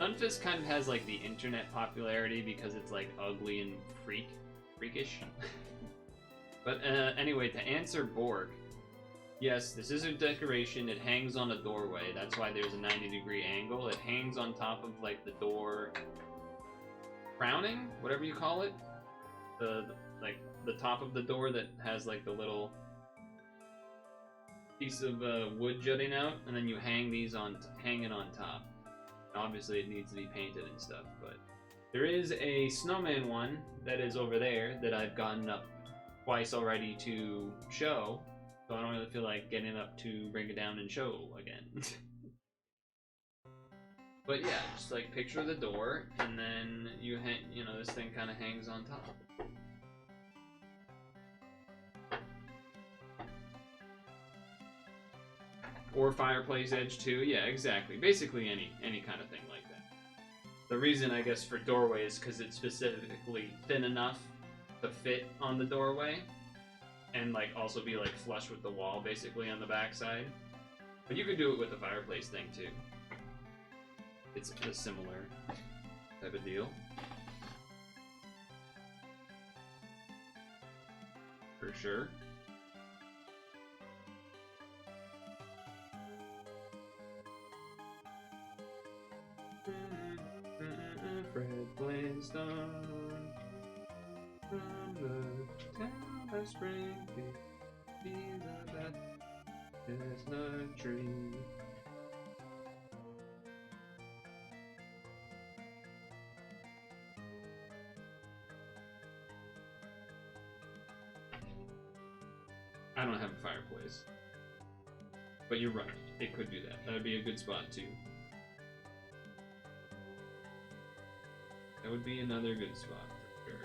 Stunfisk kind of has, like, the internet popularity because it's, like, ugly and freakish. But, anyway, to answer Bork, yes, this is a decoration. It hangs on a doorway. That's why there's a 90-degree angle. It hangs on top of, like, the door... crowning? Whatever you call it. The top of the door that has like the little piece of wood jutting out, and then you hang it on top. Obviously, it needs to be painted and stuff, but there is a snowman one that is over there that I've gotten up twice already to show, so I don't really feel like getting up to bring it down and show again. But yeah, just like picture the door, and then you know, this thing kind of hangs on top. Or fireplace edge too. Yeah, exactly. Basically any kind of thing like that. The reason I guess for doorway is because it's specifically thin enough to fit on the doorway, and like also be like flush with the wall basically on the backside. But you could do it with the fireplace thing too. It's a similar type of deal. For sure. Fred Flintstone from the town of Springfield. He's a bad chestnut tree. I don't have a fireplace. But you're right, it could do that. That would be a good spot too. That would be another good spot for sure.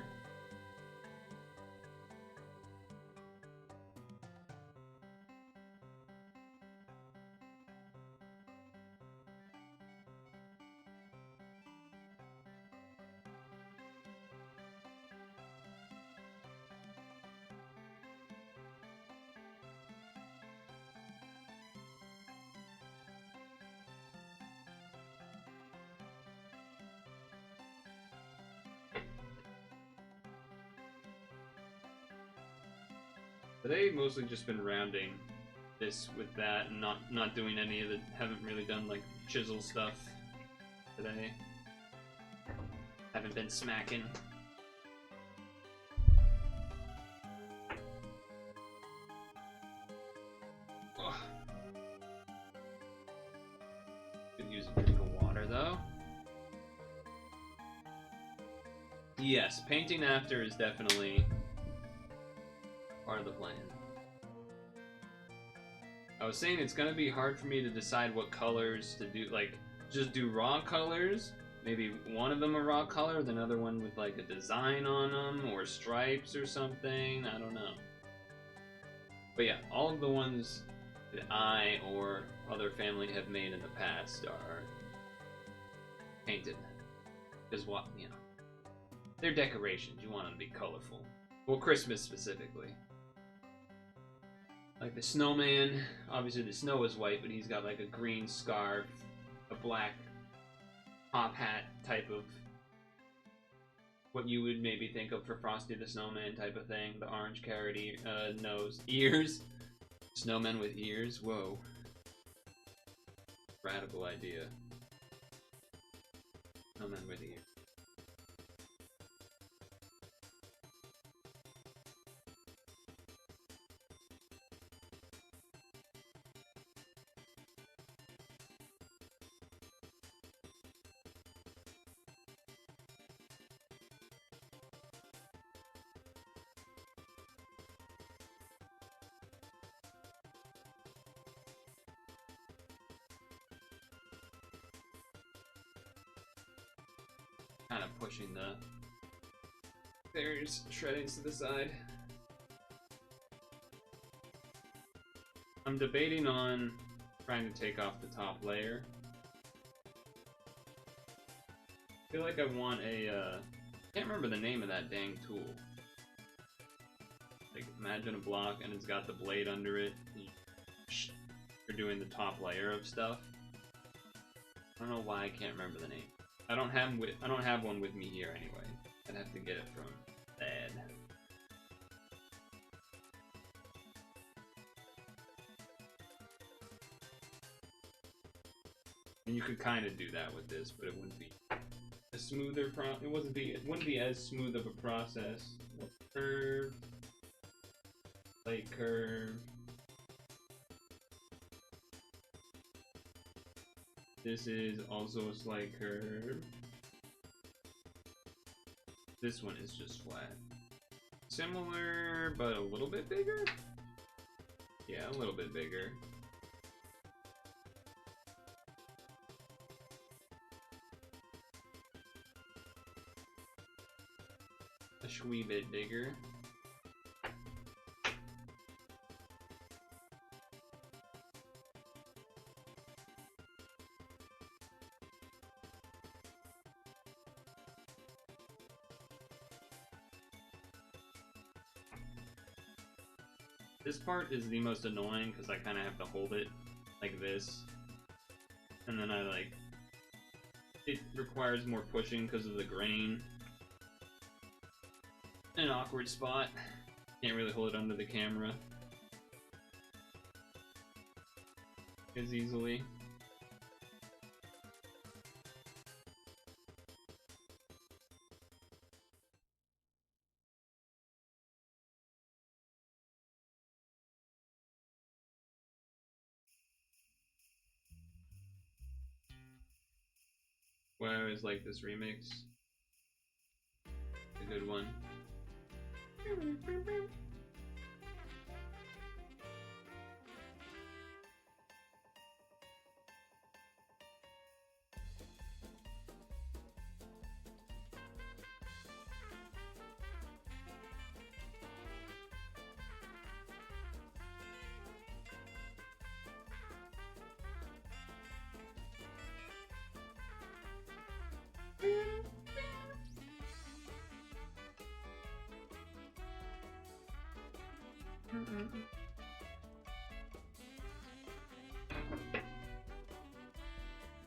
Today mostly just been rounding this with that and not doing any of the, haven't really done like chisel stuff today. Haven't been smacking. Oh. Could use a drink of water though. Yes, painting after is definitely part of the plan. I was saying it's gonna be hard for me to decide what colors to do, like just do raw colors, maybe one of them a raw color, the other one with like a design on them or stripes or something, I don't know. But yeah, all of the ones that I or other family have made in the past are painted. Because what, you know, they're decorations, you want them to be colorful. Well, Christmas specifically. Like the snowman, obviously the snow is white, but he's got like a green scarf, a black top hat type of what you would maybe think of for Frosty the Snowman type of thing. The orange carrot nose, ears, snowman with ears. Whoa, radical idea. Snowman with ears. Kind of pushing the various shreddings to the side. I'm debating on trying to take off the top layer. I feel like I want a, can't remember the name of that dang tool. Like, imagine a block and it's got the blade under it. You're doing the top layer of stuff. I don't know why I can't remember the name. I don't have one with me here anyway. I'd have to get it from Dad. And you could kind of do that with this, but it wouldn't be a smoother it wouldn't be as smooth of a process. Curve, light curve. This is also a slight curve. This one is just flat. Similar, but a little bit bigger? Yeah, a little bit bigger. wee bit bigger. This part is the most annoying because I kind of have to hold it like this, and then it requires more pushing because of the grain. An awkward spot. Can't really hold it under the camera as easily. Well, I always like this remix. A good one.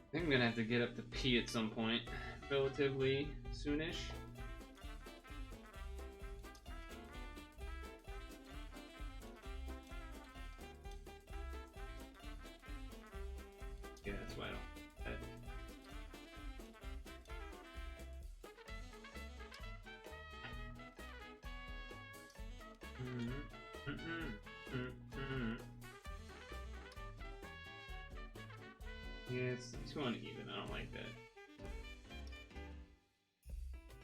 I think I'm gonna have to get up to pee at some point, relatively soonish. Yeah, that's why I don't. Yeah, it's too uneven. I don't like that.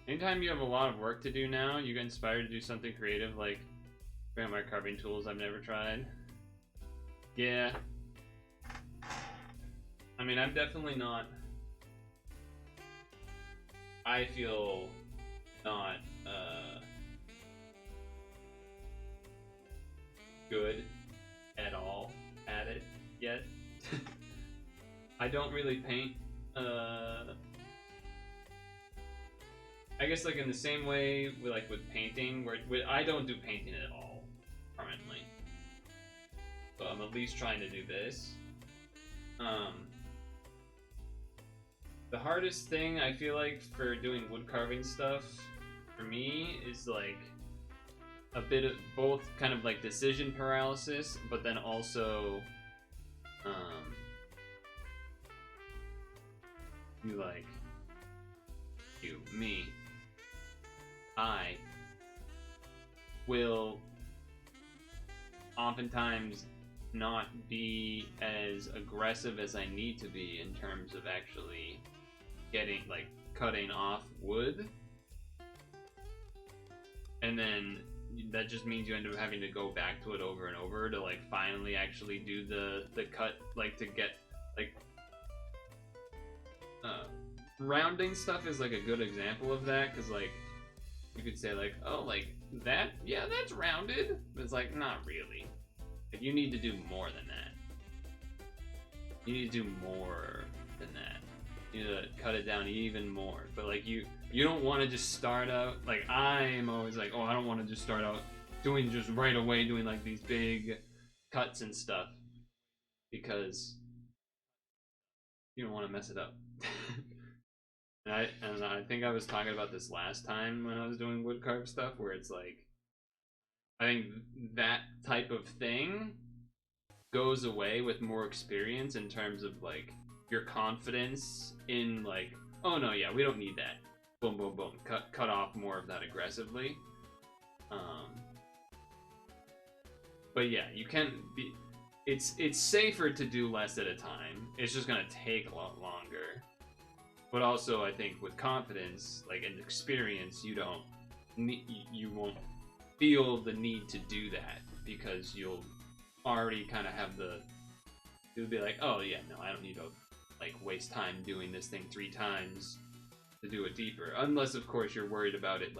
Anytime you have a lot of work to do now, you get inspired to do something creative, like bring out my carving tools I've never tried. Yeah. I mean, I'm definitely not. I feel not good at all at it yet. I don't really paint. I guess like in the same way with painting, where I don't do painting at all currently, but I'm at least trying to do this. The hardest thing I feel like for doing wood carving stuff for me is like a bit of both kind of like decision paralysis, but then also I will oftentimes not be as aggressive as I need to be in terms of actually cutting off wood, and then that just means you end up having to go back to it over and over to finally actually do the cut, to get rounding stuff is a good example of that, because you could say oh, that, yeah, that's rounded, but it's not really. You need to do more than that. You need to do more than that. You need to cut it down even more. But you don't want to just start out, I'm always oh, I don't want to just start out doing just right away doing these big cuts and stuff, because you don't want to mess it up. And I think I was talking about this last time when I was doing woodcarve stuff, where it's I think that type of thing goes away with more experience in terms of your confidence in oh no, yeah, we don't need that. Boom, boom, boom. Cut off more of that aggressively. But yeah, you can be. It's safer to do less at a time. It's just gonna take a lot longer. But also, I think with confidence, and experience, you won't feel the need to do that, because you'll already kind of have you'll be oh yeah, no, I don't need to waste time doing this thing 3 times to do it deeper, unless of course you're worried about it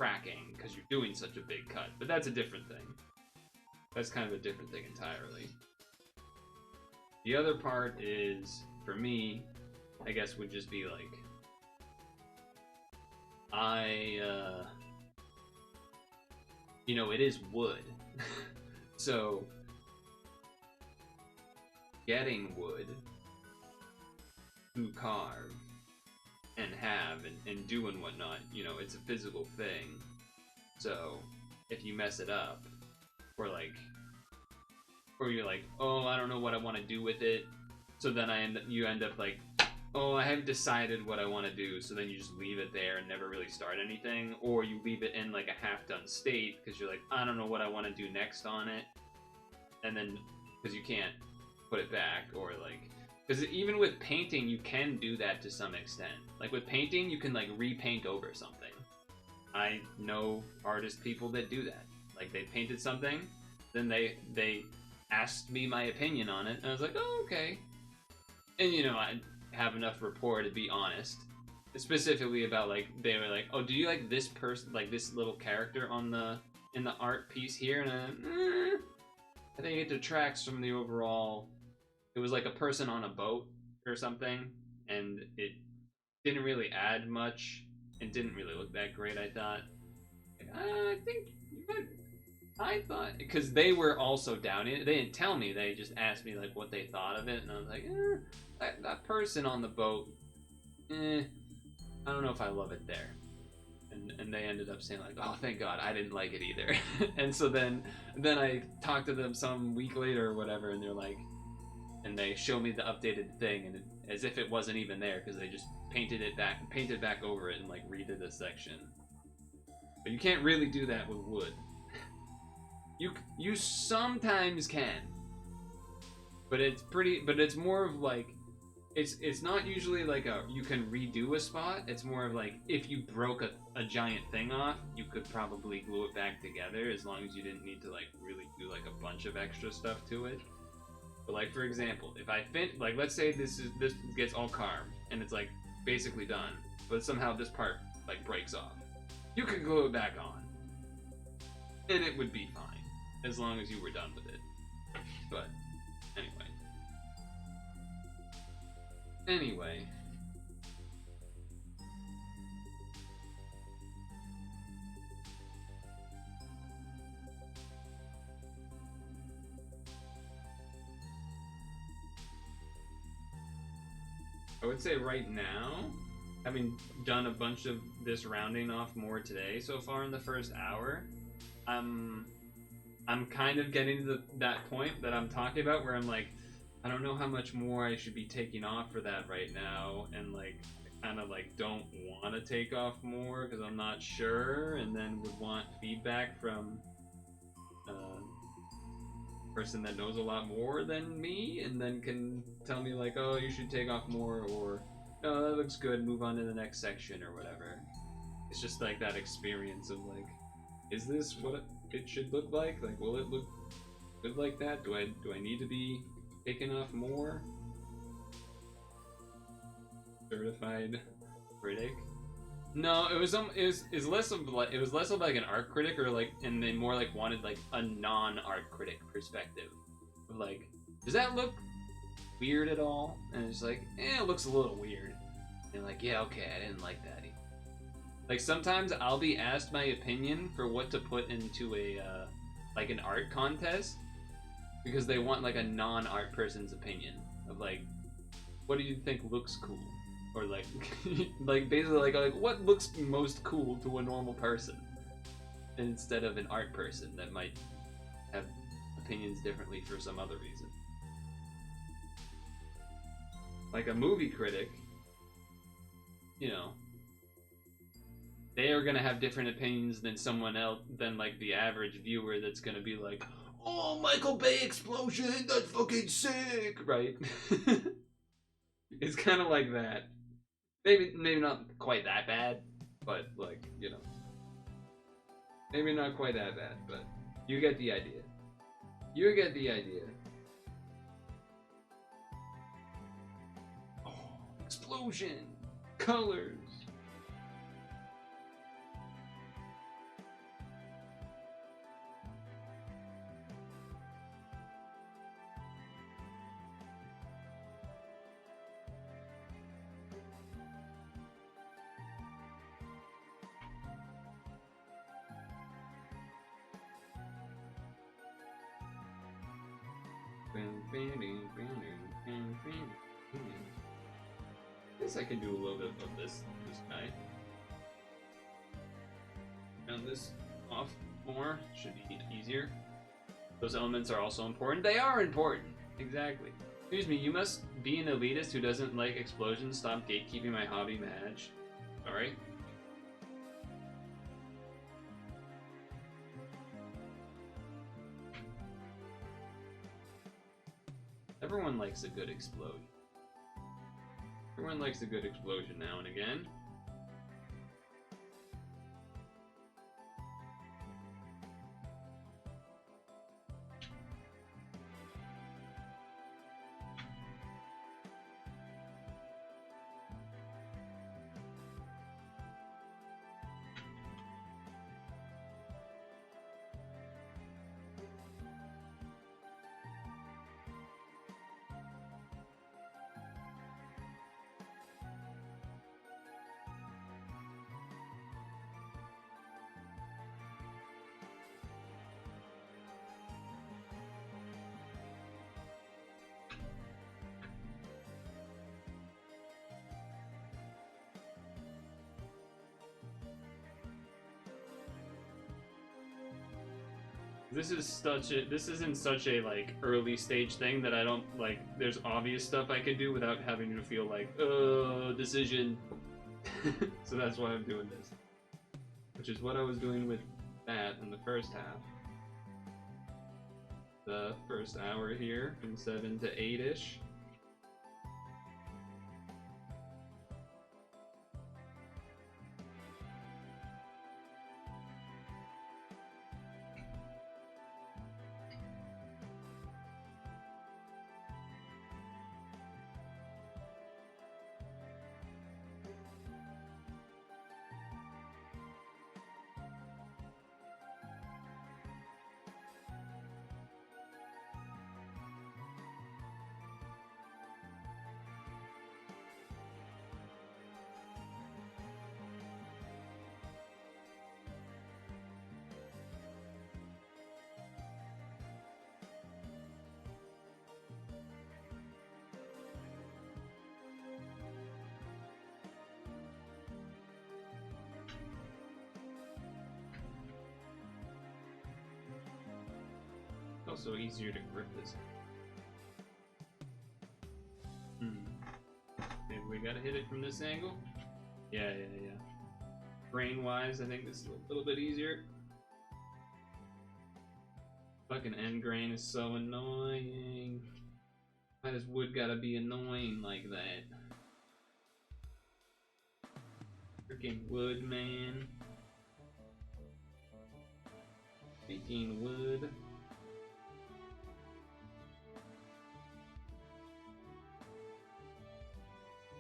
cracking because you're doing such a big cut. But that's a different thing. That's kind of a different thing entirely. The other part is, for me, I guess would just be like, you know, it is wood. So, getting wood to carve and have and do and whatnot, you know, it's a physical thing. So, if you mess it up, or you're like, oh, I don't know what I want to do with it, so then you end up like, oh, I haven't decided what I want to do, so then you just leave it there and never really start anything, or you leave it in like a half-done state because you're like, I don't know what I want to do next on it, and then because you can't put it back, or like, because even with painting you can do that to some extent. Like with painting you can like repaint over something. I know artist people that do that. Like they painted something, then they asked me my opinion on it, and I was like, oh, okay. And you know, I have enough rapport to be honest, specifically about like, they were like, oh, do you like this person, like this little character in the art piece here? And I think it detracts from the overall. It was like a person on a boat or something, and it didn't really add much and didn't really look that great. I thought, I think you might. I thought, because they were also down in it. They didn't tell me. They just asked me like what they thought of it, and I was like, that person on the boat, I don't know if I love it there. And they ended up saying like, oh, thank God, I didn't like it either. And so then I talked to them some week later or whatever, and they're like, and they show me the updated thing, and as if it wasn't even there, because they just painted back over it, and like redid a section. But you can't really do that with wood. You sometimes can, but it's more of like, it's not usually like you can redo a spot. It's more of like, if you broke a giant thing off, you could probably glue it back together, as long as you didn't need to like really do like a bunch of extra stuff to it. But like, for example, if I like, let's say this gets all carved and it's like basically done, but somehow this part like breaks off, you could glue it back on and it would be fine, as long as you were done with it. But anyway, I would say right now, having done a bunch of this rounding off more today so far in the first hour, I'm kind of getting to that point that I'm talking about, where I'm like, I don't know how much more I should be taking off for that right now, and like, I kind of like don't want to take off more because I'm not sure, and then would want feedback from a person that knows a lot more than me, and then can tell me like, oh, you should take off more, or no, that looks good, move on to the next section or whatever. It's just like that experience of like, is this what it should look like? Like, will it look good like that? Do I need to be taking off more? Certified critic? No, it was less of like an art critic, or like, and they more like wanted like a non-art critic perspective. Like, does that look weird at all? And it's like, it looks a little weird. And like, yeah, okay, I didn't like that either. Like, sometimes I'll be asked my opinion for what to put into a like an art contest, because they want like a non-art person's opinion of like, what do you think looks cool? Or like, like basically like what looks most cool to a normal person, instead of an art person that might have opinions differently for some other reason. Like a movie critic, you know, they are gonna have different opinions than someone else, than like the average viewer that's gonna be like, oh, Michael Bay explosion, that's fucking sick, right? It's kind of like that. Maybe not quite that bad, but like, you know, maybe not quite that bad, but you get the idea. You get the idea. Oh, explosion, colors. Guess I can do a little bit of this guy. Round this off more, should be easier. Those elements are also important. They are important! Exactly. Excuse me, you must be an elitist who doesn't like explosions. Stop gatekeeping my hobby match. Sorry. Everyone likes a good explosion. Everyone likes a good explosion now and again. This isn't such a like early stage thing that I don't like. There's obvious stuff I can do without having to feel like decision. So that's why I'm doing this, which is what I was doing with that in the first half. The first hour here from 7 to 8-ish. Also easier to grip this. Maybe we gotta hit it from this angle? Yeah. Grain-wise, I think this is a little bit easier. Fucking end grain is so annoying. Why does wood gotta be annoying like that? Freaking wood, man. Speaking wood.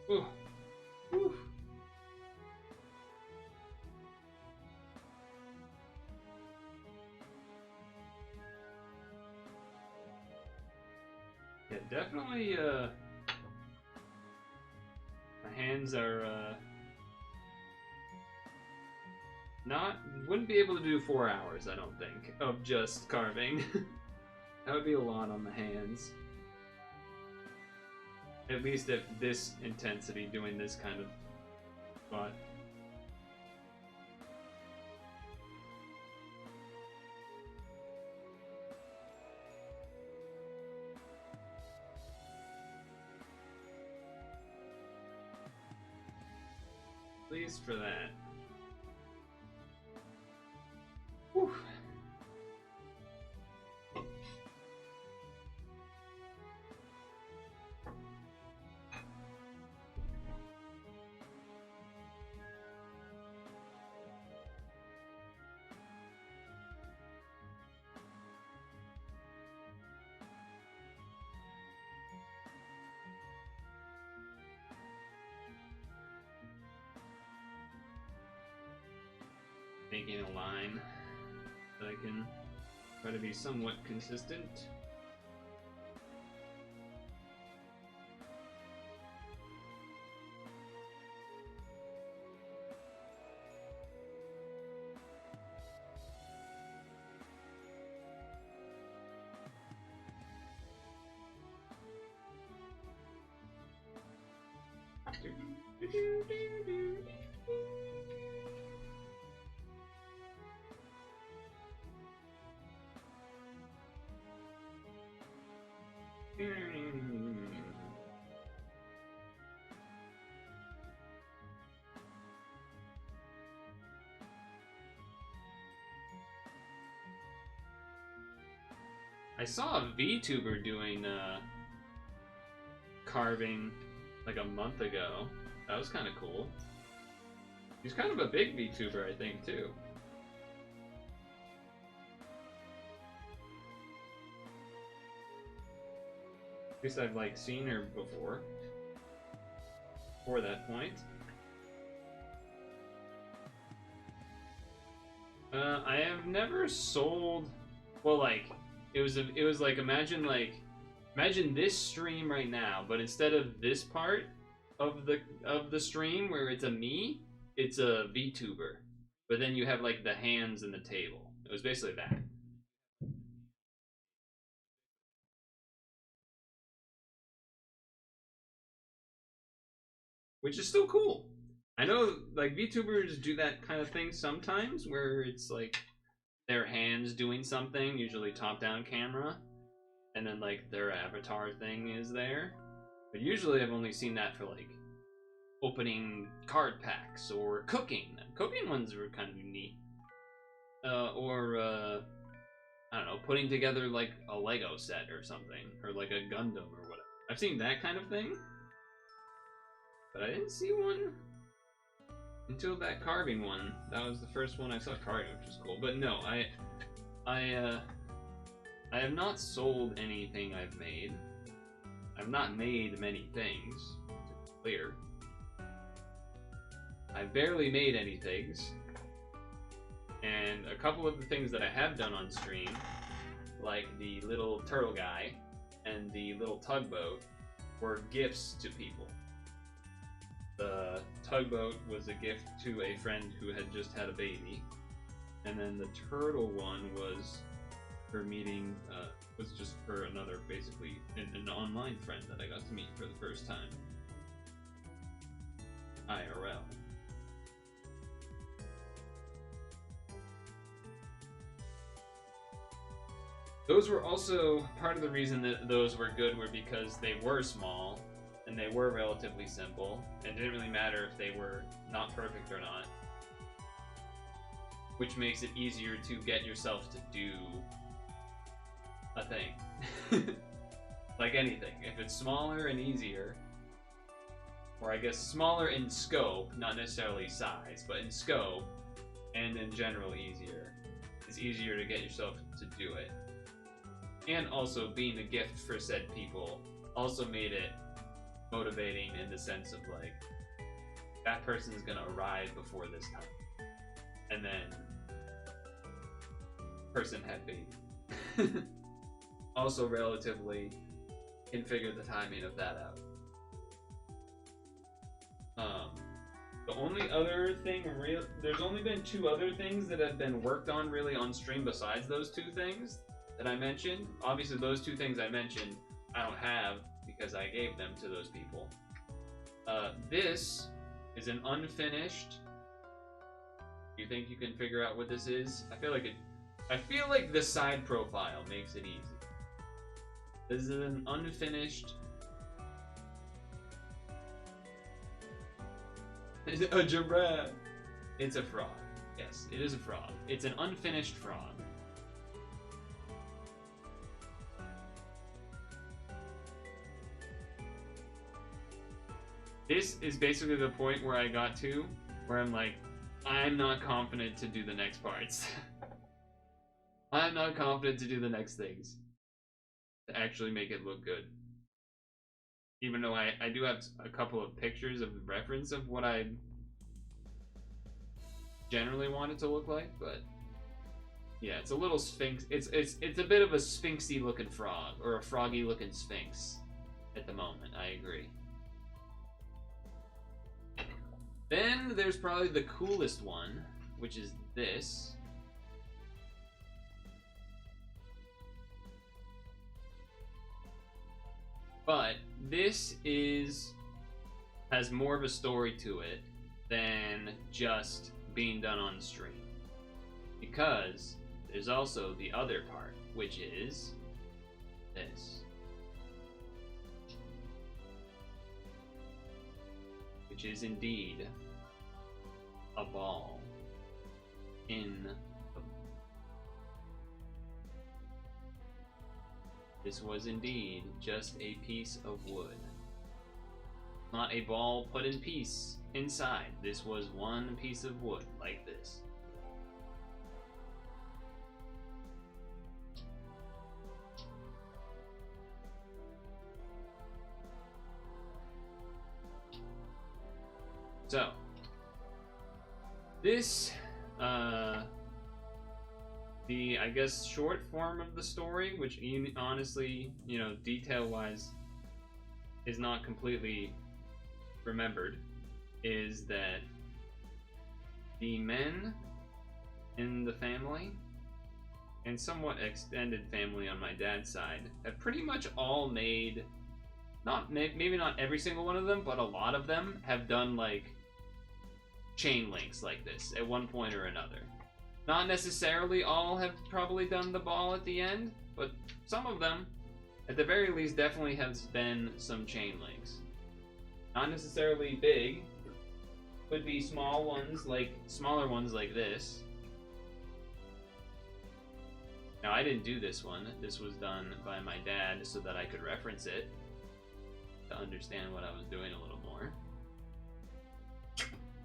Ooh. Woo. Yeah, definitely, my hands are, wouldn't be able to do 4 hours, I don't think, of just carving. That would be a lot on the hands. At least at this intensity, doing this kind of spot. Pleased for that. Whew. Making a line that I can try to be somewhat consistent. I saw a VTuber doing carving like a month ago. That was kind of cool. He's kind of a big VTuber, I think, too. At least I've like seen her before that point. I have never sold. Well, like it was like imagine this stream right now, but instead of this part of the stream where it's a me, it's a VTuber. But then you have like the hands and the table. It was basically that. Which is still cool. I know like VTubers do that kind of thing sometimes where it's like their hands doing something, usually top-down camera, and then like their avatar thing is there. But usually I've only seen that for like opening card packs or cooking. Cooking ones were kind of neat. Or I don't know, putting together like a Lego set or something, or like a Gundam or whatever. I've seen that kind of thing, but I didn't see one until that carving one. That was the first one I saw carving, which was cool. But no, I have not sold anything I've made. I've not made many things, to be clear. I've barely made any things. And a couple of the things that I have done on stream, like the little turtle guy and the little tugboat, were gifts to people. The tugboat was a gift to a friend who had just had a baby, and then the turtle one was for meeting, was just for another, basically, an online friend that I got to meet for the first time. IRL. Those were also part of the reason that those were good, were because they were small and they were relatively simple, and it didn't really matter if they were not perfect or not, which makes it easier to get yourself to do a thing. Like anything, if it's smaller and easier, or I guess smaller in scope, not necessarily size, but in scope and in general easier, it's easier to get yourself to do it. And also being a gift for said people also made it motivating in the sense of like, that person's gonna arrive before this time, and then person had baby. Also relatively can figure the timing of that out. The only other thing there's only been 2 other things that have been worked on really on stream besides those 2 things that I mentioned. Obviously those 2 things I mentioned I don't have because I gave them to those people. This is an unfinished. You think you can figure out what this is? I feel like the side profile makes it easy. This is an unfinished. A giraffe. It's a frog. Yes, it is a frog. It's an unfinished frog. This is basically the point where I got to, where I'm like, I'm not confident to do the next parts. I'm not confident to do the next things to actually make it look good. Even though I do have a couple of pictures of reference of what I generally want it to look like, but yeah, it's a little sphinx. It's a bit of a sphinxy looking frog, or a froggy looking sphinx at the moment. I agree. Then there's probably the coolest one, which is this. But this is has more of a story to it than just being done on stream. Because there's also the other part, which is this. Which is indeed a ball in the... This was indeed just a piece of wood. Not a ball put in piece inside. This was one piece of wood, like this. So, this, the, I guess, short form of the story, which honestly, you know, detail-wise is not completely remembered, is that the men in the family and somewhat extended family on my dad's side have pretty much all made, maybe not every single one of them, but a lot of them have done like chain links like this at one point or another. Not necessarily all have probably done the ball at the end, but some of them, at the very least, definitely has been some chain links. Not necessarily big, could be smaller ones like this. Now I didn't do this one. This was done by my dad so that I could reference it to understand what I was doing a little more.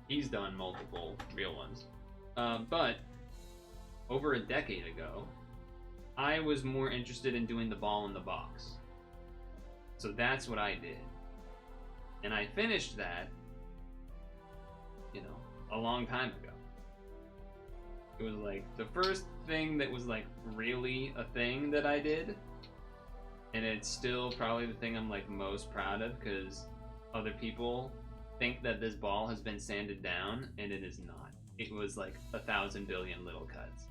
He's done multiple real ones. But over a decade ago, I was more interested in doing the ball in the box. So that's what I did. And I finished that, you know, a long time ago. It was like the first thing that was like really a thing that I did. And it's still probably the thing I'm like most proud of, because other people think that this ball has been sanded down, and it is not. It was like 1,000 billion little cuts.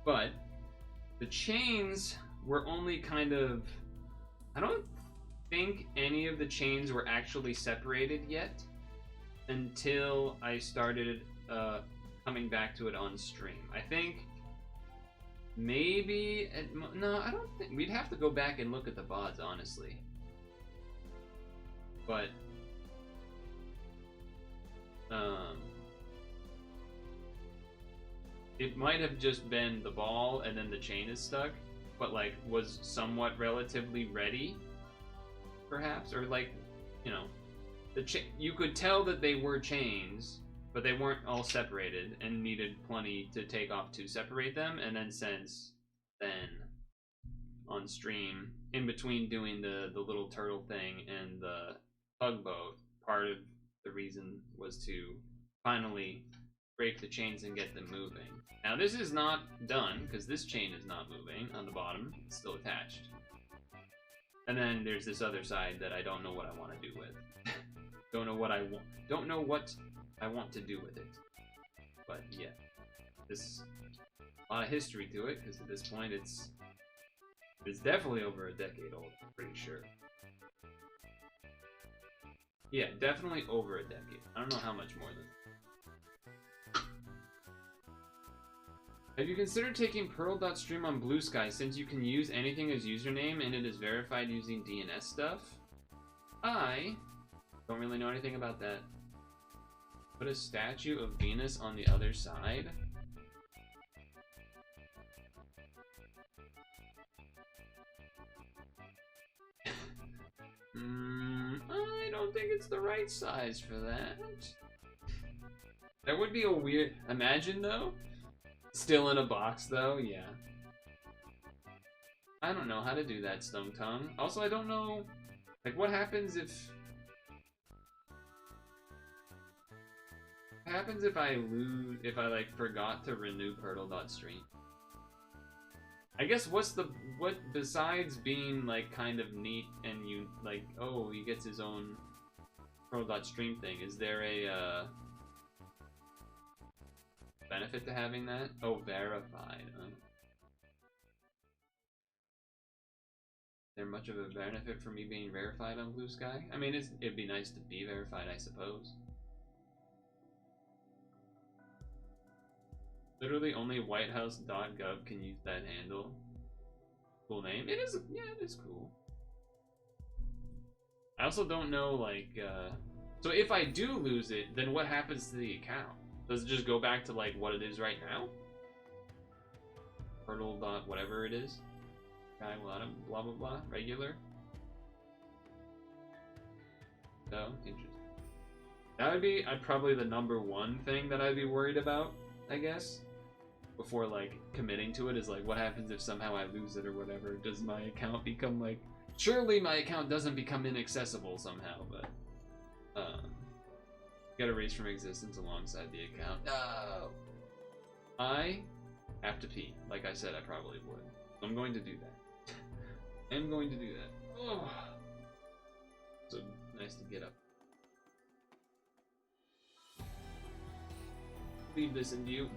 But the chains were only kind of, I don't think any of the chains were actually separated yet until I started coming back to it on stream. I think maybe, no, I don't think, we'd have to go back and look at the VODs, honestly. But, it might have just been the ball and then the chain is stuck, but like was somewhat relatively ready, perhaps, or like, you know, you could tell that they were chains, but they weren't all separated and needed plenty to take off to separate them. And then since then, on stream, in between doing the little turtle thing and the tugboat, part of the reason was to finally break the chains and get them moving. Now this is not done, because this chain is not moving on the bottom, it's still attached. And then there's this other side that I don't know what I want to do with. Don't know what I want to do with it. But yeah, there's a lot of history to it, because at this point it's definitely over a decade old, I'm pretty sure. Yeah, definitely over a decade. I don't know how much more than. Have you considered taking Purtle.stream on Blue Sky, since you can use anything as username and it is verified using DNS stuff? I don't really know anything about that. Put a statue of Venus on the other side? I don't think it's the right size for that. That would be a weird... Imagine, though? Still in a box, though? Yeah. I don't know how to do that, Stone Tongue. Also, I don't know... Like, what happens if... What happens if I lose... If I, like, forgot to renew Purtle.stream? I guess what besides being like kind of neat and you like, oh, he gets his own Purtle.stream thing, is there a benefit to having that? Oh, verified. there much of a benefit for me being verified on Blue Sky? I mean, it'd be nice to be verified, I suppose. Literally only whitehouse.gov can use that handle. Cool name. It is, yeah, it is cool. I also don't know, like, so if I do lose it, then what happens to the account? Does it just go back to, like, what it is right now? Purtle dot whatever it is. Guy, blah, blah, blah, regular. So, interesting. That would be probably the #1 thing that I'd be worried about, I guess. Before, like, committing to it is, like, what happens if somehow I lose it or whatever? Does my account become, like... Surely my account doesn't become inaccessible somehow, but... Get erased from existence alongside the account. No! I have to pee. Like I said, I probably would. So I'm going to do that. I'm going to do that. Oh. So nice to get up. Leave this in view.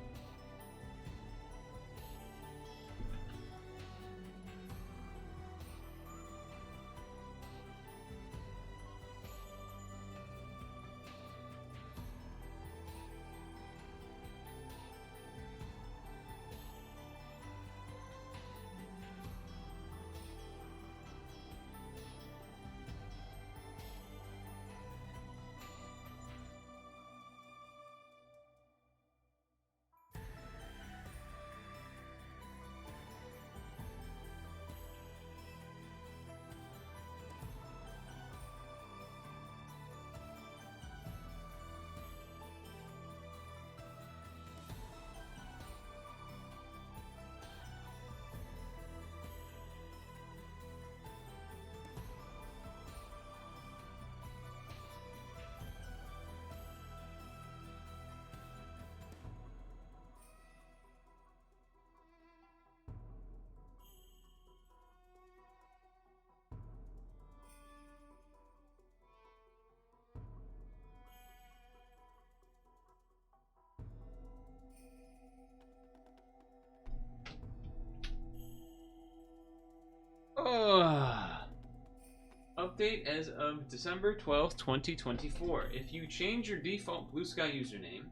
Update as of December 12th, 2024. If you change your default Blue Sky username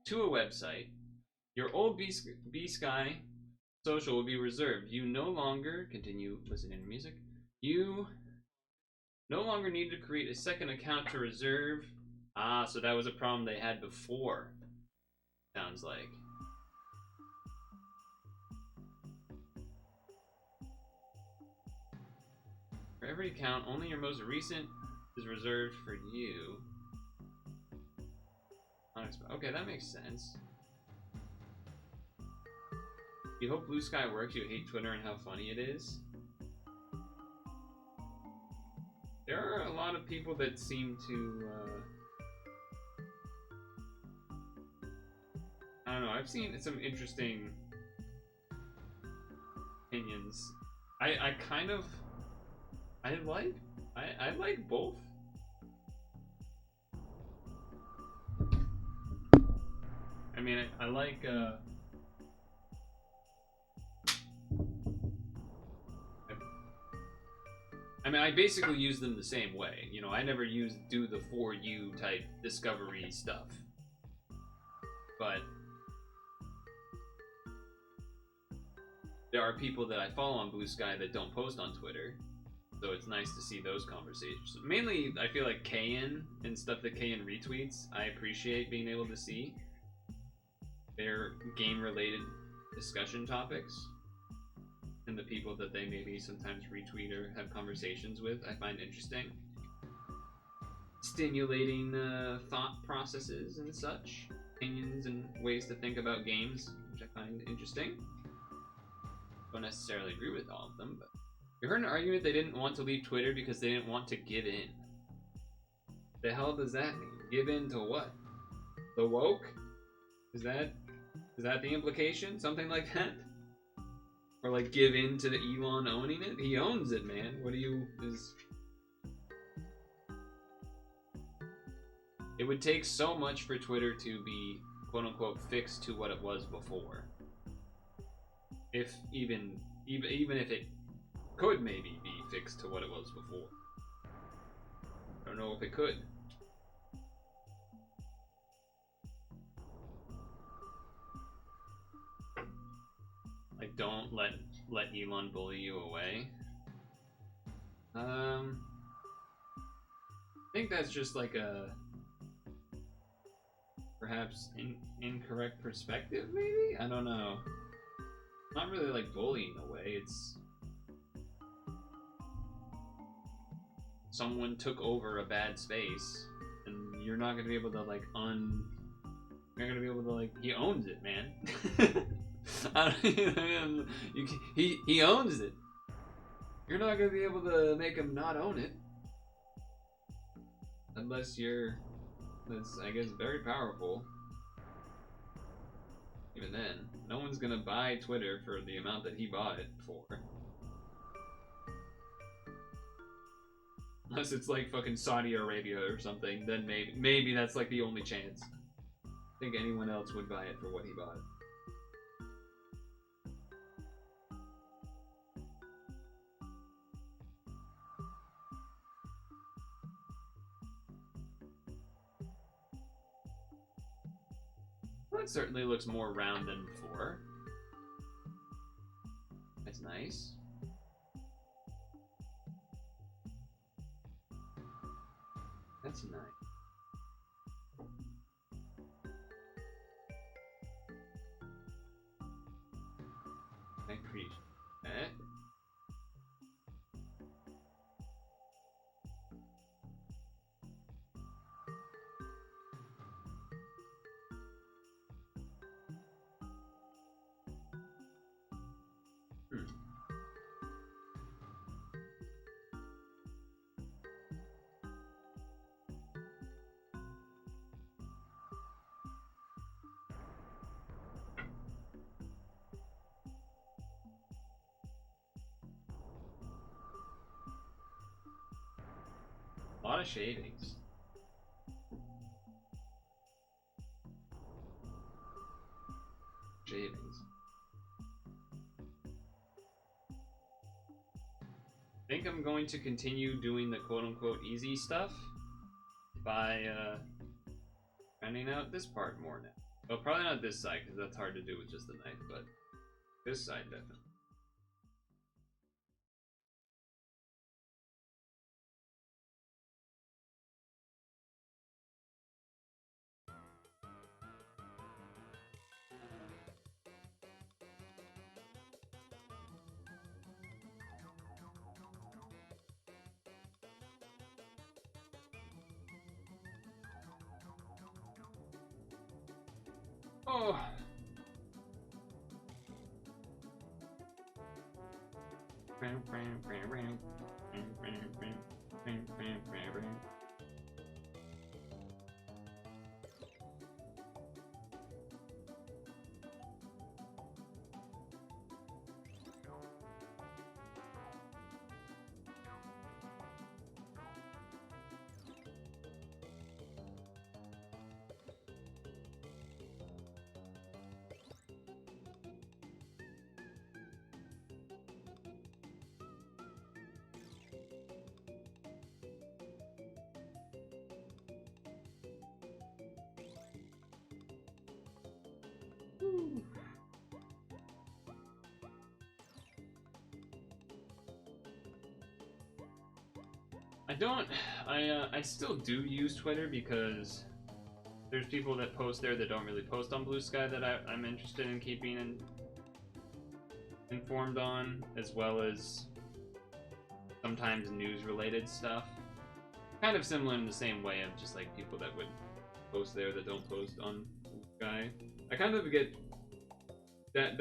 to a website, your old B Sky social will be reserved. You no longer continue listening to music. You no longer need to create a second account to reserve. So that was a problem they had before. Sounds like. For every account, only your most recent is reserved for you. Okay, that makes sense. You hope Blue Sky works, you hate Twitter and how funny it is. There are a lot of people that seem to, I don't know, I've seen some interesting opinions. I like both. I mean, I like, I mean, I basically use them the same way. You know, I never do the for you type discovery stuff. But there are people that I follow on Blue Sky that don't post on Twitter. So it's nice to see those conversations. Mainly, I feel like Kayan and stuff that Kayan retweets, I appreciate being able to see. Their game-related discussion topics. And the people that they maybe sometimes retweet or have conversations with, I find interesting. Stimulating thought processes and such. Opinions and ways to think about games, which I find interesting. Don't necessarily agree with all of them, but... You heard an argument they didn't want to leave Twitter because they didn't want to give in. The hell does that mean? Give in to what? The woke? Is that the implication? Something like that? Or like give in to the Elon owning it? He owns it, man. It would take so much for Twitter to be quote unquote fixed to what it was before. Even if it could maybe be fixed to what it was before. I don't know if it could. Like, don't let Elon bully you away. I think that's just like a perhaps incorrect perspective, maybe? I don't know. Not really like bullying away, it's someone took over a bad space and you're not gonna be able to like you're gonna be able to like, he owns it, man. He owns it. You're not gonna be able to make him not own it. Unless that's, I guess, very powerful. Even then, no one's gonna buy Twitter for the amount that he bought it for. Unless it's like fucking Saudi Arabia or something, then maybe that's like the only chance. I think anyone else would buy it for what he bought. Well, it certainly looks more round than before. That's nice. That's nice. I appreciate that. A lot of shavings. Shavings. I think I'm going to continue doing the quote-unquote easy stuff by finding out this part more now. Well, probably not this side, because that's hard to do with just the knife, but this side definitely. Oh. I still do use Twitter because there's people that post there that don't really post on Blue Sky that I'm interested in keeping informed on, as well as sometimes news-related stuff. Kind of similar in the same way of just like people that would post there that don't post on Blue Sky. I kind of get that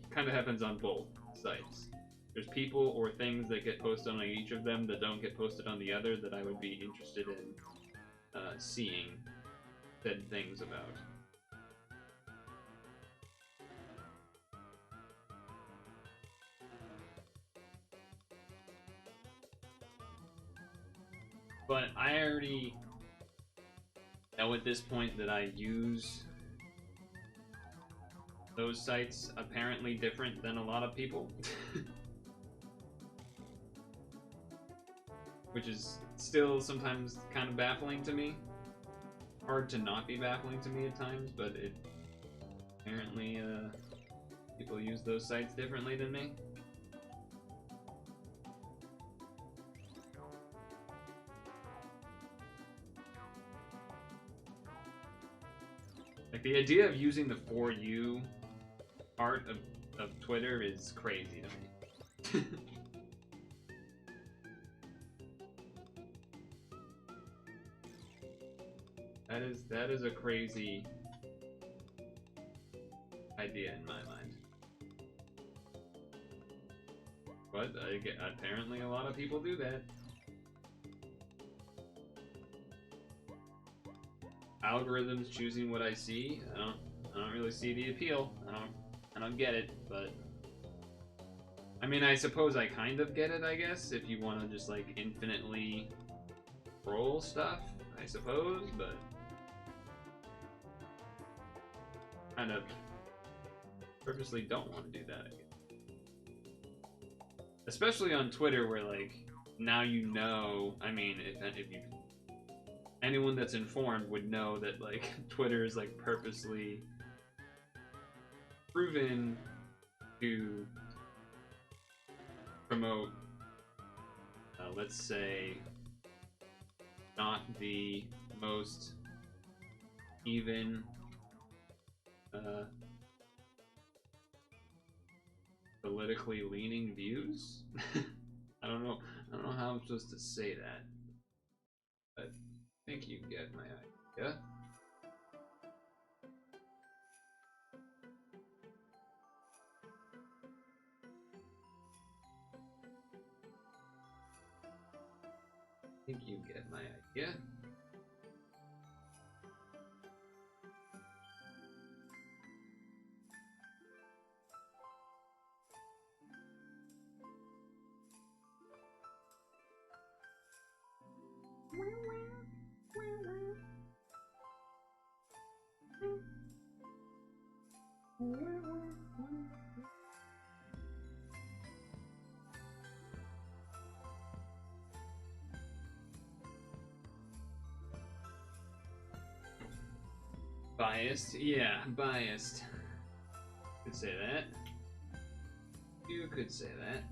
kind of happens on both sites. There's people or things that get posted on each of them that don't get posted on the other that I would be interested in seeing said things about. But I already know at this point that I use those sites apparently different than a lot of people. which is still sometimes kind of baffling to me. Hard to not be baffling to me at times, but it apparently people use those sites differently than me. Like, the idea of using the For You part of Twitter is crazy to me. That is a crazy idea in my mind. But apparently a lot of people do that. Algorithms choosing what I see. I don't really see the appeal. I don't get it, but I mean, I suppose I kind of get it, I guess, if you want to just like infinitely roll stuff, I suppose, but kind of purposely don't want to do that again. Especially on Twitter, where like now you know. I mean, if you anyone that's informed would know that like Twitter is like purposely proven to promote, let's say, not the most even politically leaning views. I don't know how I'm supposed to say that, but I think you get my idea. I think you get my idea. Biased? Yeah, biased. Could say that. You could say that.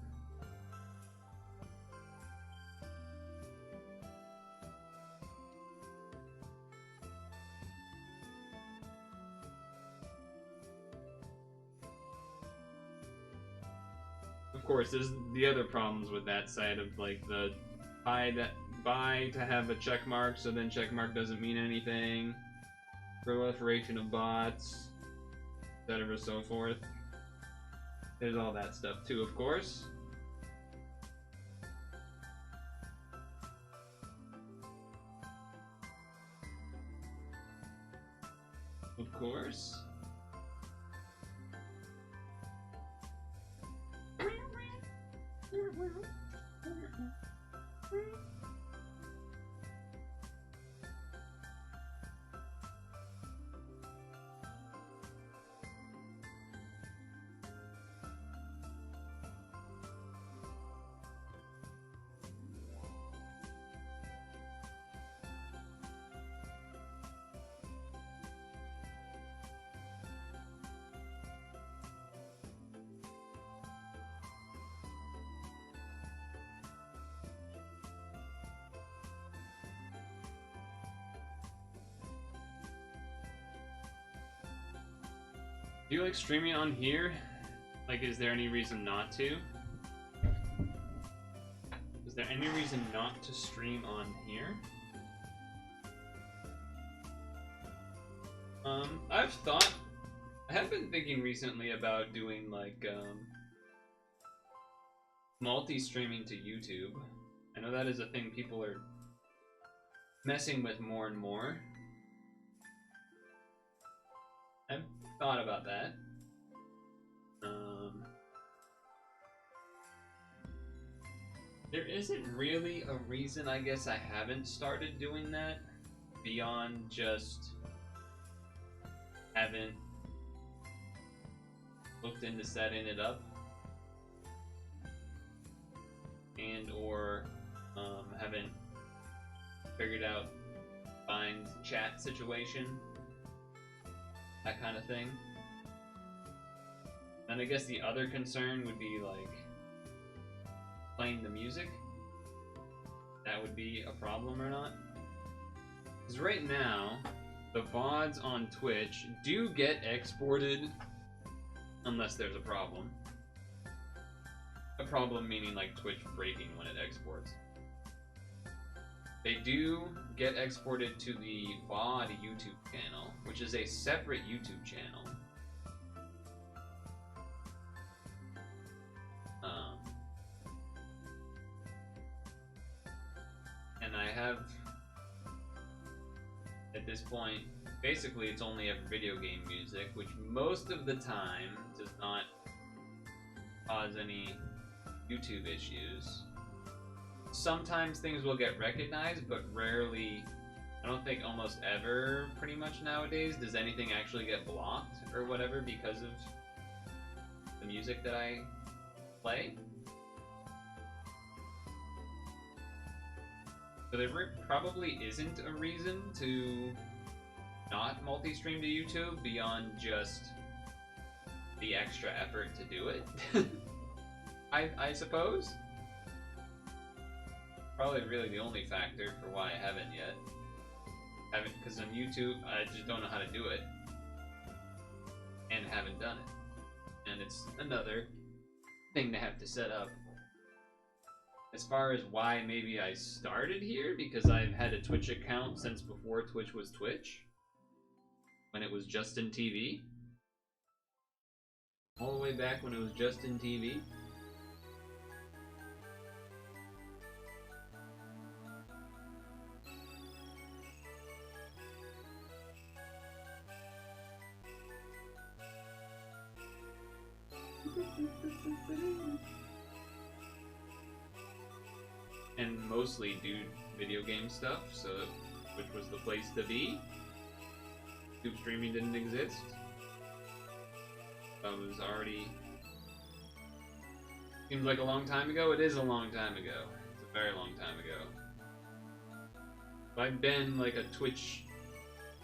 Of course, there's the other problems with that side of like the buy to have a check mark, so then check mark doesn't mean anything. Proliferation of bots, etc. so forth. There's all that stuff too, of course. Of course. Do you like streaming on here? Like, is there any reason not to? Is there any reason not to stream on here? I have been thinking recently about doing like multi-streaming to YouTube. I know that is a thing people are messing with more and more. I've thought about that. There isn't really a reason, I guess, I haven't started doing that beyond just haven't looked into setting it up and or Haven't figured out find chat situation, that kind of thing. And I guess the other concern would be like playing the music. That would be a problem or not. Because right now, the VODs on Twitch do get exported unless there's a problem. A problem meaning like Twitch breaking when it exports. They do get exported to the VOD YouTube channel, which is a separate YouTube channel. And I have, at this point, basically it's only ever video game music, which most of the time does not cause any YouTube issues. Sometimes things will get recognized, but rarely, I don't think almost ever, pretty much nowadays, does anything actually get blocked or whatever because of the music that I play. So there probably isn't a reason to not multi-stream to YouTube beyond just the extra effort to do it. I suppose. Probably really the only factor for why I haven't yet. Because on YouTube, I just don't know how to do it. And haven't done it. And it's another thing to have to set up. As far as why maybe I started here, because I've had a Twitch account since before Twitch was Twitch. When it was Justin TV. All the way back when it was Justin TV. And mostly do video game stuff, so which was the place to be. YouTube streaming didn't exist. I was already... Seems like a long time ago. It is a long time ago. It's a very long time ago. I've been like a Twitch...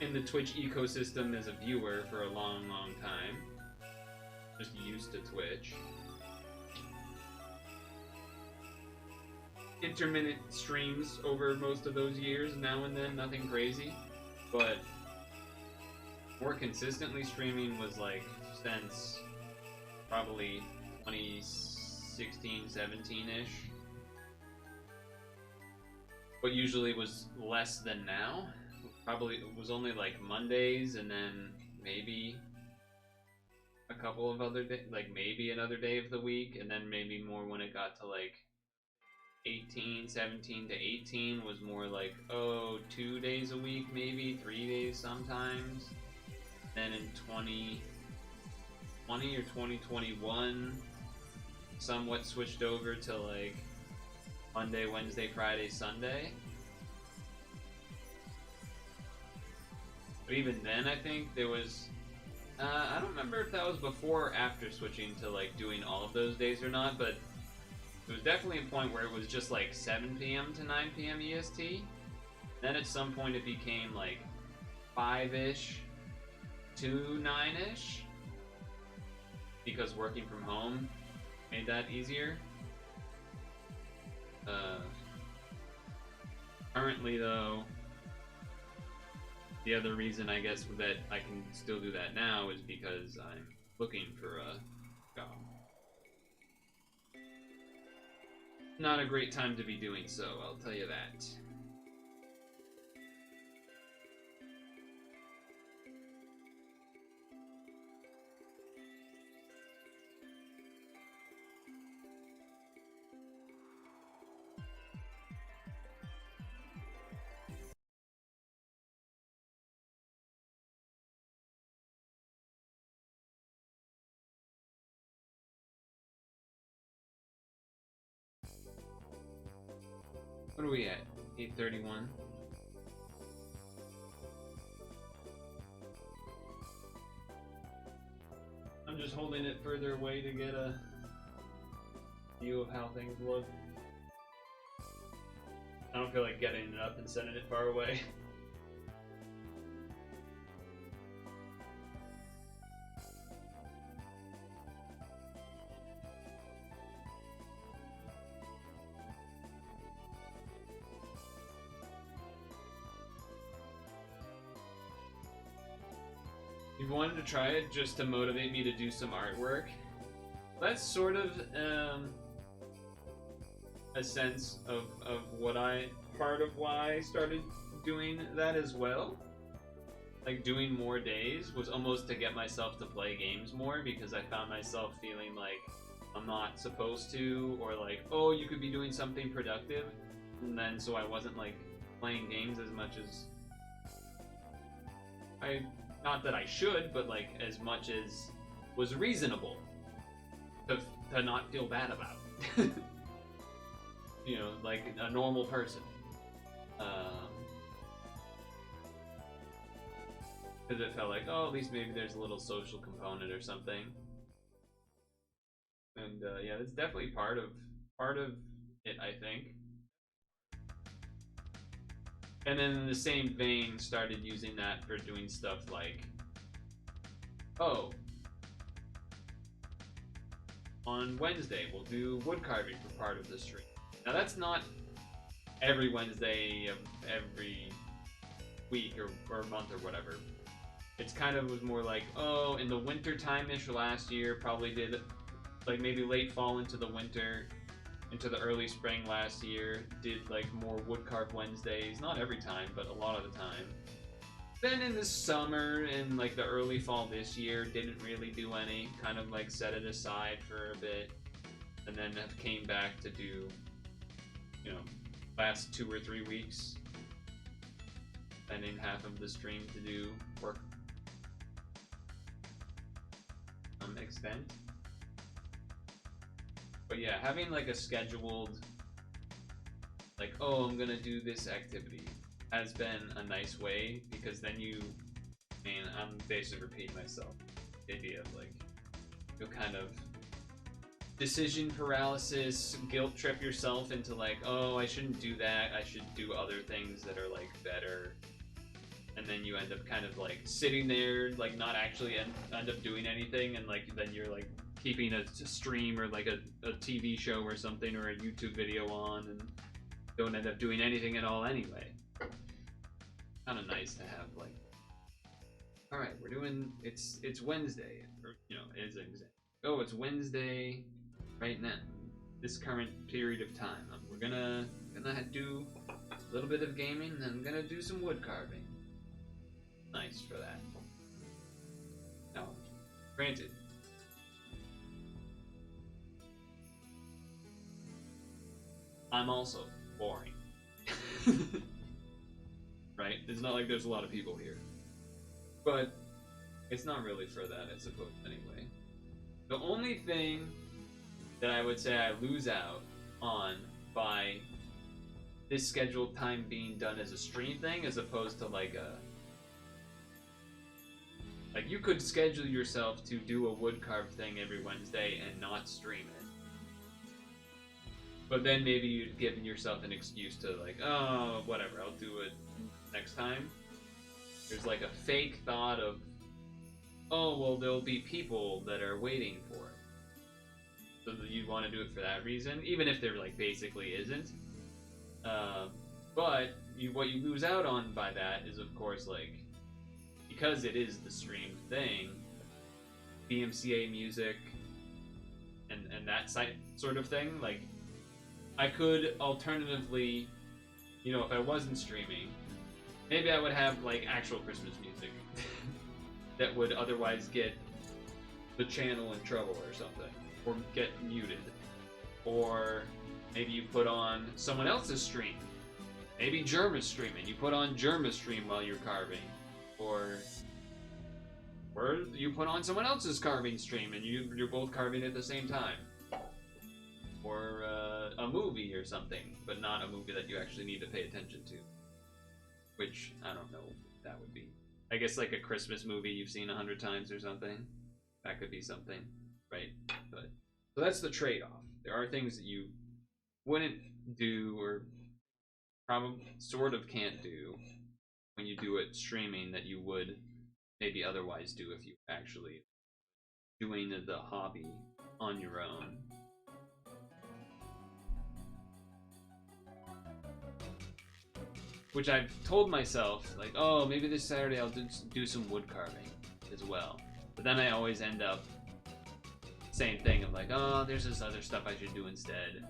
in the Twitch ecosystem as a viewer for a long, long time. Just used to Twitch. Intermittent streams over most of those years, now and then, nothing crazy. But more consistently streaming was like since probably 2016, 17-ish. But usually was less than now. Probably it was only like Mondays and then maybe a couple of other days, like maybe another day of the week, and then maybe more when it got to like 17 to 18 was more like, oh, 2 days a week, maybe 3 days sometimes. Then in 2020 or 2021, somewhat switched over to like Monday, Wednesday, Friday, Sunday. But even then, I think there was, I don't remember if that was before or after switching to like doing all of those days or not, but there was definitely a point where it was just like 7 p.m. to 9 p.m. EST. Then at some point it became like 5-ish to 9-ish. Because working from home made that easier. Currently though, the other reason I guess that I can still do that now is because I'm looking for a job. Not a great time to be doing so, I'll tell you that. What are we at? 8:31. I'm just holding it further away to get a view of how things look. don't feel like getting it up and sending it far away. You wanted to try it just to motivate me to do some artwork. That's sort of a sense of what part of why I started doing that as well. Like doing more days was almost to get myself to play games more, because I found myself feeling like I'm not supposed to, or like, oh, you could be doing something productive, and then so I wasn't like playing games as much as not that I should, but like as much as was reasonable to not feel bad about. You know, like a normal person. Because it felt like, oh, at least maybe there's a little social component or something. And yeah, that's definitely part of it, I think. And then in the same vein, started using that for doing stuff like, oh, on Wednesday we'll do wood carving for part of the stream. Now that's not every Wednesday of every week or month or whatever. It's kind of was more like, oh, in the winter time-ish last year, probably did like maybe late fall into the winter, into the early spring last year, did like more Woodcarve Wednesdays, not every time, but a lot of the time. Then in the summer and like the early fall this year, didn't really do any, kind of like set it aside for a bit, and then came back to do, you know, last 2 or 3 weeks, spending half of the stream to do work extent. But yeah, having like a scheduled, like, oh, I'm gonna do this activity has been a nice way, because then I'm basically repeating myself. The idea of like, you'll kind of decision paralysis, guilt trip yourself into like, oh, I shouldn't do that, I should do other things that are like better. And then you end up kind of like sitting there, like not actually end up doing anything, and like then you're like keeping a stream or like a TV show or something or a YouTube video on, and don't end up doing anything at all anyway. Kind of nice to have like, all right, we're doing it's Wednesday, or you know, as an example. Oh, it's Wednesday right now, this current period of time. We're gonna do a little bit of gaming, and I'm gonna do some wood carving. Nice for that. Now, granted, I'm also boring. Right? It's not like there's a lot of people here. But it's not really for that, I suppose, anyway. The only thing that I would say I lose out on by this scheduled time being done as a stream thing, as opposed to like a... Like, you could schedule yourself to do a woodcarve thing every Wednesday and not stream it. But then maybe you'd given yourself an excuse to like, oh, whatever, I'll do it next time. There's like a fake thought of, oh, well, there'll be people that are waiting for it. So that you'd want to do it for that reason, even if there like basically isn't. But what you lose out on by that is, of course, like, because it is the streamed thing, BMCA music and that sort of thing, like, I could alternatively, you know, if I wasn't streaming, maybe I would have like actual Christmas music that would otherwise get the channel in trouble or something, or get muted. Or maybe you put on someone else's stream. Maybe Germa's streaming. You put on Germa's stream while you're carving. Or you put on someone else's carving stream and you're both carving at the same time. Or a movie or something, but not a movie that you actually need to pay attention to. Which, I don't know what that would be. I guess like a Christmas movie you've seen 100 times or something. That could be something, right? But so that's the trade-off. There are things that you wouldn't do or probably sort of can't do when you do it streaming that you would maybe otherwise do if you actually doing the hobby on your own. Which I've told myself, like, oh, maybe this Saturday I'll do some wood carving as well. But then I always end up same thing of like, oh, there's this other stuff I should do instead.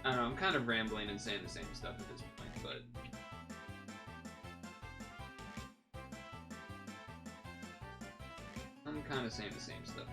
I don't know, I'm kind of rambling and saying the same stuff at this point, but I'm kind of saying the same stuff.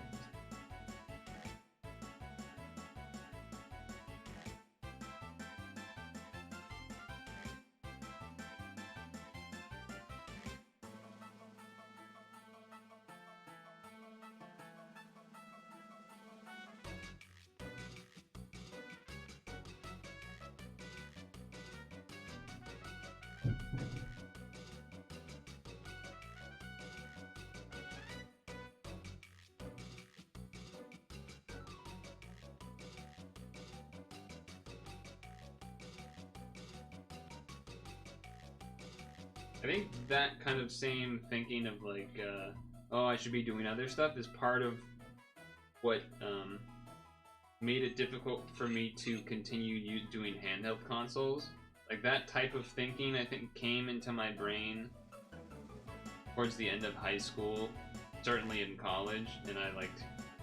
I think that kind of same thinking of like, oh, I should be doing other stuff is part of what made it difficult for me to continue doing handheld consoles. Like that type of thinking, I think, came into my brain towards the end of high school, certainly in college, and I like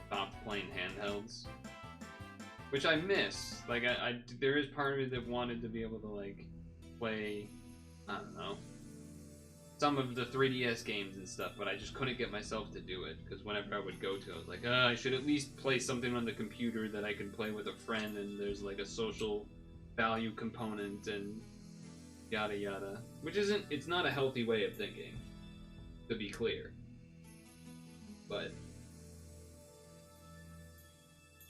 stopped playing handhelds, which I miss. Like there is part of me that wanted to be able to like play, I don't know, some of the 3DS games and stuff, but I just couldn't get myself to do it, because whenever I would go to, I was like, I should at least play something on the computer that I can play with a friend, and there's like a social value component, and yada yada. Which it's not a healthy way of thinking, to be clear. But,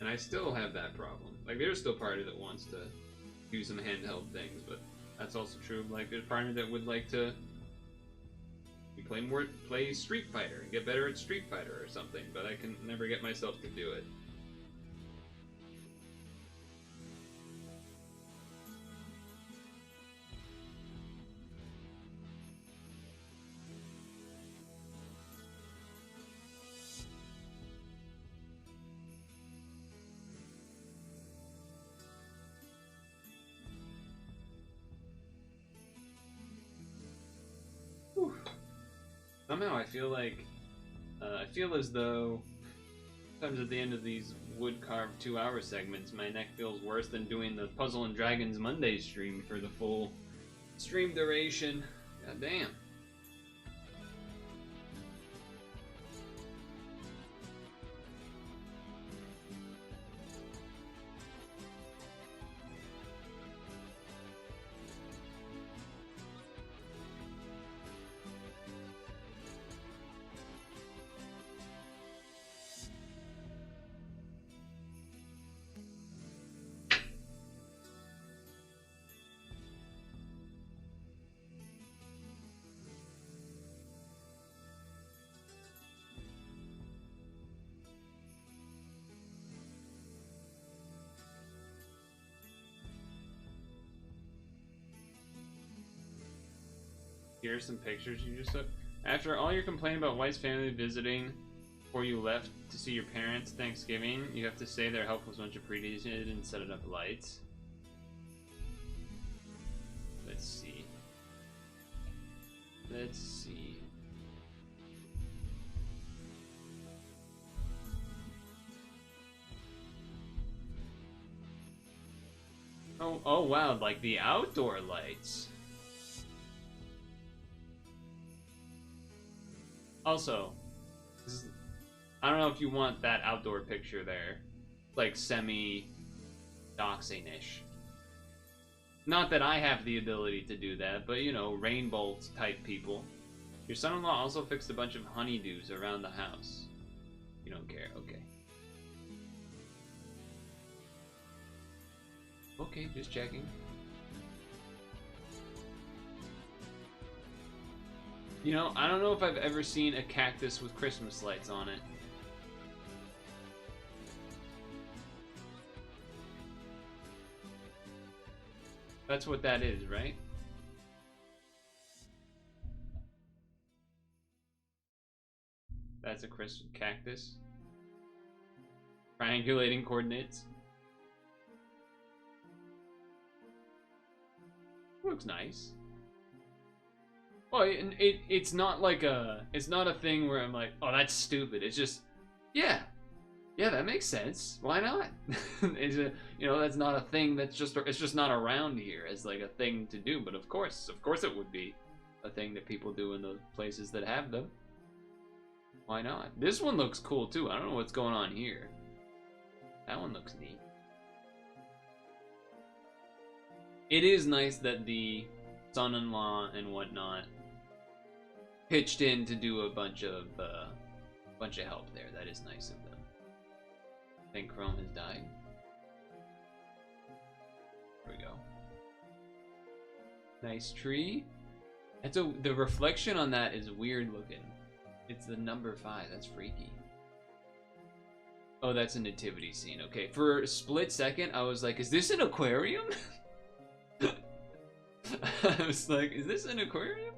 and I still have that problem. Like, there's still part of it that wants to do some handheld things, but that's also true of, like, there's part of it that would like to play Street Fighter and get better at Street Fighter or something, but I can never get myself to do it. Whew. Somehow I feel like, I feel as though sometimes at the end of these Woodcarve 2-hour segments, my neck feels worse than doing the Puzzle and Dragons Monday stream for the full stream duration. God damn. Here's some pictures you just took. After all your complaining about White's family visiting before you left to see your parents Thanksgiving, you have to say their help was a bunch of predated and set up lights. Let's see. Let's see. Oh wow, like the outdoor lights. Also, I don't know if you want that outdoor picture there, like semi-doxing-ish. Not that I have the ability to do that, but you know, rainbow type people. Your son-in-law also fixed a bunch of honeydews around the house. You don't care, okay. Okay, just checking. You know, I don't know if I've ever seen a cactus with Christmas lights on it. That's what that is, right? That's a cactus. Triangulating coordinates. Looks nice. Well, it's not like it's not a thing where I'm like, oh, that's stupid. It's just, yeah, that makes sense. Why not? That's not a thing. It's just not around here as like a thing to do. But of course it would be a thing that people do in those places that have them. Why not? This one looks cool too. I don't know what's going on here. That one looks neat. It is nice that the son-in-law and whatnot pitched in to do a bunch of help there. That is nice of them. I think Chrome has died. There we go. Nice tree. The reflection on that is weird looking. It's the number 5. That's freaky. Oh, that's a nativity scene. Okay, for a split second, I was like, is this an aquarium? I was like, is this an aquarium?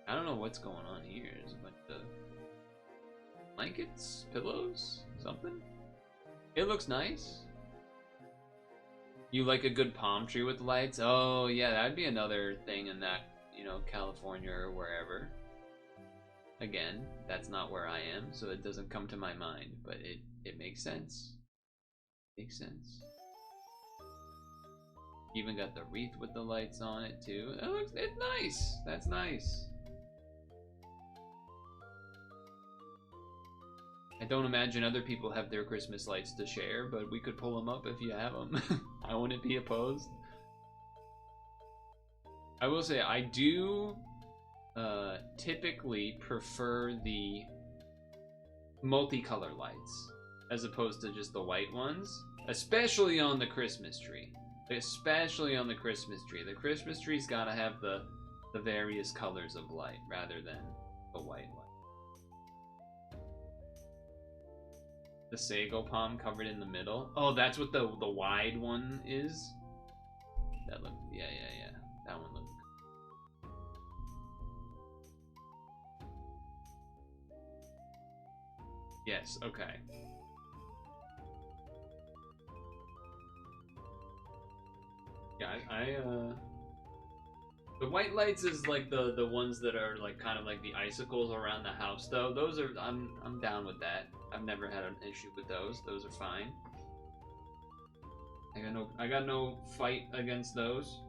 I don't know what's going on here. There's a bunch of blankets, pillows, something. It looks nice. You like a good palm tree with lights? Oh yeah, that'd be another thing in that, California or wherever. Again, that's not where I am, so it doesn't come to my mind, but it makes sense. Makes sense. Even got the wreath with the lights on it too. It's nice. That's nice. I don't imagine other people have their Christmas lights to share, but we could pull them up if you have them. I wouldn't be opposed. I will say I do typically prefer the multicolor lights as opposed to just the white ones, especially on the Christmas tree. Especially on the Christmas tree. The Christmas tree's gotta have the various colors of light rather than the white light. The sago palm covered in the middle. Oh, that's what the wide one is? That look, yeah. That one looks good. Yes, okay. Yeah, the white lights is like the ones that are like kind of like the icicles around the house though. Those are I'm down with that. I've never had an issue with those. Those are fine. I got no fight against those.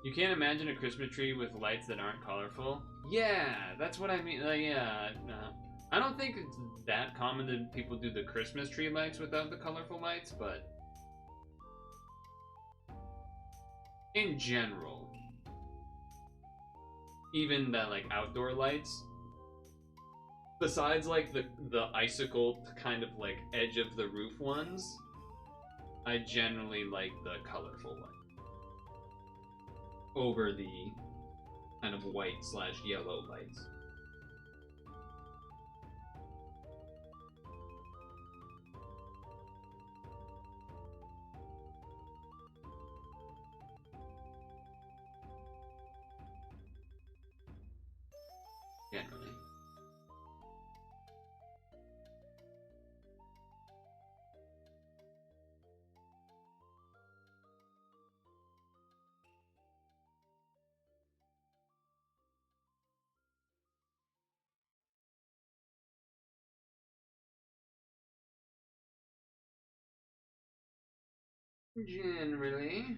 You can't imagine a Christmas tree with lights that aren't colorful? Yeah, that's what I mean. Like, yeah, no. I don't think it's that common that people do the Christmas tree lights without the colorful lights, but in general, even the like outdoor lights, besides like the icicle kind of like edge of the roof ones, I generally like the colorful light over the kind of white/yellow lights. Generally. Generally.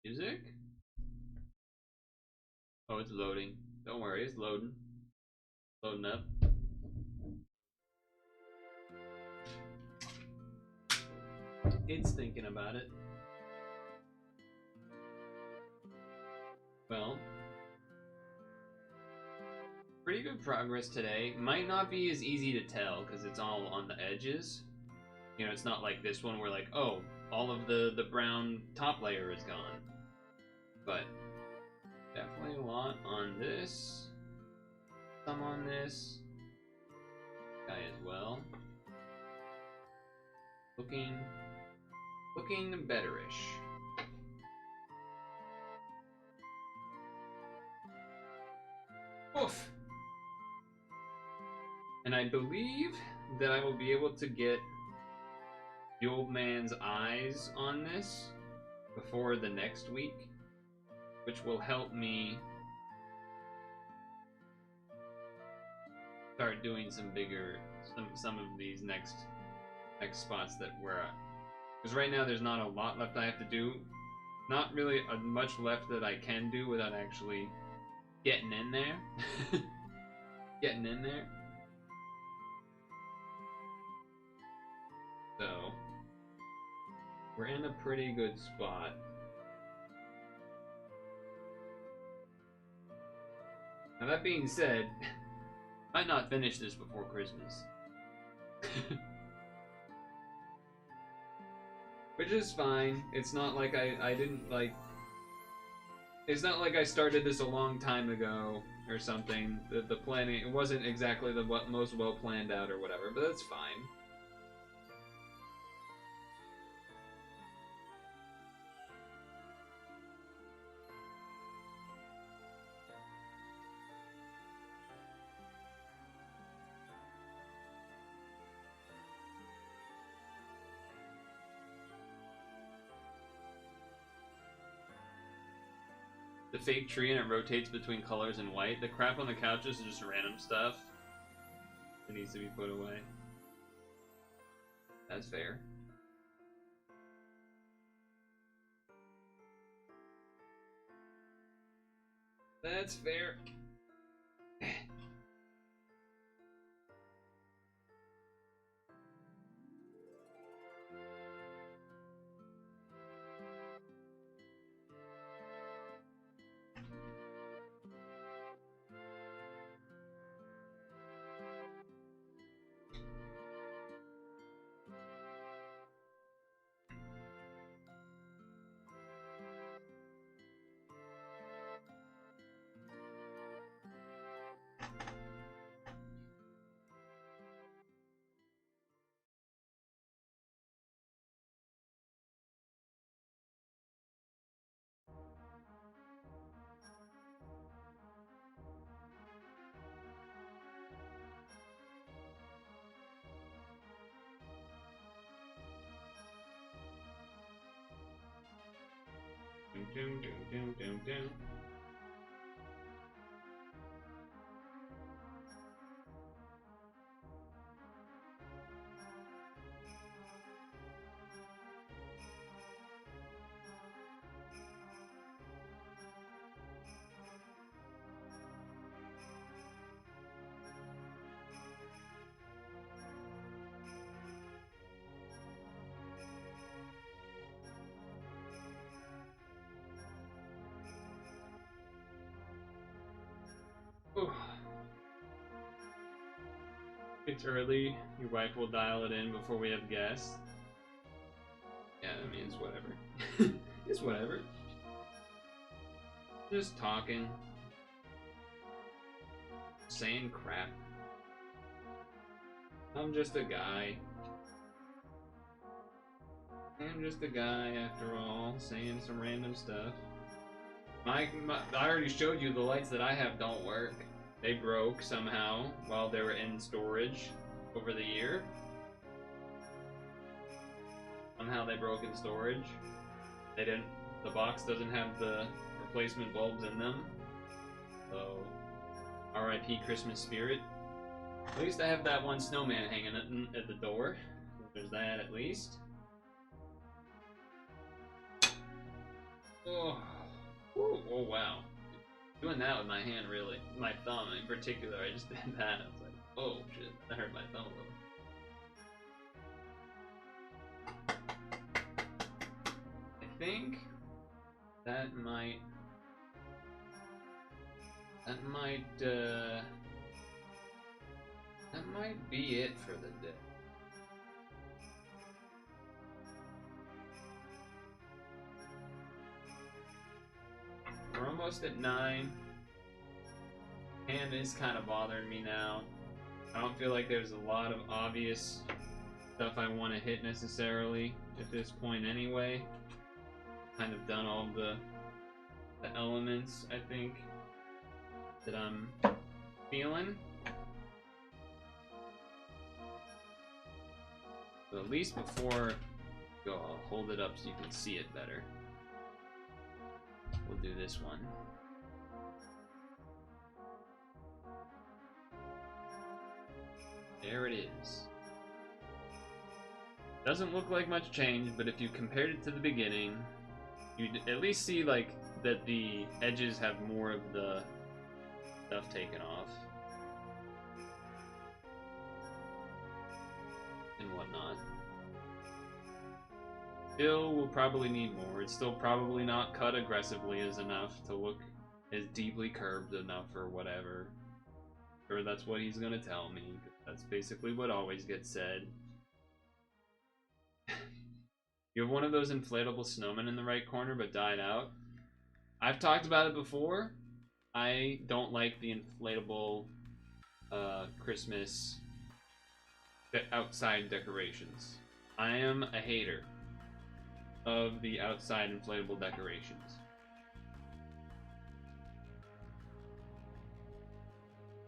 Music? Oh, it's loading. Don't worry, it's loading. Loading up. It's thinking about it. Well, pretty good progress today. Might not be as easy to tell because it's all on the edges. You know, it's not like this one where like, oh, all of the brown top layer is gone. But definitely a lot on this. Some on this guy as well. Looking betterish. Oof. And I believe that I will be able to get the old man's eyes on this before the next week, which will help me start doing some of these next spots that we're at. Because right now there's not a lot left I have to do. Not really much left that I can do without actually getting in there. Getting in there. So we're in a pretty good spot. Now that being said, I might not finish this before Christmas. Which is fine. It's not like I didn't like... It's not like I started this a long time ago or something. The planning, it wasn't exactly the most well planned out or whatever, but that's fine. The fake tree and it rotates between colors and white. The crap on the couches is just random stuff. It needs to be put away. That's fair. That's fair. Doom, doom, doom, doom, doom. Ooh. It's early. Your wife will dial it in before we have guests. Yeah, I mean, it's whatever. It's whatever. Just talking. Saying crap. I'm just a guy. I'm just a guy, after all, saying some random stuff. I already showed you the lights that I have don't work. They broke somehow while they were in storage over the year. Somehow they broke in storage. They didn't The box doesn't have the replacement bulbs in them. So, R.I.P. Christmas spirit. At least I have that one snowman hanging at the door. There's that at least. Oh, oh wow. Doing that with my hand, really. My thumb in particular. I just did that. I was like, oh shit, that hurt my thumb a little. I think that might be it for the day. We're almost at 9. Hand is kind of bothering me now. I don't feel like there's a lot of obvious stuff I want to hit necessarily at this point anyway. Kind of done all the elements, I think, that I'm feeling. So at least before I go, I'll hold it up so you can see it better. We'll do this one. There it is. Doesn't look like much change, but if you compared it to the beginning, you'd at least see like that the edges have more of the stuff taken off and whatnot. Still will probably need more. It's still probably not cut aggressively as enough to look as deeply curved enough or whatever. Or that's what he's gonna tell me. That's basically what always gets said. You have one of those inflatable snowmen in the right corner but died out. I've talked about it before. I don't like the inflatable Christmas outside decorations. I am a hater of the outside inflatable decorations.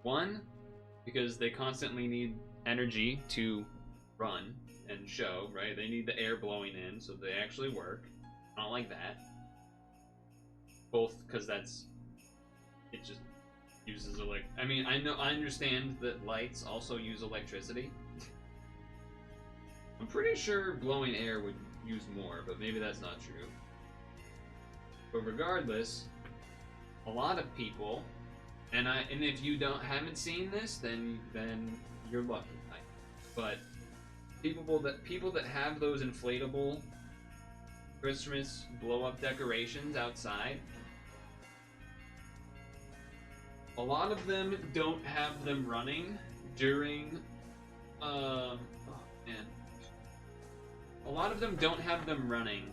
One, because they constantly need energy to run and show, right? They need the air blowing in so they actually work. I don't like that. Both because it just uses I mean, I understand that lights also use electricity. I'm pretty sure blowing air would use more, but maybe that's not true. But regardless, a lot of people, and if you haven't seen this, then you're lucky. But people that have those inflatable Christmas blow-up decorations outside, a lot of them don't have them running during oh man. A lot of them don't have them running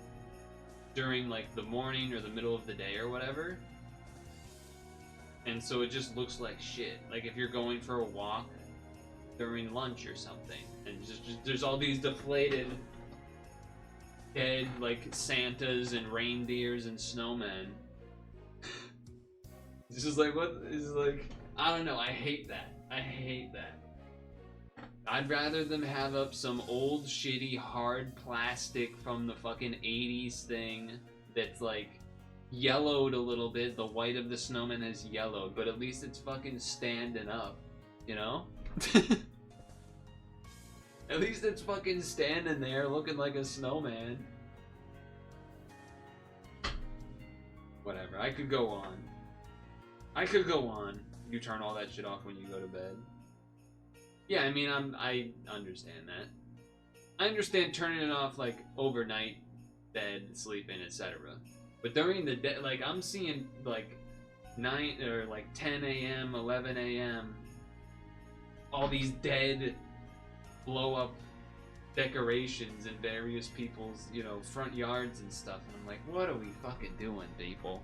during like the morning or the middle of the day or whatever. And so it just looks like shit. Like if you're going for a walk during lunch or something, and just there's all these deflated dead like Santas and reindeers and snowmen. It's just like, what is like, I don't know, I hate that. I hate that. I'd rather them have up some old shitty hard plastic from the fucking 80s thing that's like yellowed a little bit. The white of the snowman has yellowed, but at least it's fucking standing up, you know? At least it's fucking standing there looking like a snowman. Whatever, I could go on. You turn all that shit off when you go to bed. Yeah, I mean, I understand that. I understand turning it off like overnight, bed, sleeping, etc. But during the day, like I'm seeing like 9 or like 10 a.m., 11 a.m. all these dead blow up decorations in various people's, front yards and stuff, and I'm like, what are we fucking doing, people?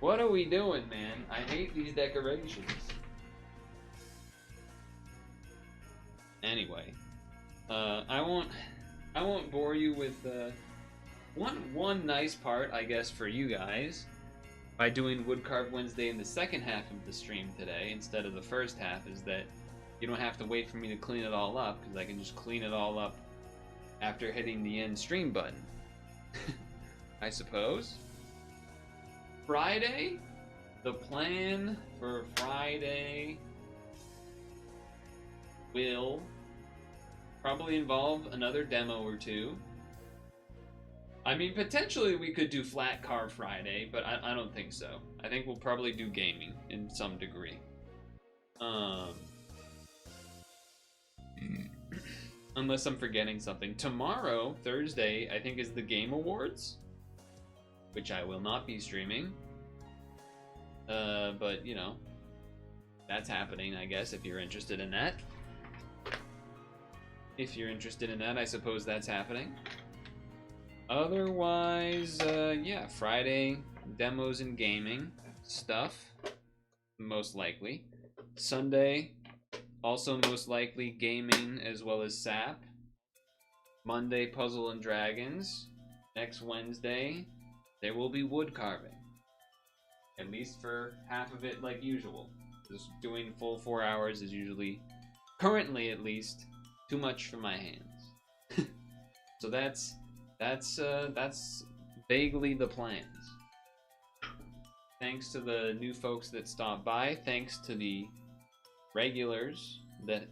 What are we doing, man? I hate these decorations. Anyway, I won't bore you with one nice part, I guess, for you guys by doing Woodcarve Wednesday in the second half of the stream today instead of the first half is that you don't have to wait for me to clean it all up, because I can just clean it all up after hitting the end stream button. I suppose. Friday, the plan for Friday will probably involve another demo or two. I mean, potentially we could do flat carve Friday, but I don't think so. I think we'll probably do gaming in some degree. Unless I'm forgetting something. Tomorrow, Thursday, I think is the Game Awards, which I will not be streaming. But, you know, that's happening, I guess, if you're interested in that. If you're interested in that, I suppose that's happening. Otherwise, yeah, Friday, demos and gaming stuff, most likely. Sunday, also most likely gaming as well as SAP. Monday, Puzzle and Dragons. Next Wednesday, there will be wood carving. At least for half of it, like usual. Just doing full 4 hours is usually, currently at least, too much for my hands. So that's vaguely the plans. Thanks to the new folks that stopped by. Thanks to the regulars that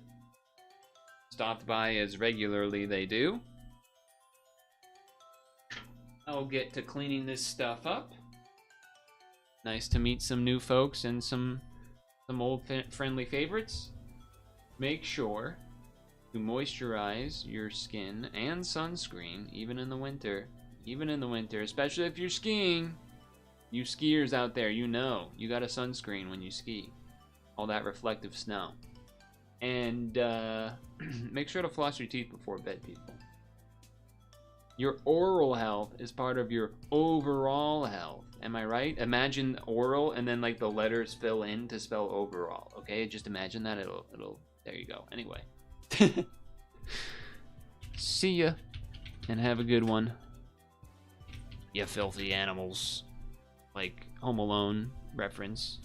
stopped by as regularly they do. I'll get to cleaning this stuff up. Nice to meet some new folks and some old friendly favorites. Make sure to moisturize your skin and sunscreen even in the winter. Even in the winter, especially if you're skiing. You skiers out there, you know, you got a sunscreen when you ski. All that reflective snow. And make sure to floss your teeth before bed, people. Your oral health is part of your overall health. Am I right? Imagine oral and then like the letters fill in to spell overall. Okay, just imagine that. It'll. There you go. Anyway. See ya, and have a good one. You filthy animals. Like Home Alone reference.